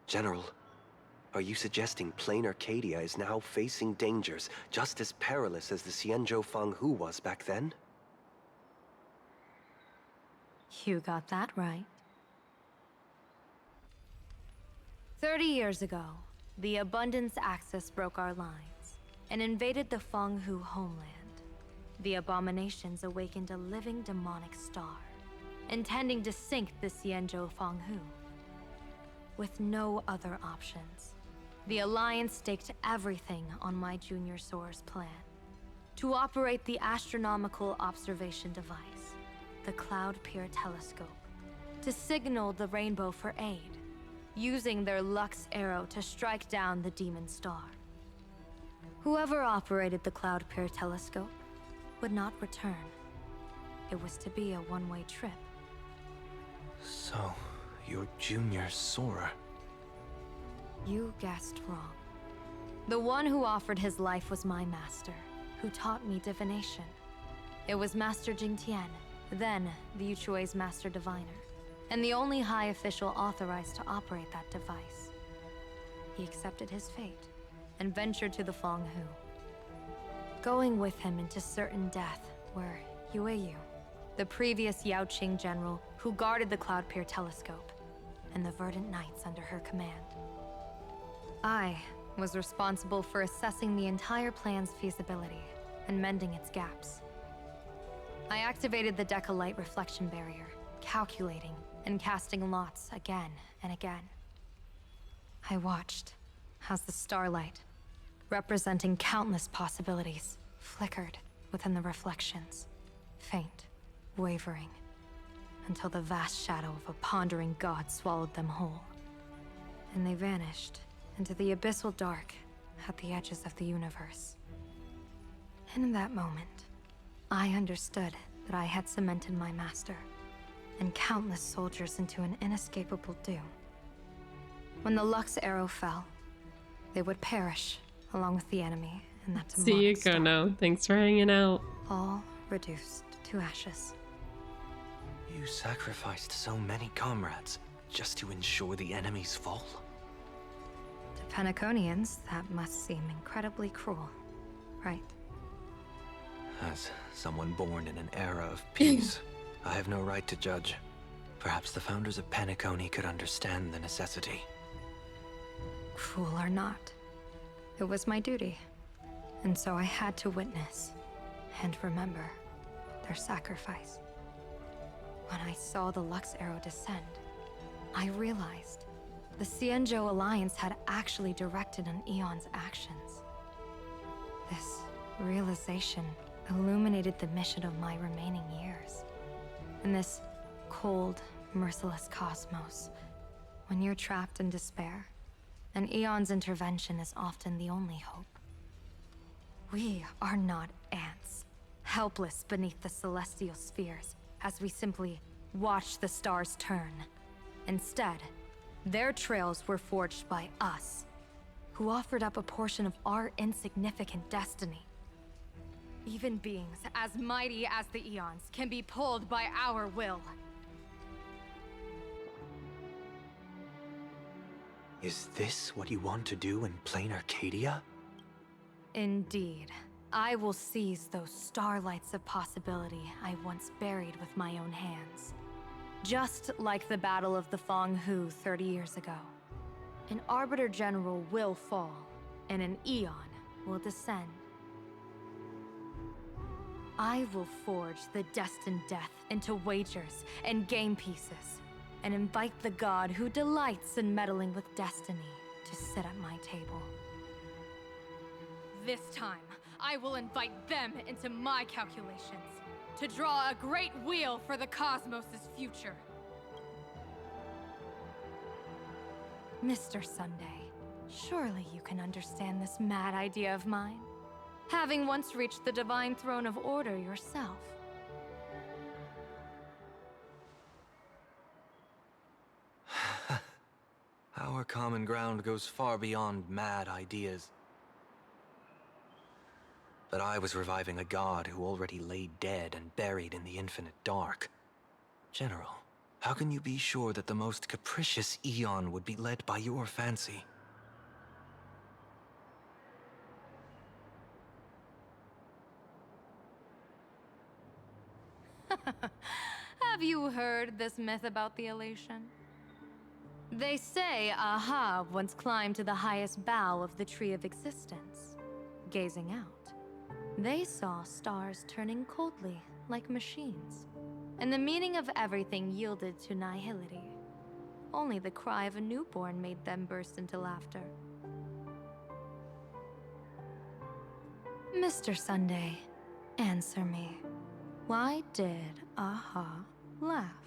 General, are you suggesting Plain Arcadia is now facing dangers just as perilous as the Xianzhou Fang Hu was back then? You got that right. 30 years ago, the Abundance Axis broke our lines and invaded the Fang Hu homeland. The abominations awakened a living demonic star, intending to sink the Xianzhou Fang Hu. With no other options, the Alliance staked everything on my Junior Soar's plan to operate the astronomical observation device, the Cloud Peer Telescope, to signal the Rainbow for aid, using their Lux Arrow to strike down the Demon Star. Whoever operated the Cloud Peer Telescope would not return. It was to be a one-way trip. So, you're Junior Sora. You guessed wrong. The one who offered his life was my master, who taught me divination. It was Master Jing Tian, then the Yuchui's Master Diviner, and the only high official authorized to operate that device. He accepted his fate and ventured to the Fang Hu. Going with him into certain death were Yueyu, the previous Yaoqing general who guarded the Cloud Peer Telescope, and the Verdant Knights under her command. I was responsible for assessing the entire plan's feasibility and mending its gaps. I activated the Deca Light reflection barrier, calculating and casting lots again and again. I watched as the starlight, representing countless possibilities, flickered within the reflections, faint, wavering, until the vast shadow of a pondering god swallowed them whole. And they vanished into the abyssal dark at the edges of the universe. And in that moment, I understood that I had cemented my master and countless soldiers into an inescapable doom. When the Lux Arrow fell, they would perish along with the enemy and that demonic See you, star, Kono. Thanks for hanging out. all reduced to ashes. You sacrificed so many comrades just to ensure the enemy's fall? To Penaconians, that must seem incredibly cruel, right? As someone born in an era of peace, I have no right to judge. Perhaps the founders of Penacony could understand the necessity. Cruel or not, it was my duty. And so I had to witness and remember their sacrifice. When I saw the Lux Arrow descend, I realized the Xianzhou Alliance had actually directed an Eon's actions. This realization illuminated the mission of my remaining years. In this cold, merciless cosmos, when you're trapped in despair, an Eon's intervention is often the only hope. We are not ants, helpless beneath the celestial spheres as we simply watch the stars turn. Instead, their trails were forged by us, who offered up a portion of our insignificant destiny. Even beings as mighty as the Eons can be pulled by our will. Is this what you want to do in plain Arcadia? Indeed. I will seize those starlights of possibility I once buried with my own hands. Just like the Battle of the Fong Hu 30 years ago. An Arbiter General will fall, and an Eon will descend. I will forge the destined death into wagers and game pieces, and invite the god who delights in meddling with destiny to sit at my table. This time, I will invite them into my calculations, to draw a great wheel for the cosmos' future. Mr. Sunday, surely you can understand this mad idea of mine, having once reached the divine throne of order yourself. Our common ground goes far beyond mad ideas. But I was reviving a god who already lay dead and buried in the infinite dark. General, how can you be sure that the most capricious Eon would be led by your fancy? Have you heard this myth about the elation? They say Ahab once climbed to the highest bough of the Tree of Existence. Gazing out, they saw stars turning coldly like machines, and the meaning of everything yielded to nihility. Only the cry of a newborn made them burst into laughter. Mr. Sunday, answer me. Why did Aha laugh?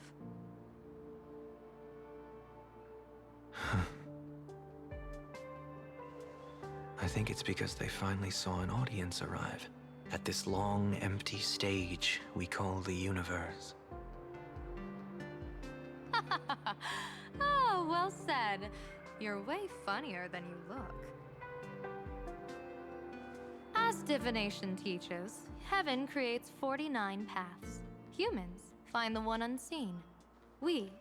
I think it's because they finally saw an audience arrive at this long, empty stage we call the universe. Oh, well said. You're way funnier than you look. As divination teaches, heaven creates 49 paths. Humans find the one unseen. We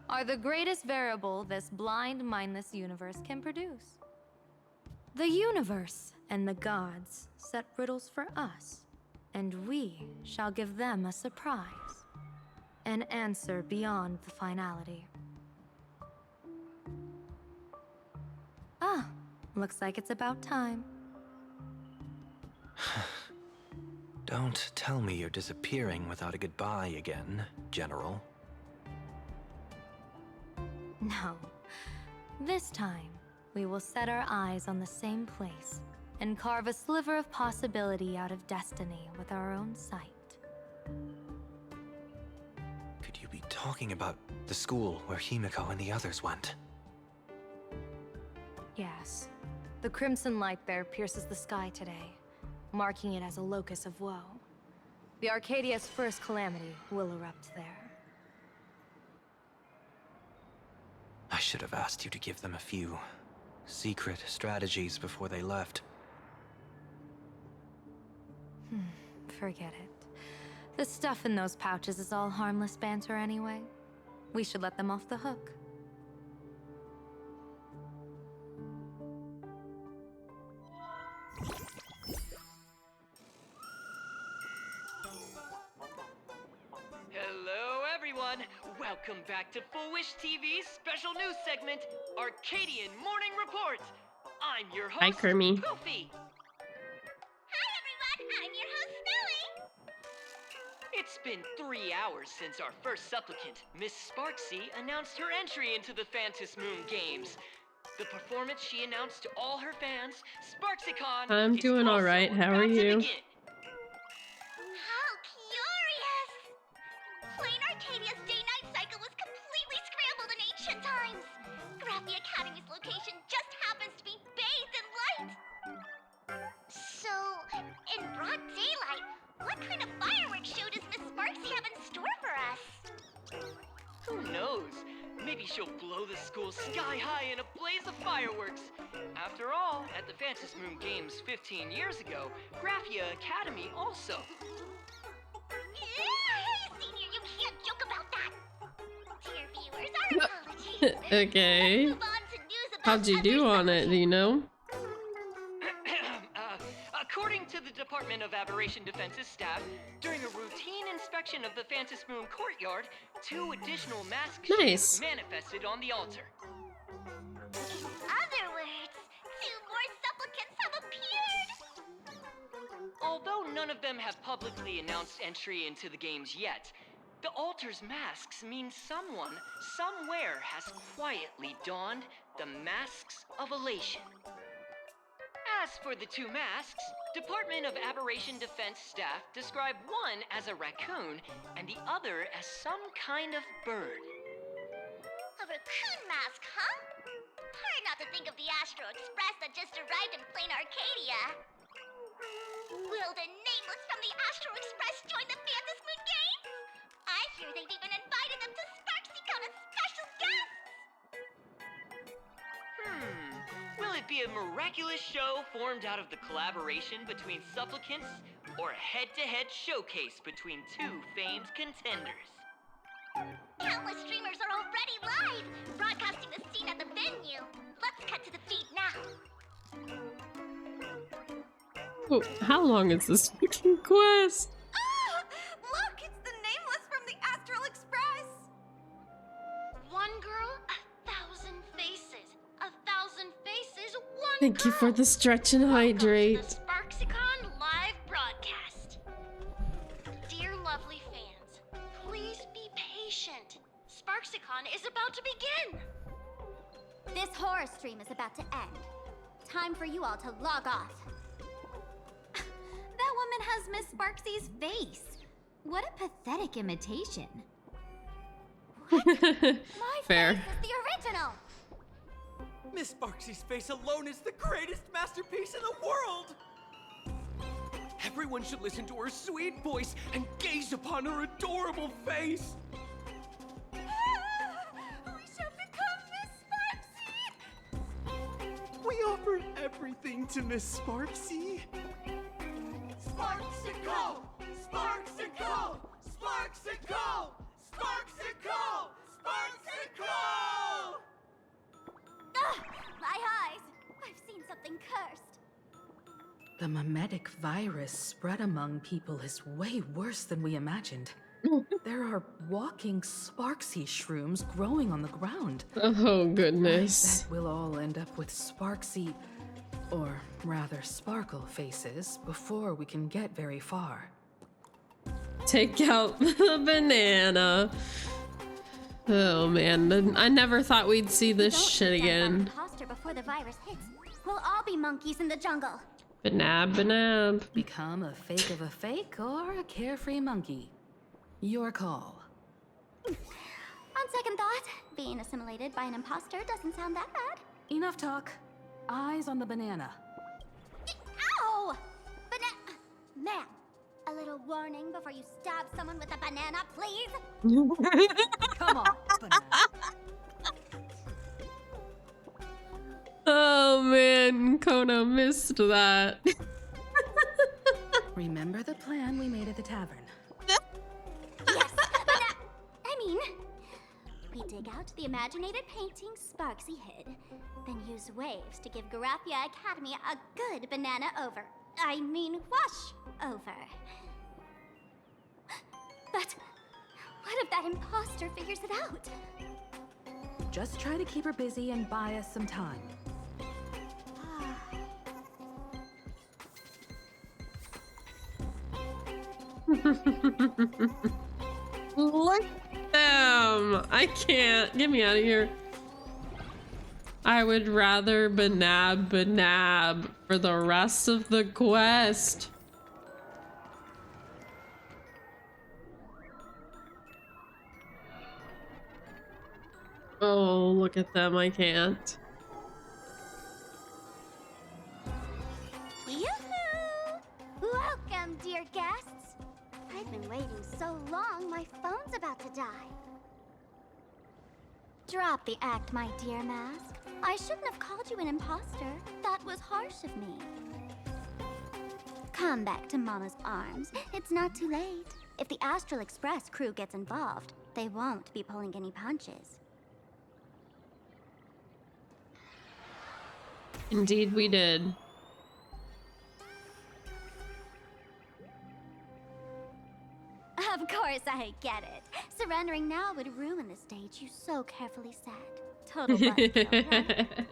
are the greatest variable this blind, mindless universe can produce. The universe and the gods set riddles for us, and we shall give them a surprise. An answer beyond the finality. Ah, looks like it's about time. Don't tell me you're disappearing without a goodbye again, General. No. This time, we will set our eyes on the same place and carve a sliver of possibility out of destiny with our own sight. Could you be talking about the school where Himiko and the others went? Yes. The crimson light there pierces the sky today, marking it as a locus of woe. The Arcadia's first calamity will erupt there. I should have asked you to give them a few secret strategies before they left. Forget it. The stuff in those pouches is all harmless banter anyway. We should let them off the hook. Hello, everyone. Welcome back to Full Wish TV's special news segment, Arcadian Morning Report. I'm your host, Hi, Kermie. Poofy. Hi, everyone. I'm your host, Snowy. It's been 3 hours since our first supplicant, Miss Sparksy, announced her entry into the Phantasmoon Games. The performance she announced to all her fans, SparksyCon, I'm doing all right. How are you? How curious! Plain Arcadia's day-night cycle was completely scrambled in ancient times. Graphia Academy's location just happens to be bathed in light. So, in broad daylight, what kind of fireworks show does Miss Sparksy have in store for us? Who knows? Maybe she'll blow the school sky high in a blaze of fireworks. After all, at the Phantasmoon Games 15 years ago, Graphia Academy also. Hey, Senior, you can't joke about that. Dear viewers, our apologies. Okay. Let's move on to news How'd you do on it, do you know? According to the Department of Aberration Defense's staff, during a routine inspection of the Phantom Moon courtyard, 2 additional mask Nice. shapes manifested on the altar. Other words, 2 more supplicants have appeared! Although none of them have publicly announced entry into the games yet, the altar's masks mean someone, somewhere has quietly donned the masks of elation. As for the 2 masks, Department of Aberration Defense staff describe one as a raccoon and the other as some kind of bird. A raccoon mask, huh? Hard not to think of the Astro Express that just arrived in plain Arcadia. Will the Nameless from the Astro Express join the Phantom Moon Games? I hear they've even invited them to SparksyCon as special guests! Will it be a miraculous show formed out of the collaboration between supplicants or a head-to-head showcase between 2 famed contenders? Countless streamers are already live, broadcasting the scene at the venue. Let's cut to the feed now. Oh, how long is this fucking quest? Look, it's the Nameless from the Astral Express! One girl, 1,000 faces. 1,000 faces, one Thank you for the stretch and hydrate. SparksyCon live broadcast. Dear lovely fans, please be patient. SparksyCon is about to begin. This horror stream is about to end. Time for you all to log off. That woman has Miss Sparksy's face. What a pathetic imitation. Fair. This is the original. Miss Sparksy's face alone is the greatest masterpiece in the world! Everyone should listen to her sweet voice and gaze upon her adorable face! We shall become Miss Sparksy! We offer everything to Miss Sparksy. Sparksicle! Sparksicle! Sparksicle! Sparksicle! Sparksicle! Ugh, my eyes! I've seen something cursed. The mimetic virus spread among people is way worse than we imagined. There are walking Sparksy shrooms growing on the ground. Oh, goodness. I bet we'll all end up with Sparksy, or rather Sparkle faces before we can get very far. Take out the banana. Oh man, I never thought we'd see this shit again. Imposter before the virus hits. We'll all be monkeys in the jungle. Banab, banab. Become a fake of a fake or a carefree monkey. Your call. On second thought, being assimilated by an imposter doesn't sound that bad. Enough talk. Eyes on the banana. Ow! Ma'am, a little warning before you stab someone with a banana, please? Come on, Oh man, Kona missed that. Remember the plan we made at the tavern? Yes, we dig out the imaginated painting Sparksy hid, then use waves to give Garapia Academy a good banana wash over. But what if that imposter figures it out? Just try to keep her busy and buy us some time. Look at them! I can't. Get me out of here. I would rather banab for the rest of the quest. Oh, look at them. I can't. Yoo-hoo! Welcome, dear guests. I've been waiting so long, my phone's about to die. Drop the act, my dear Mask. I shouldn't have called you an imposter. That was harsh of me. Come back to Mama's arms. It's not too late. If the Astral Express crew gets involved, they won't be pulling any punches. Indeed, we did. Of course, I get it. Surrendering now would ruin the stage you so carefully set. Total buzzkill, huh?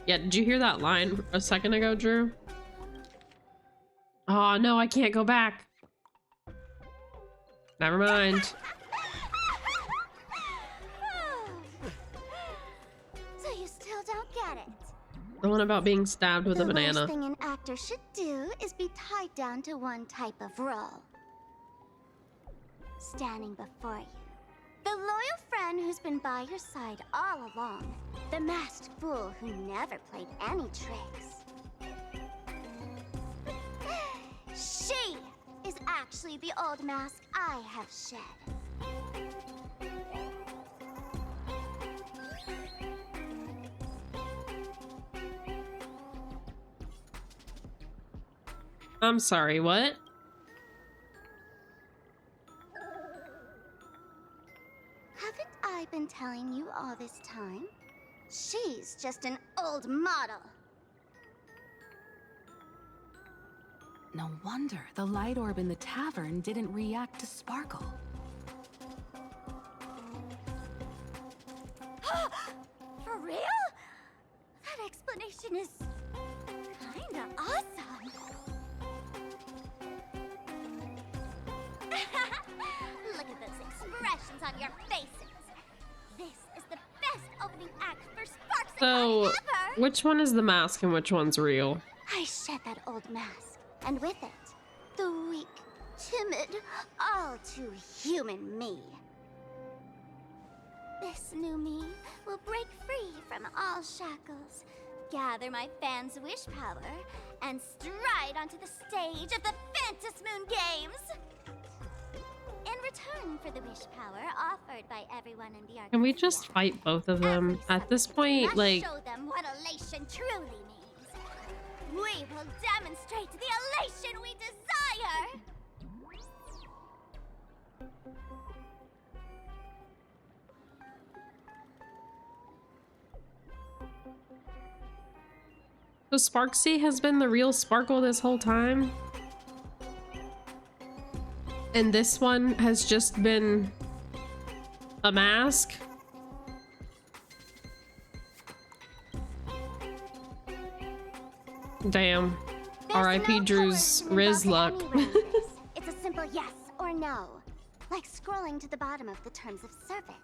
Yeah, did you hear that line a second ago, Drew? Oh no, I can't go back. Never mind. So you still don't get it? The one about being stabbed with a banana. The worst thing an actor should do is be tied down to one type of role. Standing before you, the loyal friend who's been by your side all along. The masked fool who never played any tricks. She is actually the old mask I have shed. I'm sorry, what? Haven't I been telling you all this time? She's just an old model. No wonder the light orb in the tavern didn't react to Sparkle. For real? That explanation is kinda awesome. Look at those expressions on your faces. This is the best opening act for Sparks So, ever. which one is the mask and which one's real? I shed that old mask, and with it, the weak, timid, all too human me. This new me will break free from all shackles, gather my fans' wish power, and stride onto the stage of the Fantasmoon Games. In return for the wish power offered by everyone in the Can we just fight both of them? At this point, like, show them what elation truly means. We will demonstrate the elation we desire. so Sparksy has been the real Sparkle this whole time? And this one has just been a mask? Damn. R.I.P. Drew's Riz luck. It's a simple yes or no, like scrolling to the bottom of the terms of service.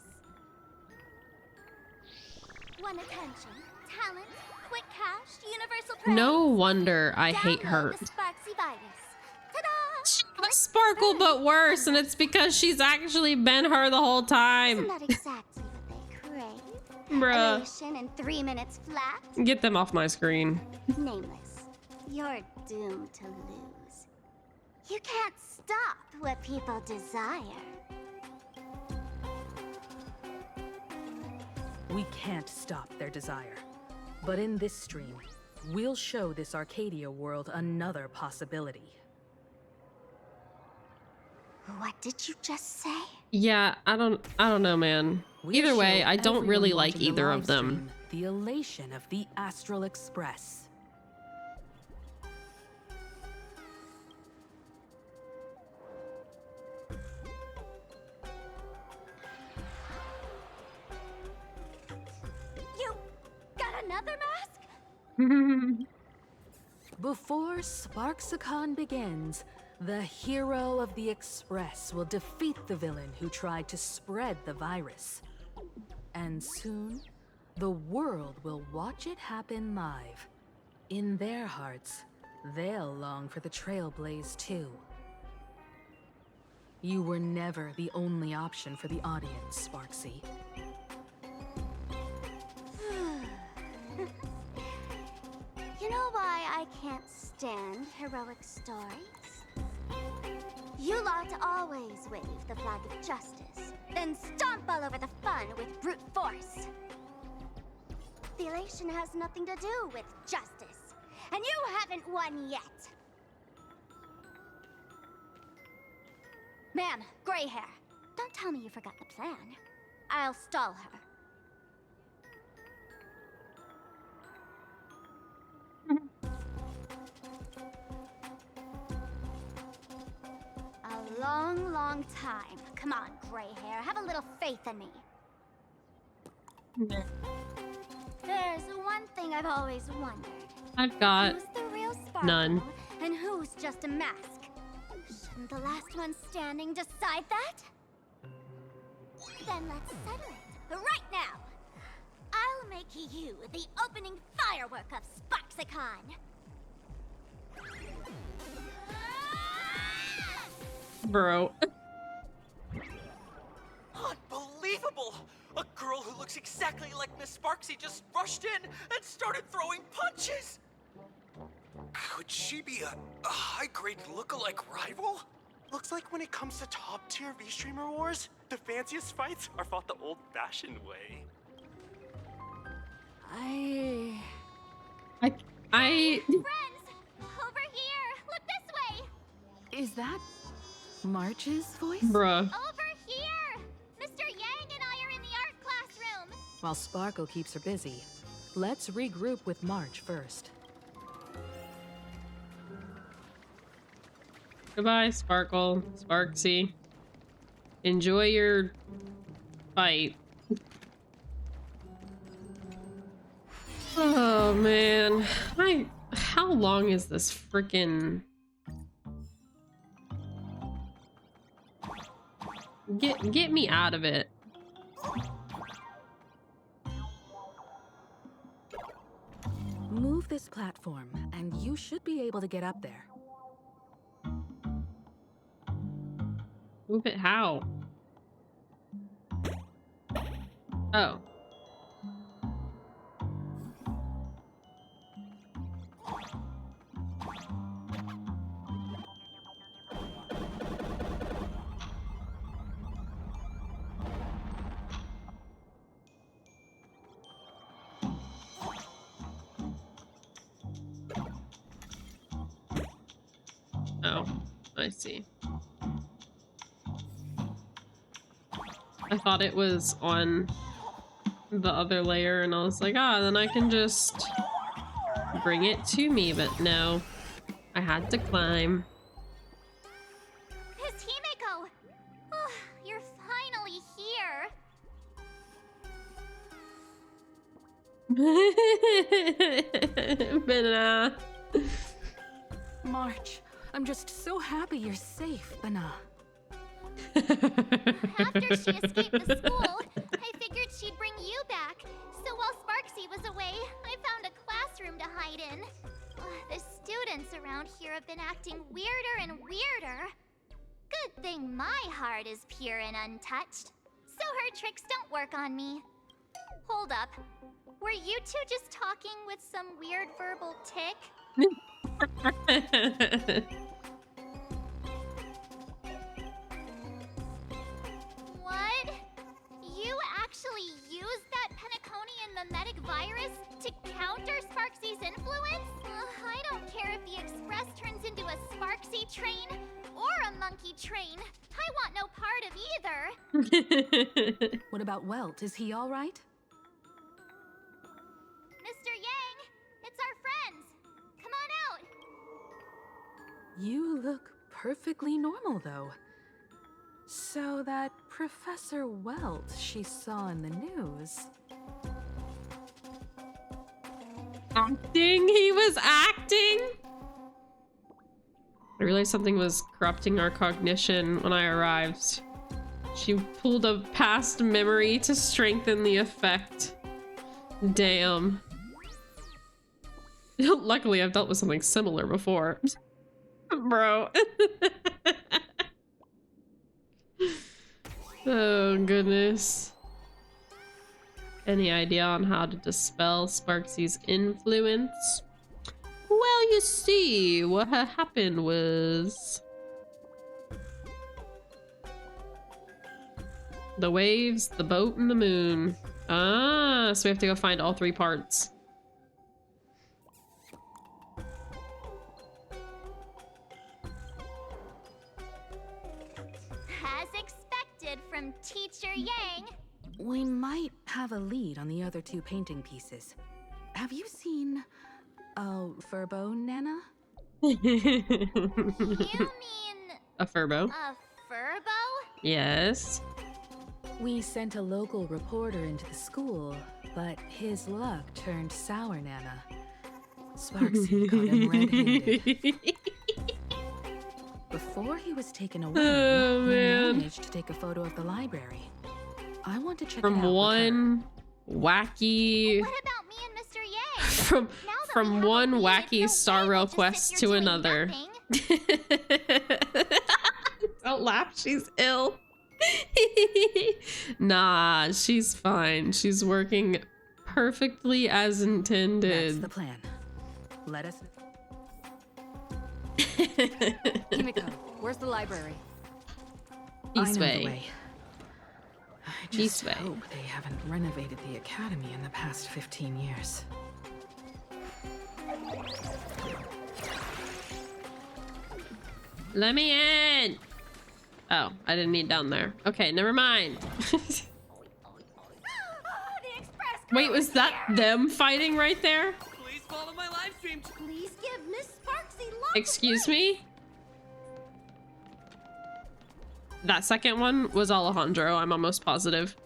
One attention, talent, quick cash, universal praise. No wonder I hate her. Download the Sparksy virus. Sparkle but worse, and it's because she's actually been her the whole time. Isn't that exactly what they crave? Bruh. Elation in 3 minutes flat? Get them off my screen. Nameless, you're doomed to lose. You can't stop what people desire. We can't stop their desire. But in this stream, we'll show this Arcadia world another possibility. What did you just say? Yeah, I don't know, man. Either way, I don't really like either of them. The elation of the Astral Express. You got another mask? Before Sparksicon begins, the hero of the Express will defeat the villain who tried to spread the virus. And soon, the world will watch it happen live. In their hearts, they'll long for the Trailblaze too. You were never the only option for the audience, Sparksy. You know why I can't stand heroic stories? You lot always wave the flag of justice, then stomp all over the fun with brute force. The elation has nothing to do with justice, and you haven't won yet. Ma'am, gray hair, don't tell me you forgot the plan. I'll stall her. long, long time. Come on, gray hair, have a little faith in me. There's one thing I've always wondered. I've got Who's the real Sparkle, none. and who's just a mask? Shouldn't the last one standing decide that? Then let's settle it right now. I'll make you the opening firework of Sparksicon. Bro. Unbelievable! A girl who looks exactly like Miss Sparksy just rushed in and started throwing punches! Could she be a high-grade lookalike rival? Looks like when it comes to top-tier V-Streamer wars, the fanciest fights are fought the old-fashioned way. I Friends, over here. Look this way. Is that March's voice? Bruh. Over here. Mr. Yang and I are in the art classroom. While Sparkle keeps her busy, let's regroup with March first. Goodbye, Sparkle, Sparksy. Enjoy your fight. Oh man, how long is this freaking? Get me out of it. Move this platform, and you should be able to get up there. Move it how? Oh. Oh, I see. I thought it was on the other layer and I was like, ah, then I can just bring it to me, but no. I had to climb. Miss Himeko! Oh, you're finally here. Bana. March, I'm just so happy you're safe, Bana. After she escaped the school, I figured she'd bring you back. So while Sparksy was away, I found a classroom to hide in. The students around here have been acting weirder and weirder. Good thing my heart is pure and untouched, so her tricks don't work on me. Hold up. Were you two just talking with some weird verbal tick? What? You actually used that Penaconian mimetic virus to counter Sparksy's influence? I don't care if the Express turns into a Sparksy train or a monkey train. I want no part of either. What about Welt? Is he all right? Mr. Yang, it's our friends. Come on out. You look perfectly normal, though. So that Professor Welt she saw in the news... Acting? He was acting? I realized something was corrupting our cognition when I arrived. She pulled a past memory to strengthen the effect. Damn. Luckily, I've dealt with something similar before. Bro. Oh, goodness. Any idea on how to dispel Sparksy's influence? Well, you see, what had happened was... the waves, the boat, and the moon. Ah, so we have to go find all three parts. As expected from Teacher Yang. We might have a lead on the other two painting pieces. Have you seen... Furbo, Nana? You mean... A Furbo? A Yes. We sent a local reporter into the school, but his luck turned sour, Nana. Sparksy caught him red-handed. Before he was taken away, Oh, he man. managed to take a photo of the library. I want to check it From out one wacky What about me and Mr. Yang? from one wacky Star Rail quest to another. Don't laugh, she's ill. Nah, she's fine. She's working perfectly as intended. That's the plan. Let us. Himiko, where's the library? I East know way. the way. I just East way. hope they haven't renovated the academy in the past 15 years. Let me in. Oh, I didn't need down there. Okay, never mind. Wait, was that them fighting right there? Please follow my live stream. Please give Miss Sparksy lots Excuse me? That second one was Alejandro, I'm almost positive.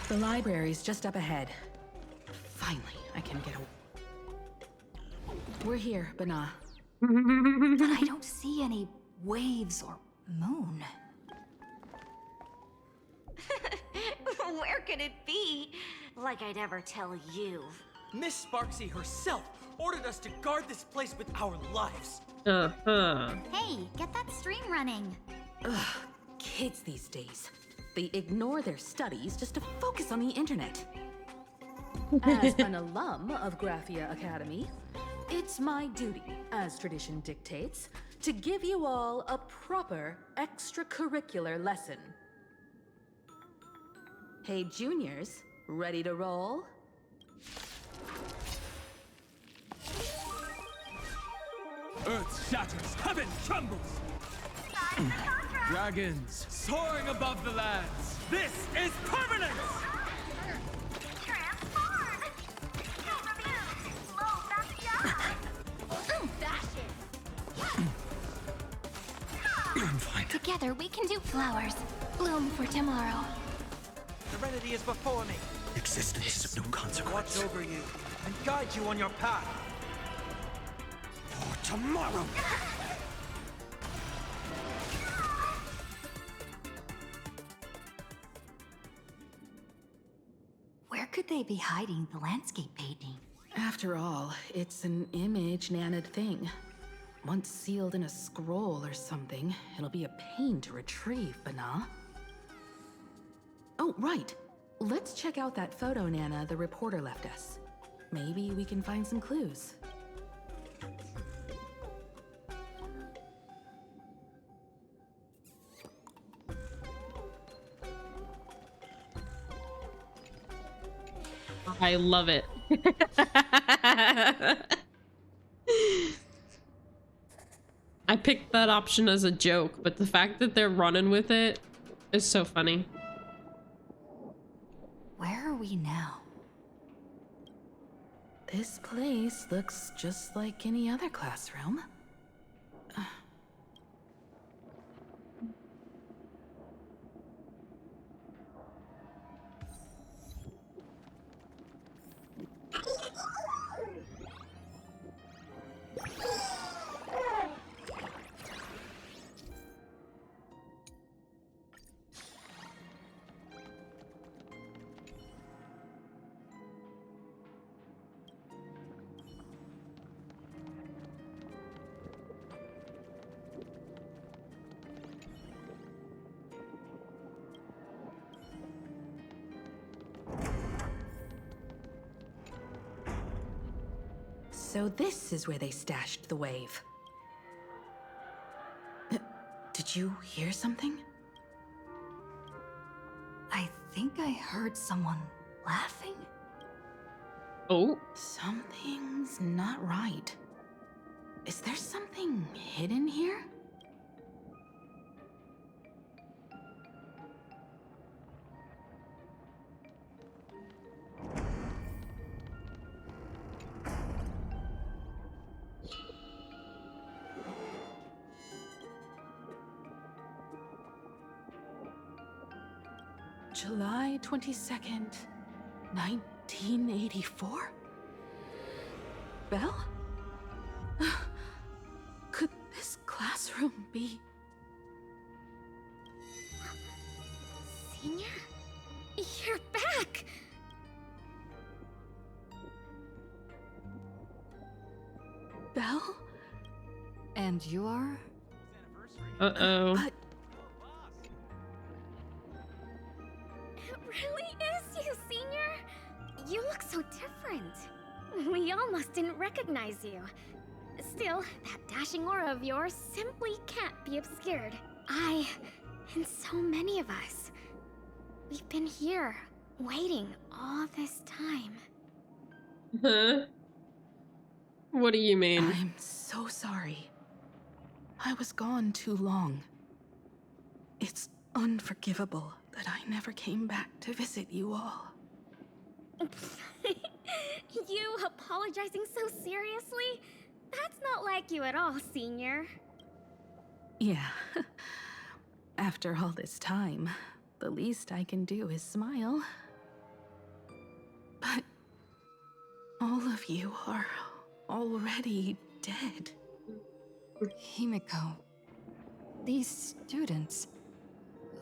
The library's just up ahead. Finally, I can get away. We're here, Bana. But I don't see any waves or moon. Where could it be? Like I'd ever tell you. Miss Sparksy herself ordered us to guard this place with our lives. Uh-huh. Hey, get that stream running. Ugh, kids these days. They ignore their studies just to focus on the internet. As an alum of Graphia Academy, it's my duty, as tradition dictates, to give you all a proper extracurricular lesson. Hey, juniors, ready to roll? Earth shatters, heaven trembles. Dragons soaring above the lands. This is permanence! I'm fine. Together we can do flowers. Bloom for tomorrow. Serenity is before me. Existence is of no consequence. Watch over you and guide you on your path. For tomorrow. Where could they be hiding the landscape painting? After all, it's an image Nana'd thing. Once sealed in a scroll or something, it'll be a pain to retrieve, Bana. Oh, right. Let's check out that photo Nana the reporter left us. Maybe we can find some clues. I love it. I picked that option as a joke, but the fact that they're running with it is so funny. Where are we now? This place looks just like any other classroom. So this is where they stashed the wave. Did you hear something? I think I heard someone laughing. Oh. Something's not right. Is there something hidden here? July 22nd, 1984? Belle? Could this classroom be... Senior? You're back! Belle? And you are? Uh-oh. But It really is you, Senior! You look so different. We almost didn't recognize you. Still, that dashing aura of yours simply can't be obscured. I, and so many of us, we've been here, waiting all this time. Huh? What do you mean? I'm so sorry. I was gone too long. It's unforgivable that I never came back to visit you all. You apologizing so seriously? That's not like you at all, Senior. Yeah. After all this time, the least I can do is smile. But all of you are already dead. Himiko, these students,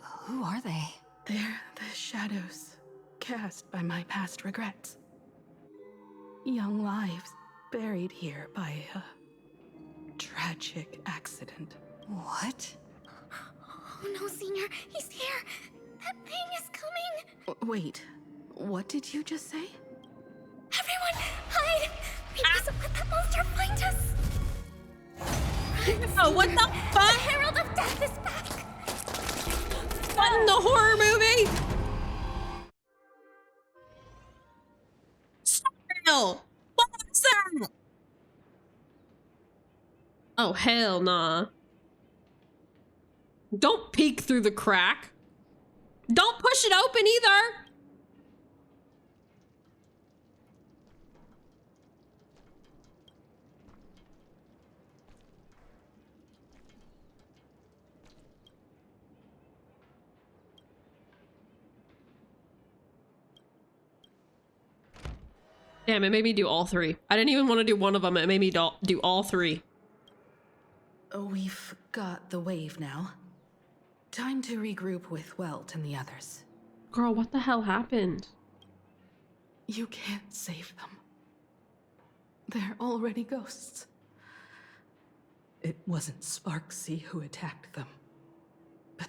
who are they? They're the shadows cast by my past regrets. Young lives buried here by a tragic accident. What? Oh no, Senior, he's here! That thing is coming! Wait, what did you just say? Everyone, hide! We mustn't let that monster find us! Oh, what the fuck? The Herald of Death is back! What in the horror movie? Style! What was that? Oh, hell nah. Don't peek through the crack. Don't push it open either. Damn, it made me do all three. I didn't even want to do one of them. It made me do all three. We've got the wave now. Time to regroup with Welt and the others. Girl, what the hell happened? You can't save them. They're already ghosts. It wasn't Sparksy who attacked them, but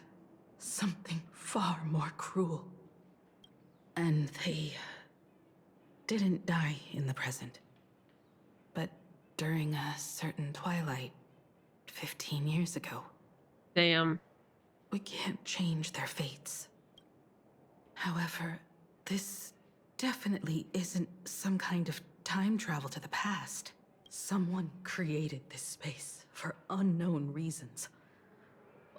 something far more cruel. And they didn't die in the present, but during a certain twilight 15 years ago. Damn. We can't change their fates. However, this definitely isn't some kind of time travel to the past. Someone created this space for unknown reasons,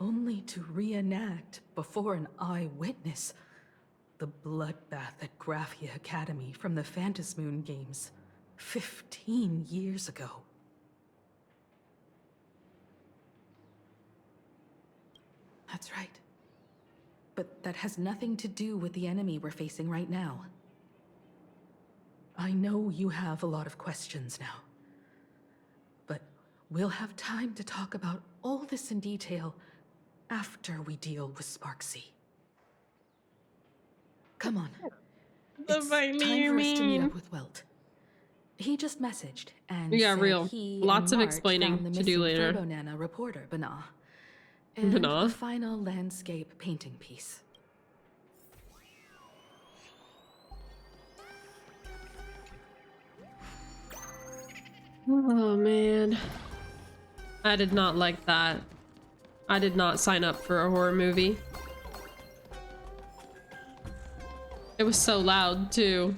only to reenact before an eyewitness the bloodbath at Graphia Academy from the Phantasmoon Games 15 years ago. That's right. But that has nothing to do with the enemy we're facing right now. I know you have a lot of questions now, but we'll have time to talk about all this in detail after we deal with Sparksy. Come on. It's time for us to meet up with Welt. He just messaged and Yeah, said real. he Lots and of March explaining found the to do missing later. Photonana reporter, Bana. And Bana? the final landscape painting piece. Oh man. I did not like that. I did not sign up for a horror movie. It was so loud too.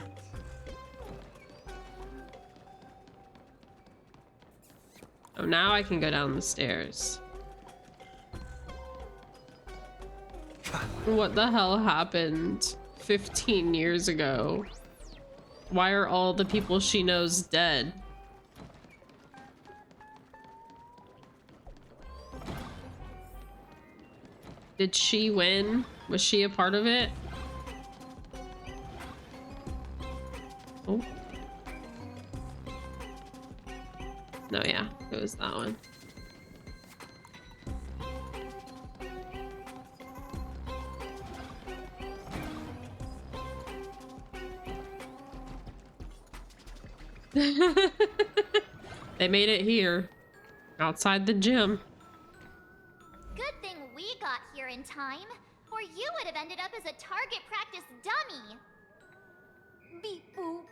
Oh, now I can go down the stairs. What the hell happened 15 years ago? Why are all the people she knows dead? Did she win? Was she a part of it? Oh. No, yeah, it was that one. They made it here, outside the gym. Good thing we got here in time, or you would have ended up as a target practice dummy. Beep boop.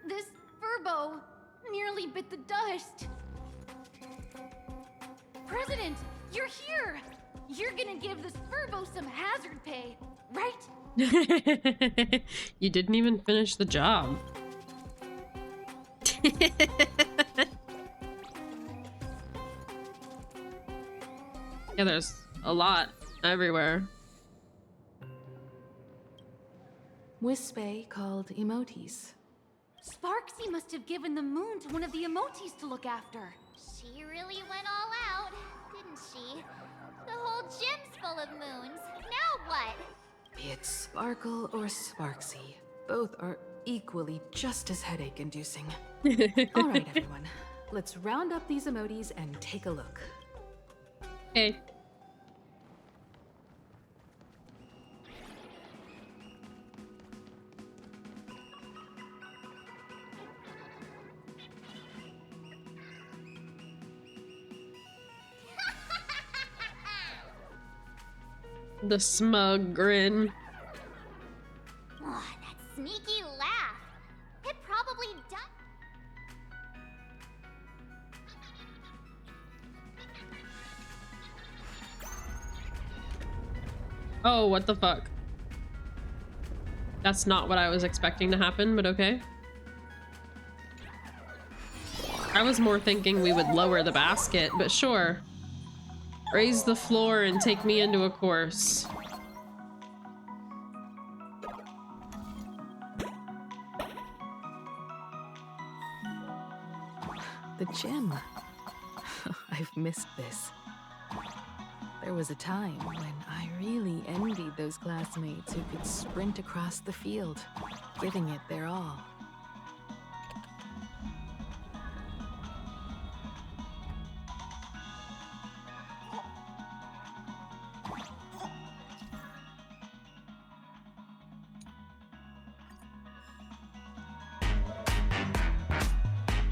This furbo nearly bit the dust. President, you're here! You're gonna give this furbo some hazard pay, right? You didn't even finish the job. Yeah, there's a lot everywhere. Wispe called emotes. Sparksy must have given the moon to one of the emotes to look after. She really went all out, didn't she? The whole gym's full of moons. Now what? Be it Sparkle or Sparksy, both are equally just as headache-inducing. All right, everyone. Let's round up these emotes and take a look. Okay. The smug grin. Oh, that sneaky laugh. It probably does. Oh, what the fuck? That's not what I was expecting to happen, but okay. I was more thinking we would lower the basket, but sure. Raise the floor and take me into a course. The gym. I've missed this. There was a time when I really envied those classmates who could sprint across the field, giving it their all.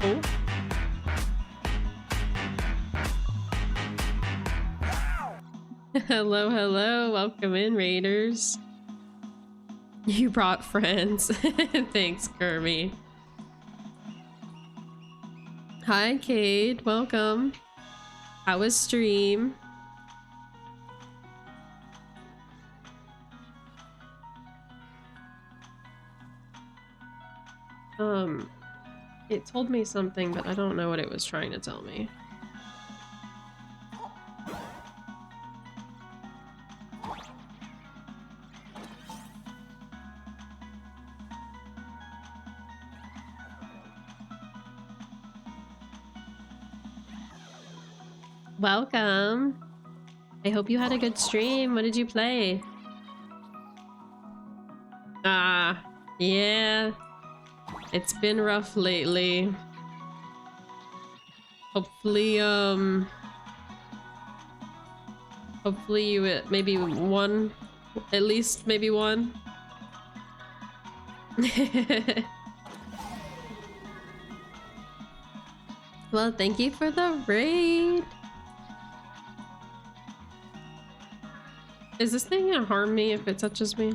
Oh. Hello, hello. Welcome in, Raiders. You brought friends. Thanks, Kirby. Hi, Cade. Welcome. How was stream? It told me something, but I don't know what it was trying to tell me. Welcome. I hope you had a good stream. What did you play? Yeah. It's been rough lately. Hopefully, hopefully you maybe one, at least maybe one. Well, thank you for the raid. Is this thing gonna harm me if it touches me?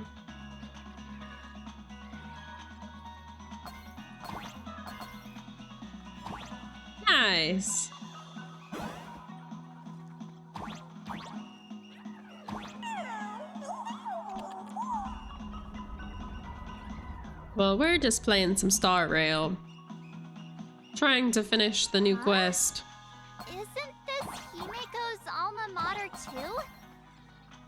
Nice. Well, we're just playing some Star Rail. Trying to finish the new quest. Isn't this Himeko's alma mater too?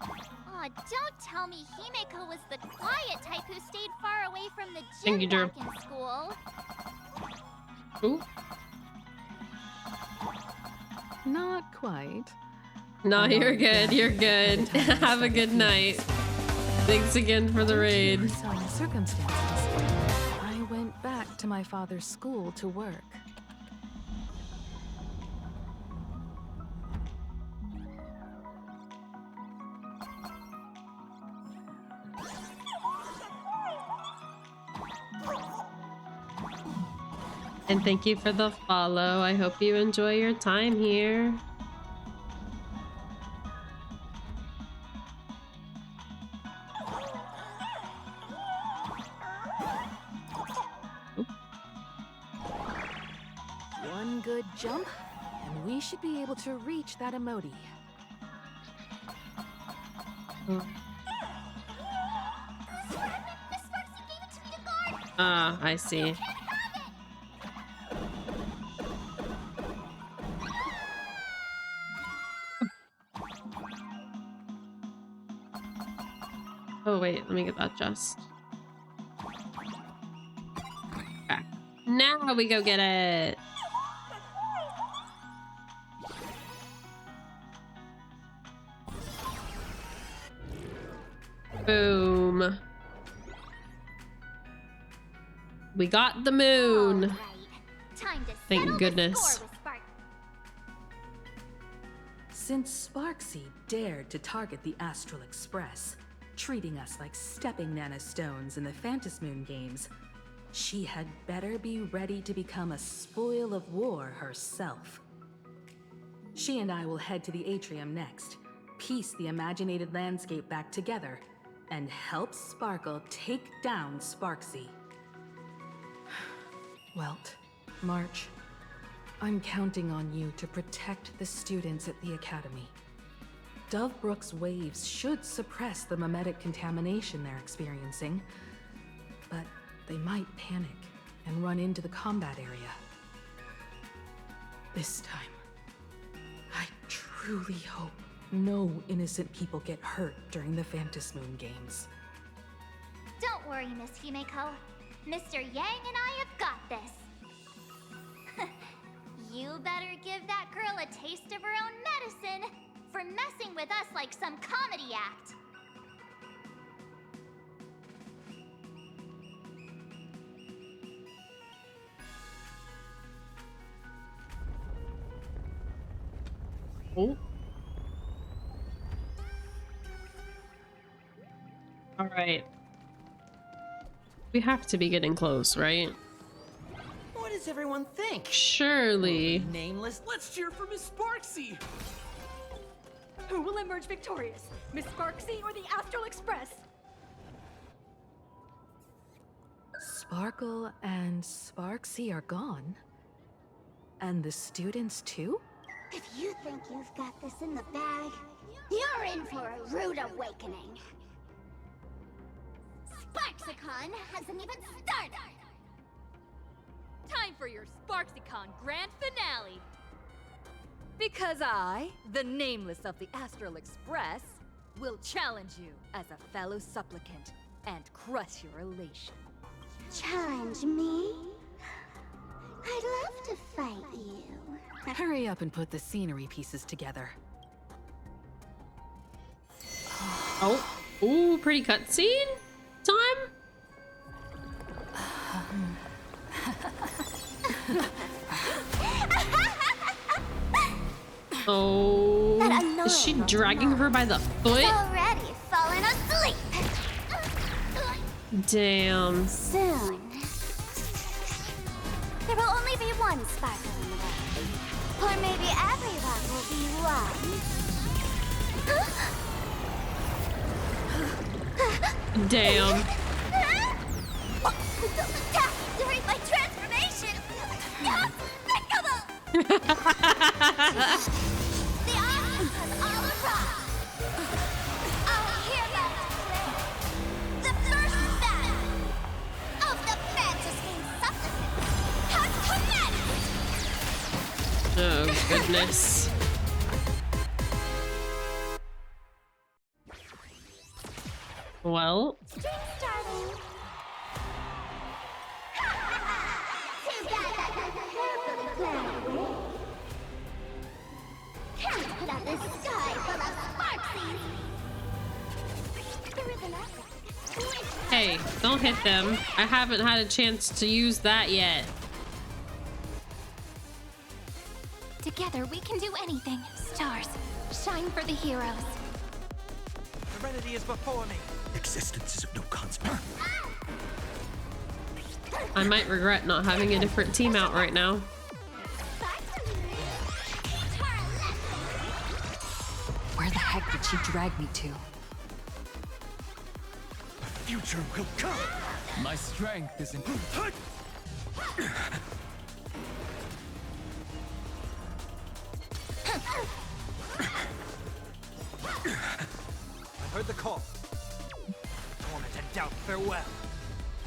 Aw, don't tell me Himeko was the quiet type who stayed far away from the Thank you, gym Drew. back in school. Ooh. Not quite. No, you're good. You're good. Have a good night. Thanks again for the raid. Some circumstances. I went back to my father's school to work. And thank you for the follow. I hope you enjoy your time here. One good jump, and we should be able to reach that emoji. Ah, I see. Oh wait, let me get that just. Okay. Now we go get it. Boom. We got the moon. Time to Thank settle the goodness. score with Spark. Since Sparksy dared to target the Astral Express, treating us like stepping nanostones in the Phantasmoon games, she had better be ready to become a spoil of war herself. She and I will head to the atrium next, piece the imaginated landscape back together, and help Sparkle take down Sparksy. Welt, March, I'm counting on you to protect the students at the Academy. Dovebrook's waves should suppress the mimetic contamination they're experiencing, but they might panic and run into the combat area. This time, I truly hope no innocent people get hurt during the Phantasmoon games. Don't worry, Miss Himeko. Mr. Yang and I have got this. You better give that girl a taste of her own medicine for messing with us like some comedy act. Oh. All right. We have to be getting close, right? What does everyone think? Surely. Nameless. Let's cheer for Miss Sparksy. Who will emerge victorious? Miss Sparksy or the Astral Express? Sparkle and Sparksy are gone. And the students too? If you think you've got this in the bag, you're in for a rude awakening. Sparksicon hasn't even started! Time for your Sparksicon grand finale! Because I, the Nameless of the Astral Express, will challenge you as a fellow supplicant and crush your elation. Challenge me? I'd love to fight you. Hurry up and put the scenery pieces together. Oh, ooh, pretty cutscene time. Oh, is she dragging her by the foot? Already fallen asleep. Damn. Soon. There will only be one sparkle in the world. Or maybe everyone will be one. Damn. Don't attack during my transformation! Despicable! The audience has all arrived! Our heroes play the first battle of the Phantasmoon Supplicants has commenced! Oh, goodness. Well. Stream starting! Too bad that doesn't carefully plan away. Can't put out this sky full of sparksies! There is an epic. Hey, don't hit them. I haven't had a chance to use that yet. Together we can do anything. Stars, shine for the heroes. Serenity is before me. Existence is of no consequence. I might regret not having a different team out right now. Where the heck did she drag me to? The future will come. My strength is in. I heard the call. Torment and doubt, farewell.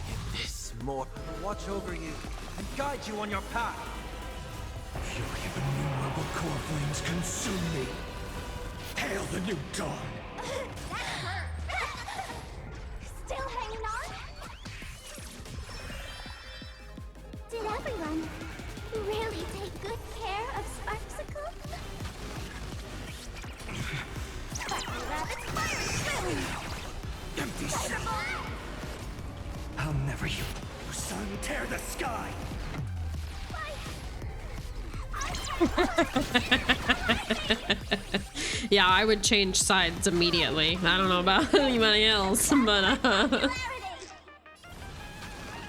In this more, I will watch over you and guide you on your path. Fury of innumerable core flames consume me. Hail the new dawn. Still hanging on? Did everyone really take good care of Sparksicle? Sparkly Rabbit's fire swim! Empty shell. I'll never you. Sun, tear the sky. Yeah, I would change sides immediately. I don't know about anybody else, but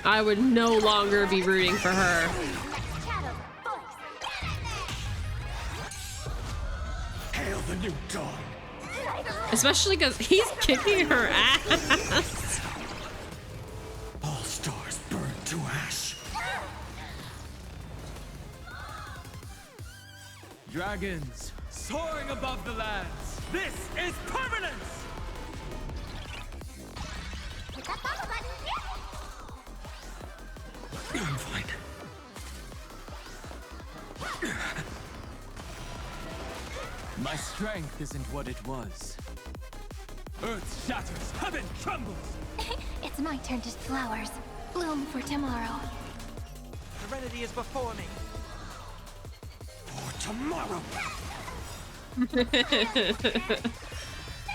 I would no longer be rooting for her. Hail the new dawn. Especially because he's kicking her ass. All stars burn to ash. Dragons, soaring above the lands. This is permanence! I'm fine. My strength isn't what it was. Earth shatters, heaven trembles! It's my turn to flowers. Bloom for tomorrow. Serenity is before me. For tomorrow.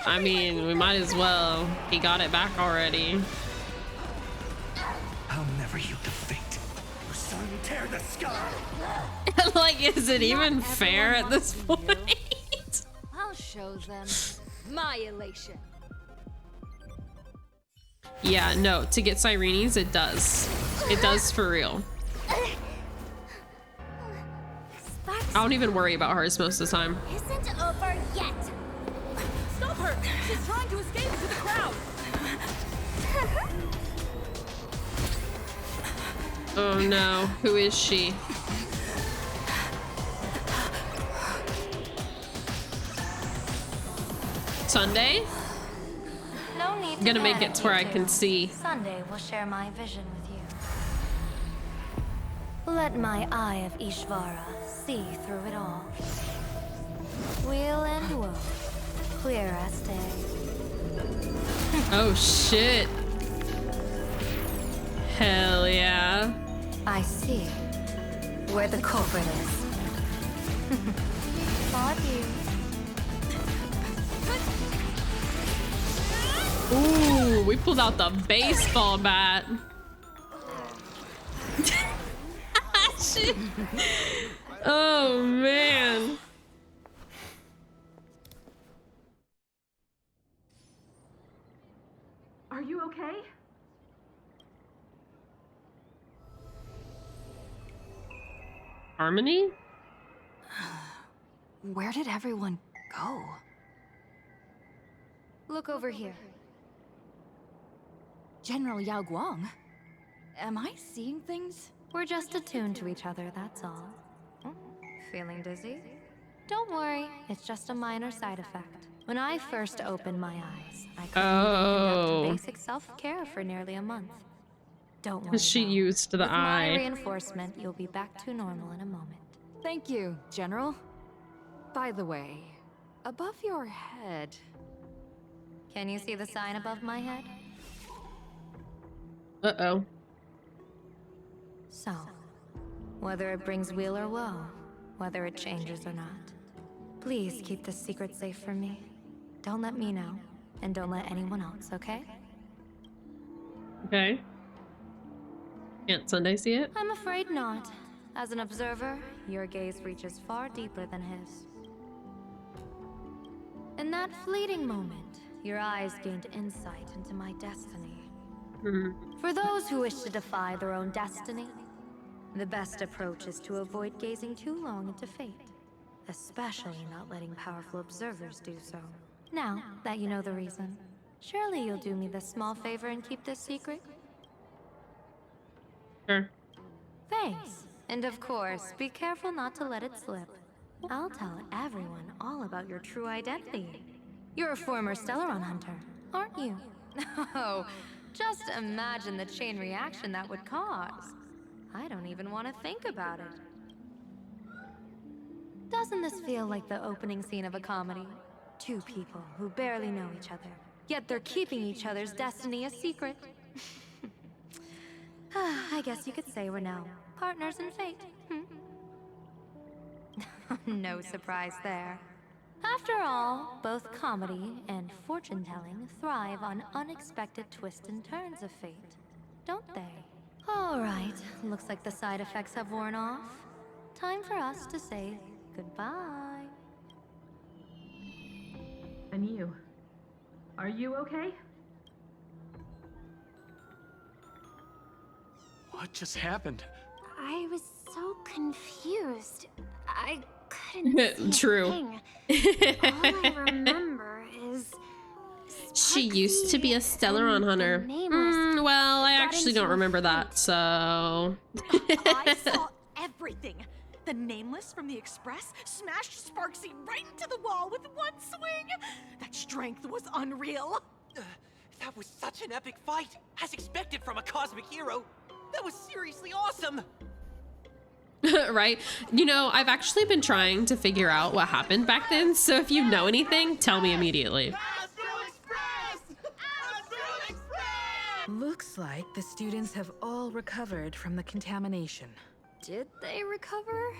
I mean, we might as well. He got it back already. I'll never yield to fate. Sun, tear the sky. Like, is it even fair at this point? I'll show them my elation. Yeah, no, to get Sirenes, it does. It does for real. I don't even worry about hers most of the time. Isn't over yet. Stop her! She's trying to escape into the crowd! Oh no, who is she? Sunday? No need I'm gonna to make it panic, to where I you can two. see. Sunday will share my vision with you. Let my eye of Ishvara see through it all. Weal and woe, clear as day. Oh shit. Hell yeah. I see where the culprit is. Fought you. Ooh, we pulled out the baseball bat. Shit. Oh man. Are you okay? Harmony? Where did everyone go? Look over here. General Yao Guang? Am I seeing things? We're just attuned to each other, that's all. Oh, feeling dizzy? Don't worry, it's just a minor side effect. When I first opened my eyes, I couldn't conduct basic self-care for nearly a month. Don't worry. She though. used the With my eye. reinforcement, you'll be back to normal in a moment. Thank you, General. By the way, above your head... Can you see the sign above my head? Uh-oh. So, whether it brings weal or woe, whether it changes or not, please keep this secret safe from me. Don't let me know, and don't let anyone else, okay? Okay. Can't Sunday see it? I'm afraid not. As an observer, your gaze reaches far deeper than his. In that fleeting moment, your eyes gained insight into my destiny. For those who wish to defy their own destiny, the best approach is to avoid gazing too long into fate, especially not letting powerful observers do so. Now that you know the reason, surely you'll do me this small favor and keep this secret? Sure. Thanks. And of course, be careful not to let it slip. I'll tell everyone all about your true identity. You're a former Stellaron hunter, aren't you? Oh, just imagine the chain reaction that would cause. I don't even want to think about it. Doesn't this feel like the opening scene of a comedy? Two people who barely know each other, yet they're keeping each other's destiny a secret. I guess you could say we're now partners in fate. No surprise there. After all, both comedy and fortune-telling thrive on unexpected twists and turns of fate, don't they? All right, looks like the side effects have worn off. Time for us to say goodbye. And you? Are you okay? What just happened? I was so confused. I couldn't see True. a thing. All I remember is She used to be a Stellaron hunter. Well, I actually don't remember that, so... I saw everything. The Nameless from the Express smashed Sparksy right into the wall with one swing. That strength was unreal. That was such an epic fight, as expected from a cosmic hero. That was seriously awesome. Right? You know, I've actually been trying to figure out what happened back then, so if you know anything, tell me immediately. Looks like the students have all recovered from the contamination. Did they recover?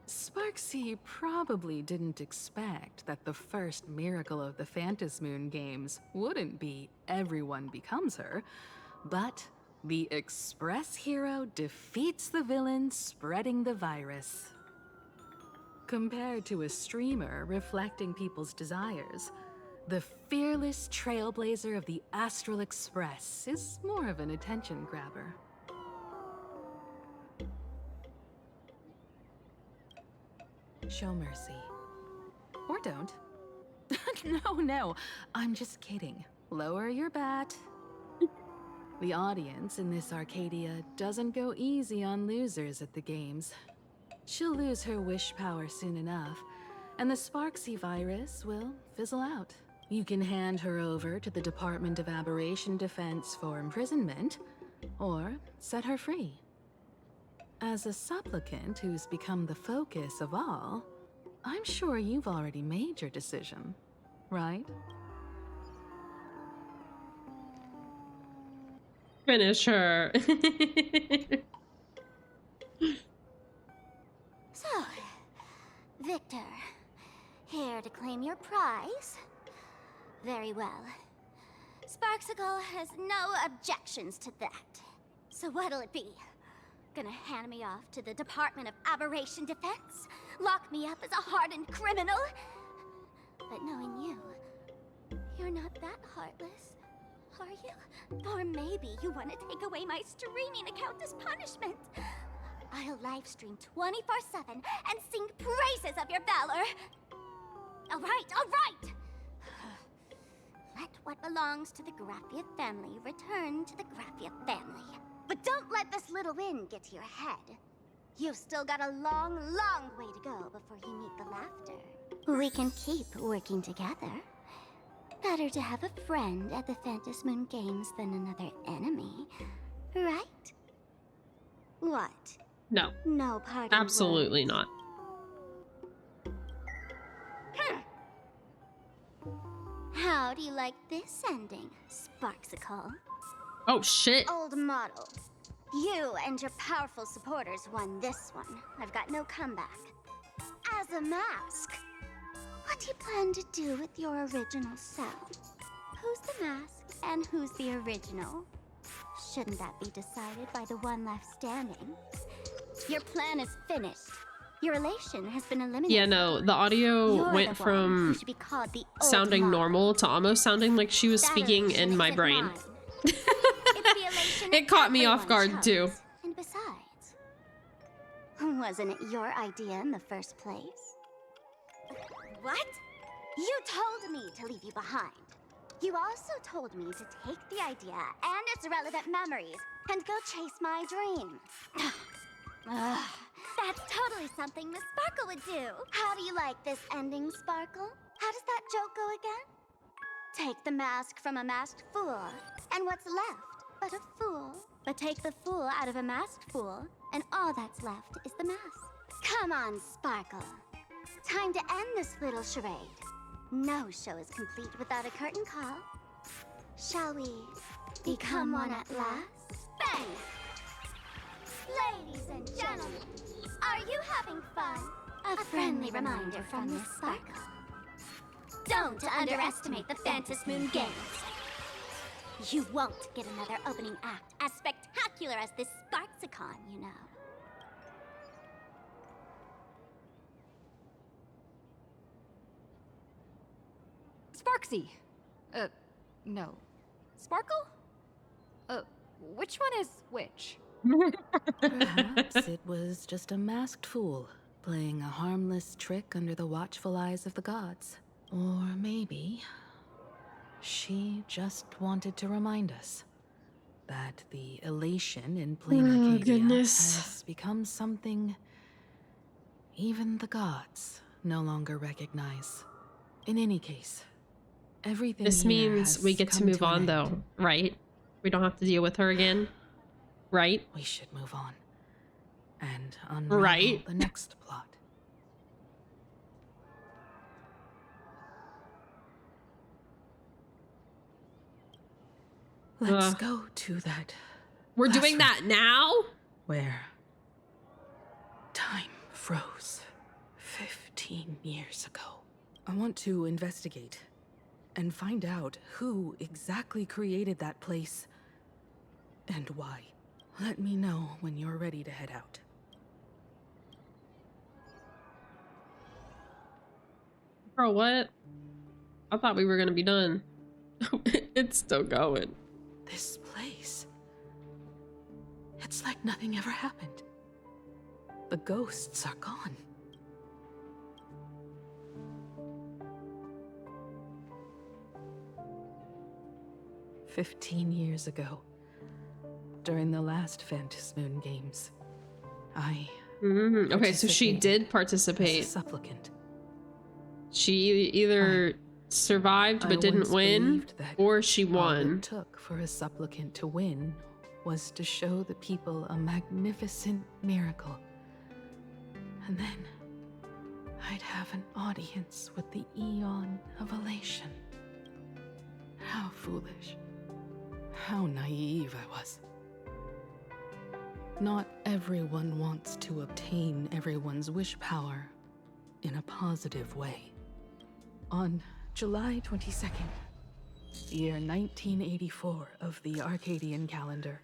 Sparksy probably didn't expect that the first miracle of the Phantasmoon games wouldn't be everyone becomes her, but the Express hero defeats the villain spreading the virus. Compared to a streamer reflecting people's desires, the fearless trailblazer of the Astral Express is more of an attention grabber. Show mercy. Or don't. No, I'm just kidding. Lower your bat. The audience in this Arcadia doesn't go easy on losers at the games. She'll lose her wish power soon enough, and the Sparksy virus will fizzle out. You can hand her over to the Department of Aberration Defense for imprisonment, or set her free. As a supplicant who's become the focus of all, I'm sure you've already made your decision, right? Finish her. So, Victor, here to claim your prize? Very well. Sparksicle has no objections to that. So what'll it be? Gonna hand me off to the Department of Aberration Defense? Lock me up as a hardened criminal? But knowing you, you're not that heartless, are you? Or maybe you want to take away my streaming account as punishment. I'll livestream 24/7 and sing praises of your valor. All right. Let what belongs to the Graffia family return to the Graffia family. But don't let this little win get to your head. You've still got a long, long way to go before you meet the laughter. We can keep working together. Better to have a friend at the Phantasmoon Games than another enemy, right? What? No. No party. Absolutely not. How do you like this ending, Sparksicle? Oh, shit. Old model. You and your powerful supporters won this one. I've got no comeback. as a mask. What do you plan to do with your original self? Who's the mask and who's the original? Shouldn't that be decided by the one left standing? Your plan is finished. Your relation has been eliminated. Yeah, no, the audio You're went the one who from should be called the old sounding mom. normal to almost sounding like she was That speaking illusion in my isn't brain. mine. It's the illusion It caught me off everyone guard, chose. too. And besides, wasn't it your idea in the first place? What? You told me to leave you behind. You also told me to take the idea and its relevant memories and go chase my dream. Ugh. That's totally something Miss Sparkle would do. How do you like this ending, Sparkle? How does that joke go again? Take the mask from a masked fool, and what's left but a fool? But take the fool out of a masked fool, and all that's left is the mask. Come on, Sparkle. Time to end this little charade. No show is complete without a curtain call. Shall we become one at last? Bang! Ladies and gentlemen, are you having fun? A friendly reminder from Miss Sparkle. Don't underestimate the Phantasmoon Games. You won't get another opening act as spectacular as this Sparksicon, you know. Sparksy. No. Sparkle? Which one is which? Perhaps it was just a masked fool playing a harmless trick under the watchful eyes of the gods. Or maybe she just wanted to remind us that the elation in plain Arcadia has become something even the gods no longer recognize. In any case, everything This here means has we get to come move an on, end. though, right? We don't have to deal with her again, right? We should move on and unravel Right. the next plot. Let's go to that. We're doing that now? Where time froze 15 years ago. I want to investigate and find out who exactly created that place and why. Let me know when you're ready to head out. Bro, what? I thought we were gonna be done. It's still going. This place. It's like nothing ever happened. The ghosts are gone. "15 years ago, during the last Phantasmoon Games, I Okay, so she did participate. as a supplicant. She either survived I but didn't once win, believed that or she all won. it took for a supplicant to win was to show the people a magnificent miracle. And then I'd have an audience with the Eon of Elation. How foolish. How naive I was. Not everyone wants to obtain everyone's wish power in a positive way. On July 22nd, year 1984 of the Arcadian calendar.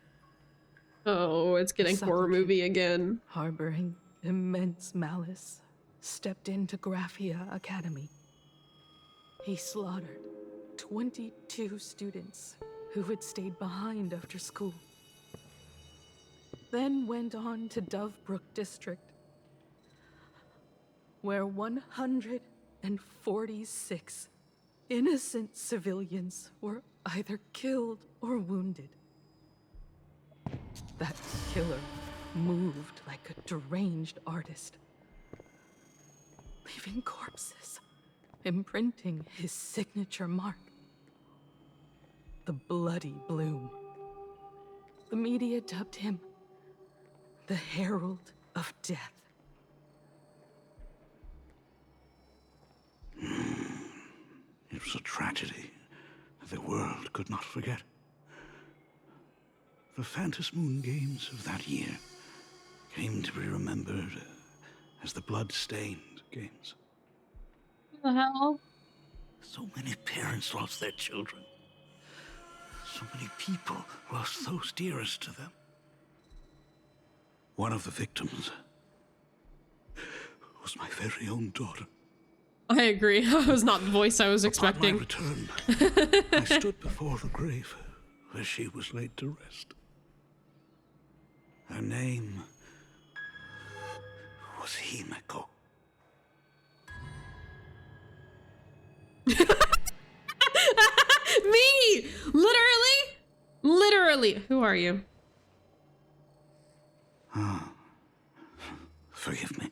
Oh, it's getting horror movie again. Harboring immense malice, stepped into Graphia Academy. He slaughtered 22 students who had stayed behind after school. Then went on to Dovebrook District, where 146 innocent civilians were either killed or wounded. That killer moved like a deranged artist, leaving corpses, imprinting his signature mark. The Bloody Bloom. The media dubbed him the Herald of Death. It was a tragedy that the world could not forget. The Phantasmoon Games of that year came to be remembered as the blood-stained Games. What the hell? So many parents lost their children. So many people lost those dearest to them. One of the victims was my very own daughter. I agree. That was not the voice I was expecting. Upon my return, I stood before the grave where she was laid to rest. Her name was Himeko. Me! Literally? Literally. Who are you? Forgive me.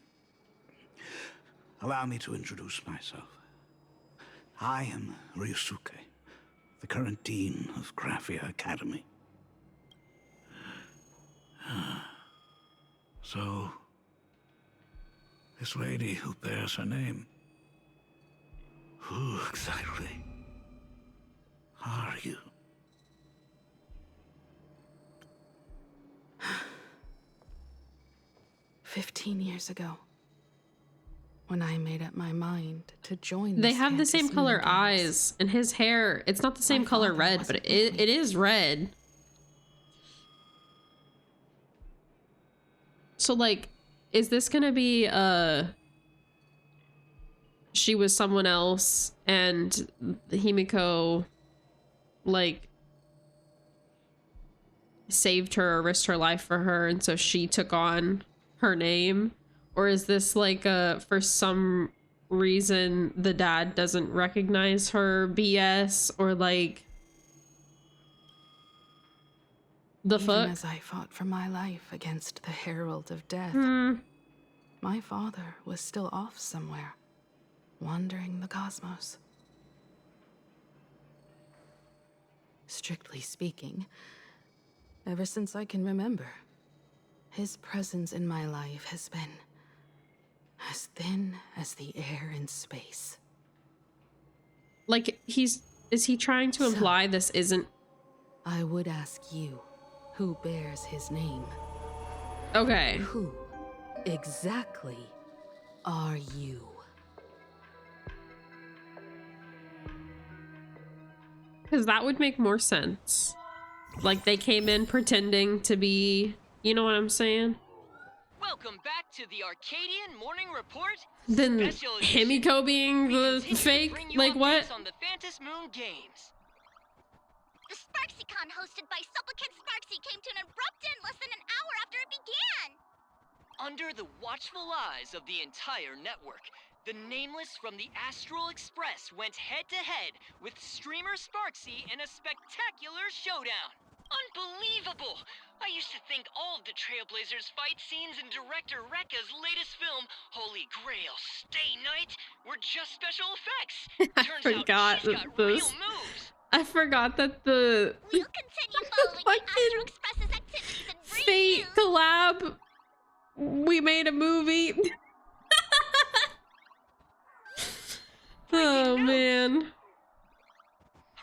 Allow me to introduce myself. I am Ryusuke, the current dean of Graphia Academy. So, this lady who bears her name, who exactly are you? "15 years ago, when I made up my mind to join They this have the same Fantasmoon color Games. eyes, and his hair, it's not the same My color father red, wasn't but it is red. So, like, is this gonna be, she was someone else, and Himeko, like, saved her or risked her life for her, and so she took on her name? Or is this like for some reason the dad doesn't recognize her BS, or like the Even fuck? as I fought for my life against the Herald of Death, my father was still off somewhere, wandering the cosmos. Strictly speaking, ever since I can remember, his presence in my life has been as thin as the air in space. Like, is he trying to imply this isn't... I would ask you, who bears his name? Okay. Who exactly are you? Because that would make more sense. Like, they came in pretending to be... You know what I'm saying? Welcome back to the Arcadian Morning Report. Then Special edition. Himeko being the Continue to fake? bring you Like, what? updates on the Fantasmoon Games. The SparksyCon hosted by Supplicant Sparksy came to an abrupt end less than an hour after it began. Under the watchful eyes of the entire network, the Nameless from the Astral Express went head-to-head with streamer Sparksy in a spectacular showdown. Unbelievable! I used to think all of the Trailblazers fight scenes in director Rekka's latest film, Holy Grail Stay Night, were just special effects. I Turns forgot out she's that got real this... moves. I forgot that the... We'll continue following the Astral Express's activities and bring Fate collab. We made a movie. Oh, man.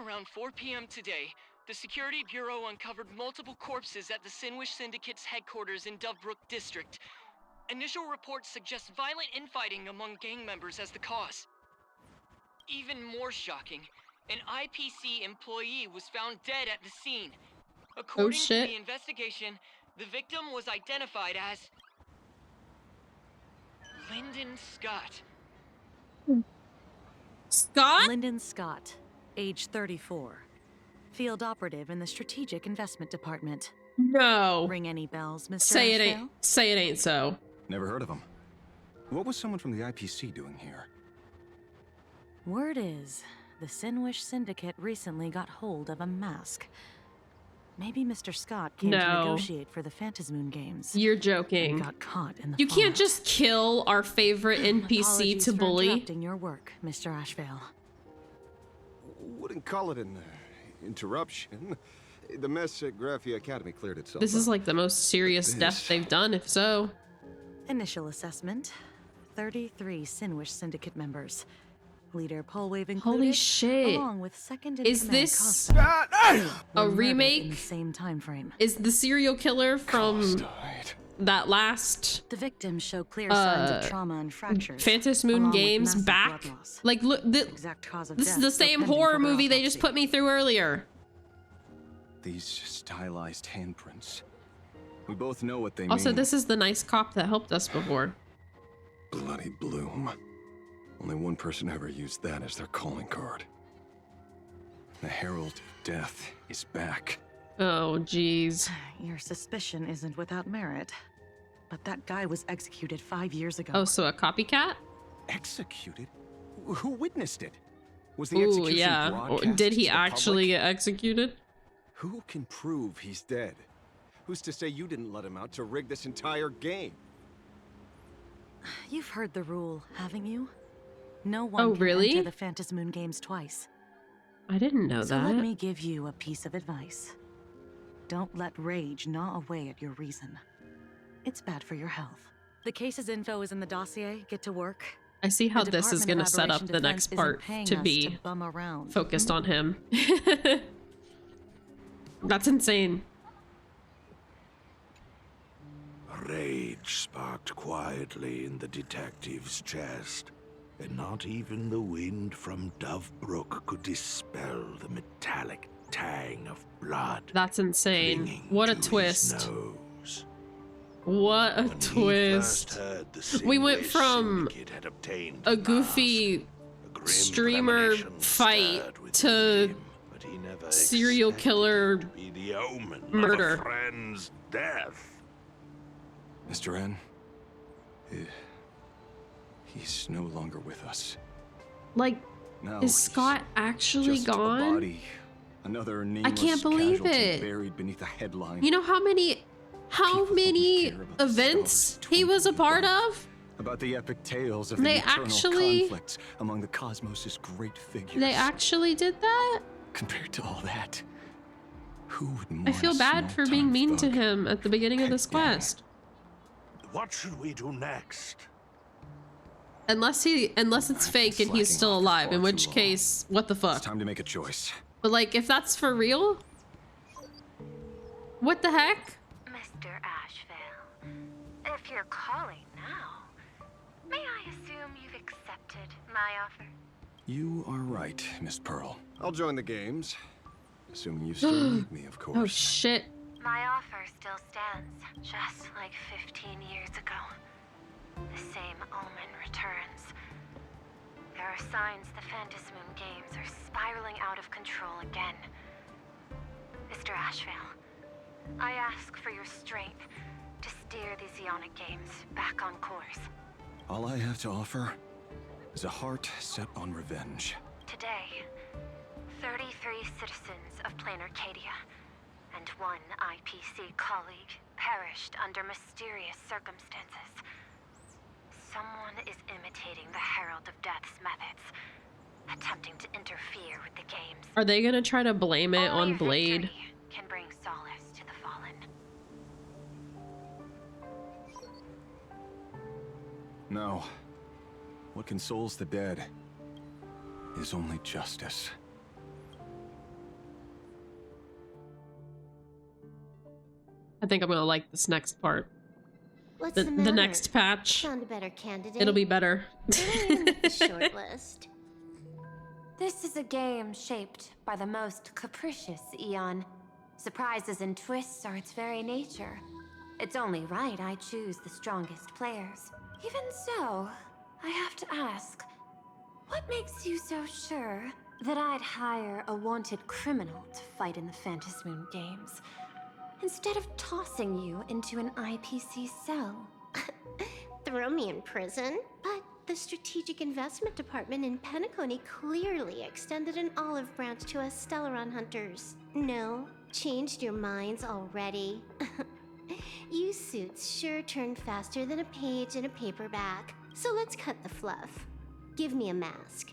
Around 4 p.m. today, the Security Bureau uncovered multiple corpses at the Sinwish Syndicate's headquarters in Dovebrook District. Initial reports suggest violent infighting among gang members as the cause. Even more shocking, an IPC employee was found dead at the scene. According to the investigation, the victim was identified as Lyndon Scott. Scott? Lyndon Scott, age 34. Field operative in the Strategic Investment Department. No. Ring any bells, Mr. Say it Ashvale? ain't. Say it ain't so. Never heard of him. What was someone from the IPC doing here? Word is, the Sinwish Syndicate recently got hold of a mask. Maybe Mr. Scott came to No. negotiate for the Fantasmoon Games. You're joking. And got caught in the You can't fallout. just kill our favorite NPC Apologies to for bully. interrupting your work, Mr. Ashvale. Wouldn't call it an interruption. The mess at Graphia Academy cleared itself This is up. like the most serious death they've done, if so. Initial assessment, 33 Sinwish Syndicate members. Leader Polwave included, Holy shit. along with second in Is command this Costa, a were murdered remake? in the same time frame. Is the serial killer from that last The victims show clear signs of trauma and fractures. Phantom Moon along with Games massive back. blood loss. Like, look, Exact cause of this is death the still same pending horror further movie they just autopsy. put me through earlier. These stylized handprints. We both know what they Also, mean. this is the nice cop that helped us before. Bloody Bloom. Only one person ever used that as their calling card. The Herald of Death is back. Oh, jeez. Your suspicion isn't without merit. But that guy was executed 5 years ago. Oh, so a copycat? Executed? Who witnessed it? Was the Ooh, execution yeah. Or broadcast did to he the actually public? get executed? Who can prove he's dead? Who's to say you didn't let him out to rig this entire game? You've heard the rule, haven't you? No one can really? enter the Phantom Moon Games twice. I didn't know So that. let me give you a piece of advice. Don't let rage gnaw away at your reason. It's bad for your health. The case's info is in the dossier. Get to work. I see how The this is going Department to of set up Aberration the Defense next part isn't paying to us be bum around. focused on him. That's insane. Rage sparked quietly in the detective's chest, and not even the wind from Dove Brook could dispel the metallic tang of blood. That's insane. What a twist. Nose. What a When he twist. first heard the We went Sinwish from Syndicate had obtained a the goofy streamer fight to but he never serial killer be the omen of a murder. friend's death. Mr. N, he's no longer with us. Like, No, is Scott actually just a gone? body. Another nameless can't believe casualty it. buried beneath a headline. You know how many events he was a part of? About the epic tales of They the eternal actually- conflicts among the cosmos' great figures. They actually did that? Compared to all that, who would I mourn feel a bad for being mean to him at the beginning of this quest. What should we do next? Unless it's fake and he's still alive, in which case, what the fuck? It's time to make a choice. But like, if that's for real, what the heck? Mr. Ashvale, if you're calling now, may I assume you've accepted my offer? You are right, Miss Pearl. I'll join the games. Assuming you still need me, of course. Oh shit. My offer still stands, just like 15 years ago. The same omen returns. There are signs the Phantom Moon Games are spiraling out of control again. Mr. Ashvale, I ask for your strength to steer these Ionic Games back on course. All I have to offer is a heart set on revenge. Today, 33 citizens of Plain Arcadia and one IPC colleague perished under mysterious circumstances. Someone is imitating the Herald of Death's methods, attempting to interfere with the games. Are they gonna try to blame it on Blade? Can bring solace to the fallen. No. What consoles the dead is only justice. I think I'm gonna like this next part. What's The the matter? next patch. Found a better candidate. It'll be better. Short list. This is a game shaped by the most capricious Eon. Surprises and twists are its very nature. It's only right I choose the strongest players. Even so, I have to ask, what makes you so sure that I'd hire a wanted criminal to fight in the Phantom Moon Games, instead of tossing you into an IPC cell? Throw me in prison? But the Strategic Investment Department in Penacony clearly extended an olive branch to us Stellaron hunters. No? Changed your minds already? You suits sure turn faster than a page in a paperback. So let's cut the fluff. Give me a mask.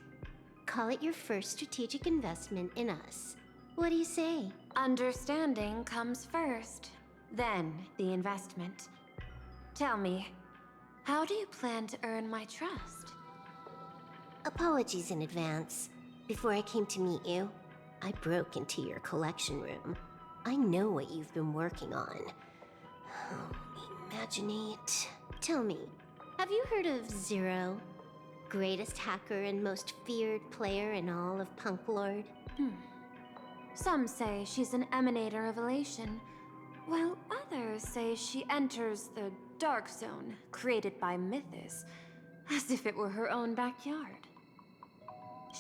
Call it your first strategic investment in us. What do you say? Understanding comes first, then the investment. Tell me, how do you plan to earn my trust? Apologies in advance. Before I came to meet you, I broke into your collection room. I know what you've been working on. Holy imaginate. Tell me, have you heard of Zero? Greatest hacker and most feared player in all of Punk Lord? Some say she's an emanator of elation, while others say she enters the Dark Zone created by Mythos, as if it were her own backyard.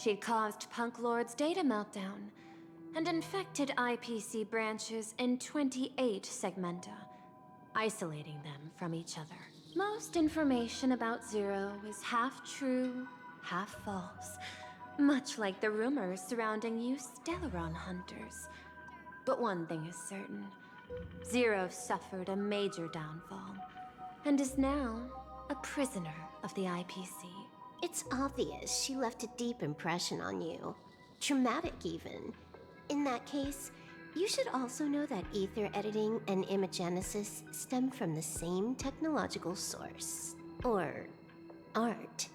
She caused Punk Lord's data meltdown and infected IPC branches in 28 segmenta, isolating them from each other. Most information about Zero is half true, half false, much like the rumors surrounding you Stellaron hunters. But one thing is certain. Zero suffered a major downfall, and is now a prisoner of the IPC. It's obvious she left a deep impression on you. Traumatic, even. In that case, you should also know that ether editing and imagenesis stem from the same technological source. Or art.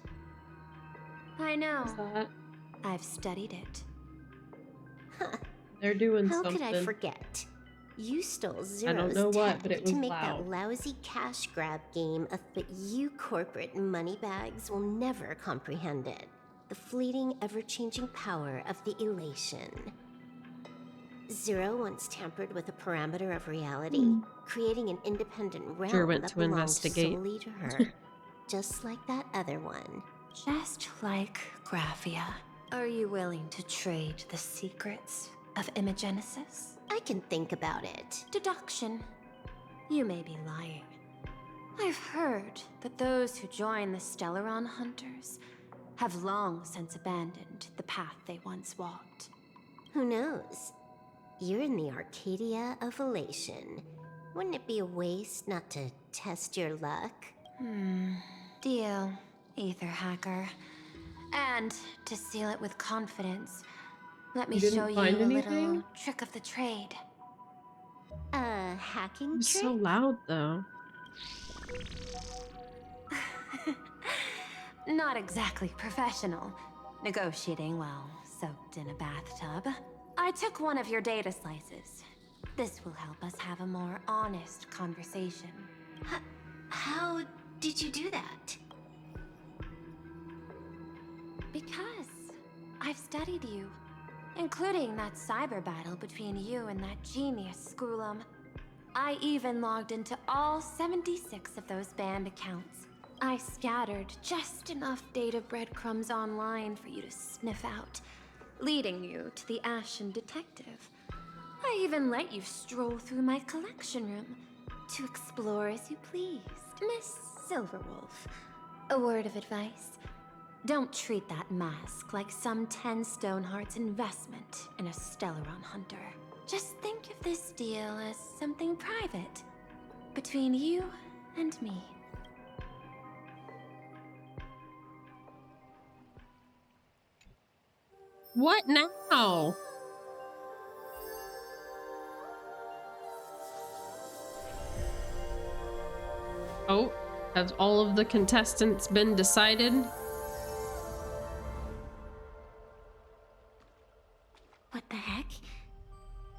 I know. I've studied it. They're doing How something. could I forget? You stole Zero's I don't know what, tech but it was to make loud. that lousy cash grab game a but you corporate moneybags will never comprehend it. The fleeting, ever-changing power of the elation. Zero once tampered with a parameter of reality, creating an independent realm Sure went that to belonged investigate. solely to her. Just like that other one. Just like Graphia. Are you willing to trade the secrets of imagenesis? I can think about it. Deduction. You may be lying. I've heard that those who join the Stellaron Hunters have long since abandoned the path they once walked. Who knows? You're in the Arcadia of Elation. Wouldn't it be a waste not to test your luck? Deal, Ether Hacker. And to seal it with confidence, let me You didn't show you a find little anything? trick of the trade. A hacking It's trick? so loud, though. Not exactly professional. Negotiating while soaked in a bathtub. I took one of your data slices. This will help us have a more honest conversation. How did you do that? Because I've studied you, including that cyber battle between you and that genius Skrulum. I even logged into all 76 of those banned accounts. I scattered just enough data breadcrumbs online for you to sniff out, leading you to the Ashen Detective. I even let you stroll through my collection room to explore as you pleased. Miss Silverwolf, a word of advice. Don't treat that mask like some 10 Stonehearts investment in a Stellaron hunter. Just think of this deal as something private, between you and me. What now? Oh, have all of the contestants been decided? What the heck?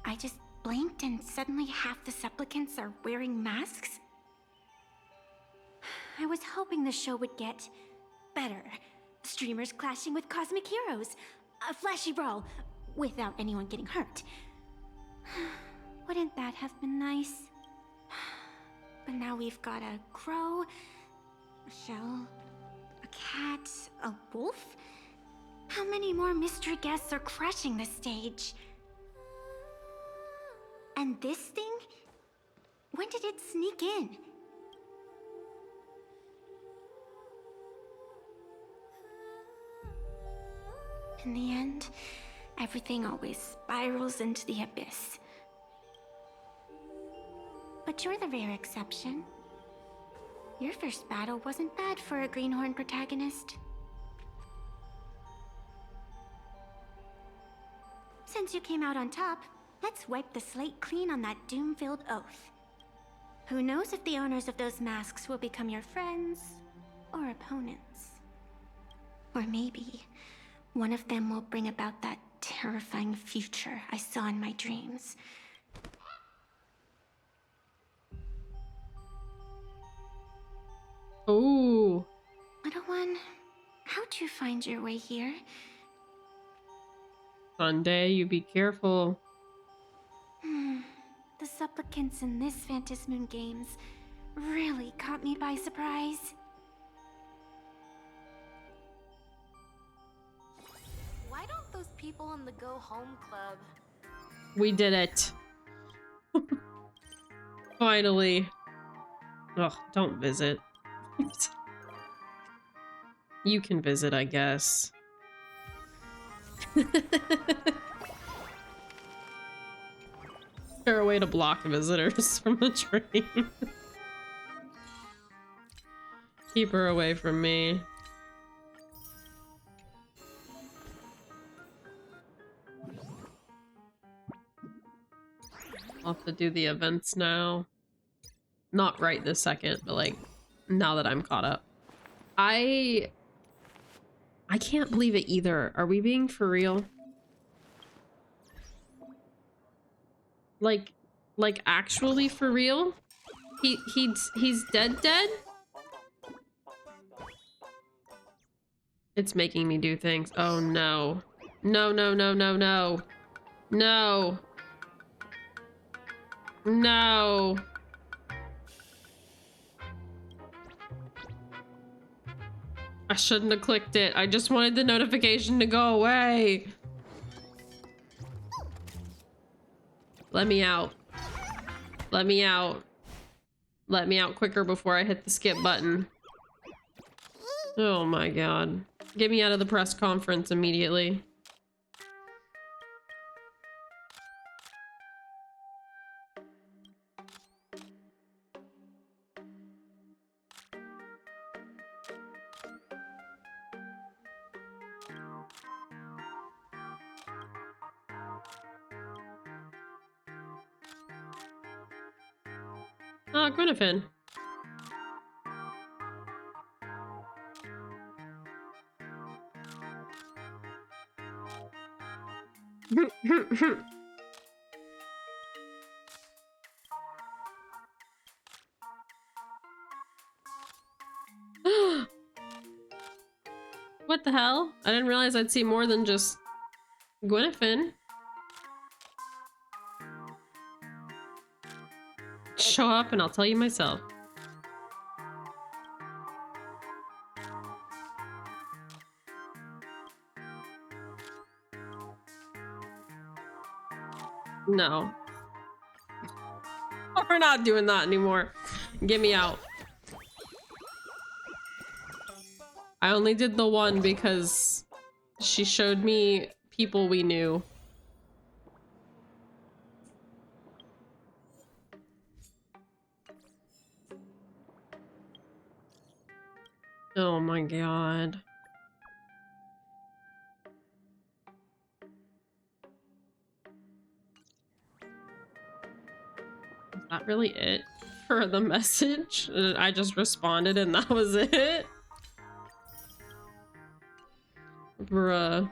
I just blinked and suddenly half the supplicants are wearing masks? I was hoping the show would get better. Streamers clashing with cosmic heroes. A flashy brawl without anyone getting hurt. Wouldn't that have been nice? But now we've got a crow, a shell, a cat, a wolf? How many more mystery guests are crashing the stage? And this thing? When did it sneak in? In the end, everything always spirals into the abyss. But you're the rare exception. Your first battle wasn't bad for a Greenhorn protagonist. Since you came out on top, let's wipe the slate clean on that doom-filled oath. Who knows if the owners of those masks will become your friends or opponents? Or maybe one of them will bring about that terrifying future I saw in my dreams. Oh. Little one, how'd you find your way here? Sunday, you be careful. The supplicants in this Phantasmoon Games really caught me by surprise. Why don't those people in the Go Home Club? We did it. Finally. Ugh, don't visit. You can visit, I guess. Is there a way to block visitors from the train? Keep her away from me. I'll have to do the events now. Not right this second, but like now that I'm caught up. I can't believe it either. Are we being for real? Like actually for real? He's dead? It's making me do things. Oh no. No. No. I shouldn't have clicked it. I just wanted the notification to go away. Let me out. Let me out. Let me out quicker before I hit the skip button. Oh my god. Get me out of the press conference immediately. Ah, Gwenfin. What the hell? I didn't realize I'd see more than just Gwenfin. Show up and I'll tell you myself. No. We're not doing that anymore. Get me out. I only did the one because she showed me people we knew. Oh my god. Is that really it for the message? I just responded and that was it? Bruh.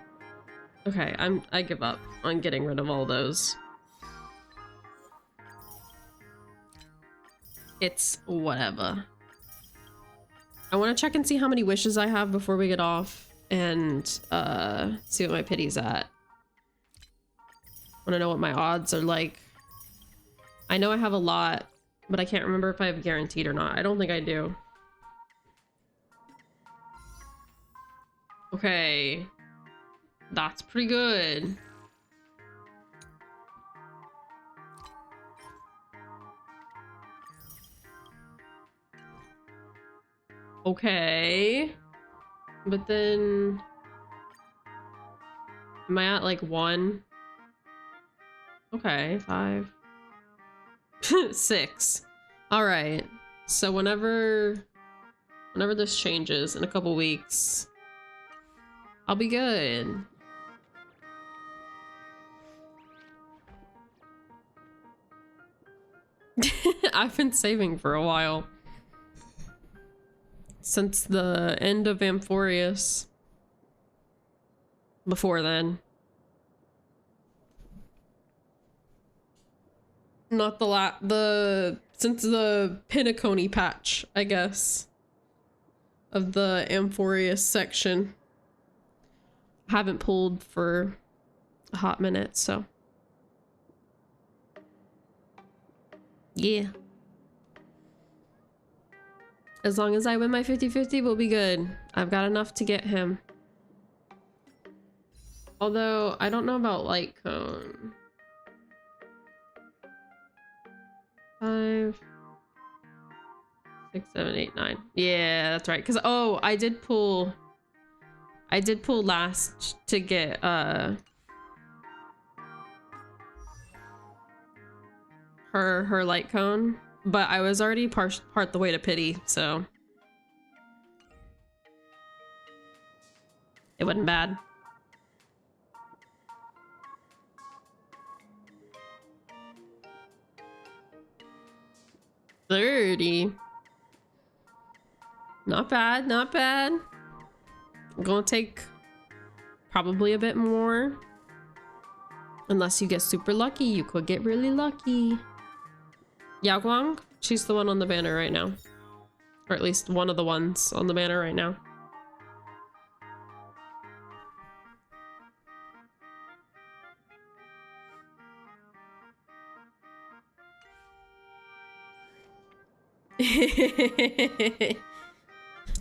Okay, I give up on getting rid of all those. It's whatever. I want to check and see how many wishes I have before we get off and see what my pity's at. Want to know what my odds are like. I know I have a lot, but I can't remember if I have guaranteed or not. I don't think I do. Okay. That's pretty good. Okay. But then... am I at like 1? Okay, 5. 6. Alright. So whenever this changes in a couple weeks, I'll be good. I've been saving for a while. Since the end of Amphorius. Before then. Not since the Pinacone patch, I guess. of the Amphorius section. Haven't pulled for a hot minute, so yeah. As long as I win my 50-50, we'll be good. I've got enough to get him. Although, I don't know about light cone. 5, 6, 7, 8, 9. Yeah, that's right. Cause oh, I did pull last to get her light cone, but I was already part the way to pity, so it wasn't bad. $30. Not bad, not bad. I'm gonna take probably a bit more. Unless you get super lucky, you could get really lucky. Yao Guang, she's the one on the banner right now. Or at least one of the ones on the banner right now.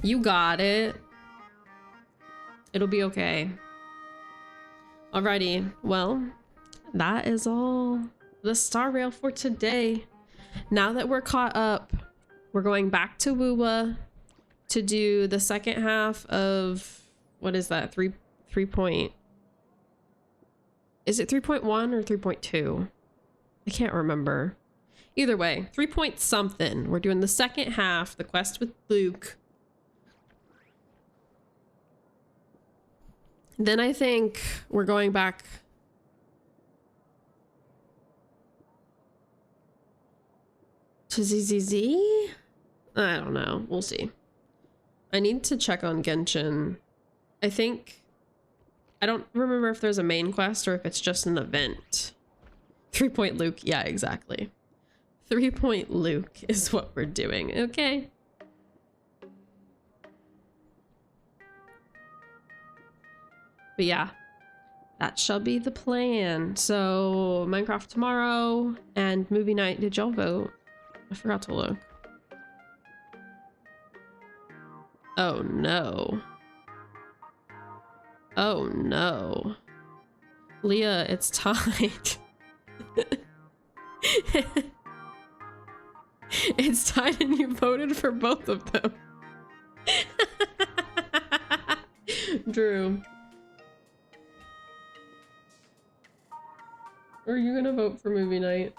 You got it. It'll be okay. Alrighty, well, that is all the Star Rail for today. Now that we're caught up, we're going back to Wuwa to do the second half of, what is that? 3 point. Is it 3.1 or 3.2? I can't remember. Either way, 3 point something. We're doing the second half, the quest with Luke. Then I think we're going back to ZZZ? I don't know. We'll see. I need to check on Genshin. I don't remember if there's a main quest or if it's just an event. 3 point Luke. Yeah, exactly. 3 point Luke is what we're doing. Okay. But yeah, that shall be the plan. So Minecraft tomorrow and movie night. Did y'all vote? I forgot to look. Oh no. Oh no. Leah, it's tied. It's tied and you voted for both of them. Drew. Are you gonna vote for movie night?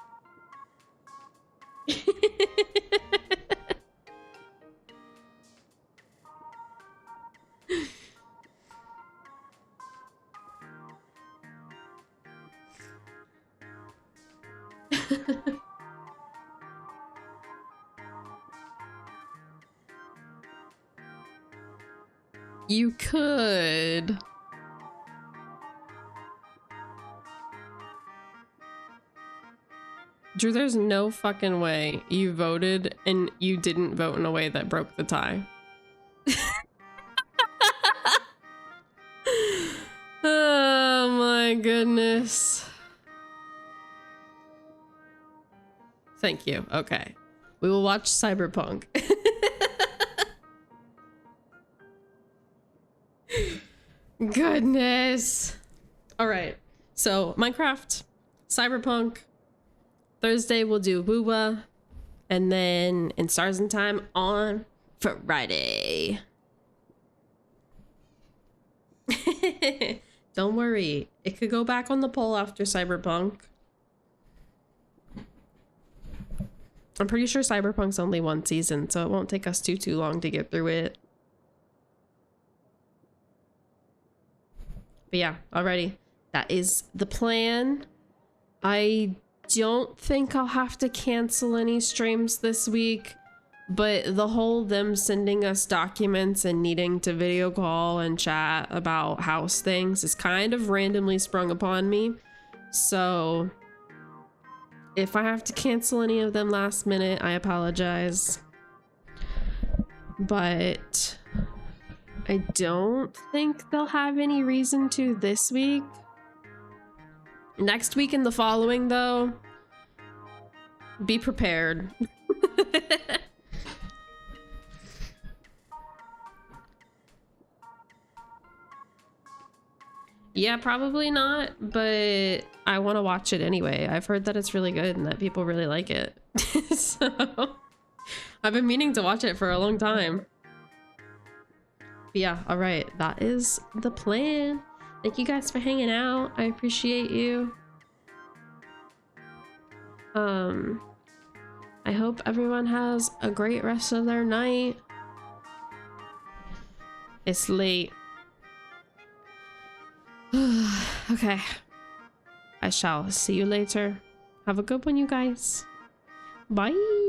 You could. Drew, there's no fucking way you voted and you didn't vote in a way that broke the tie. Oh my goodness. Thank you. Okay. We will watch Cyberpunk. Goodness. All right. So Minecraft, Cyberpunk. Thursday we'll do Wuwa, and then in Stars in Time on Friday. Don't worry, it could go back on the poll after Cyberpunk. I'm pretty sure Cyberpunk's only 1 season, so it won't take us too long to get through it. But yeah, alrighty. That is the plan. I don't think I'll have to cancel any streams this week, but the whole them sending us documents and needing to video call and chat about house things is kind of randomly sprung upon me. So if I have to cancel any of them last minute, I apologize. But I don't think they'll have any reason to this week. Next week and the following, though, be prepared. Yeah, probably not, but I want to watch it anyway. I've heard that it's really good and that people really like it. So I've been meaning to watch it for a long time. But yeah, all right, that is the plan. Thank you guys for hanging out. I appreciate you. I hope everyone has a great rest of their night. It's late. Okay. I shall see you later. Have a good one, you guys. Bye.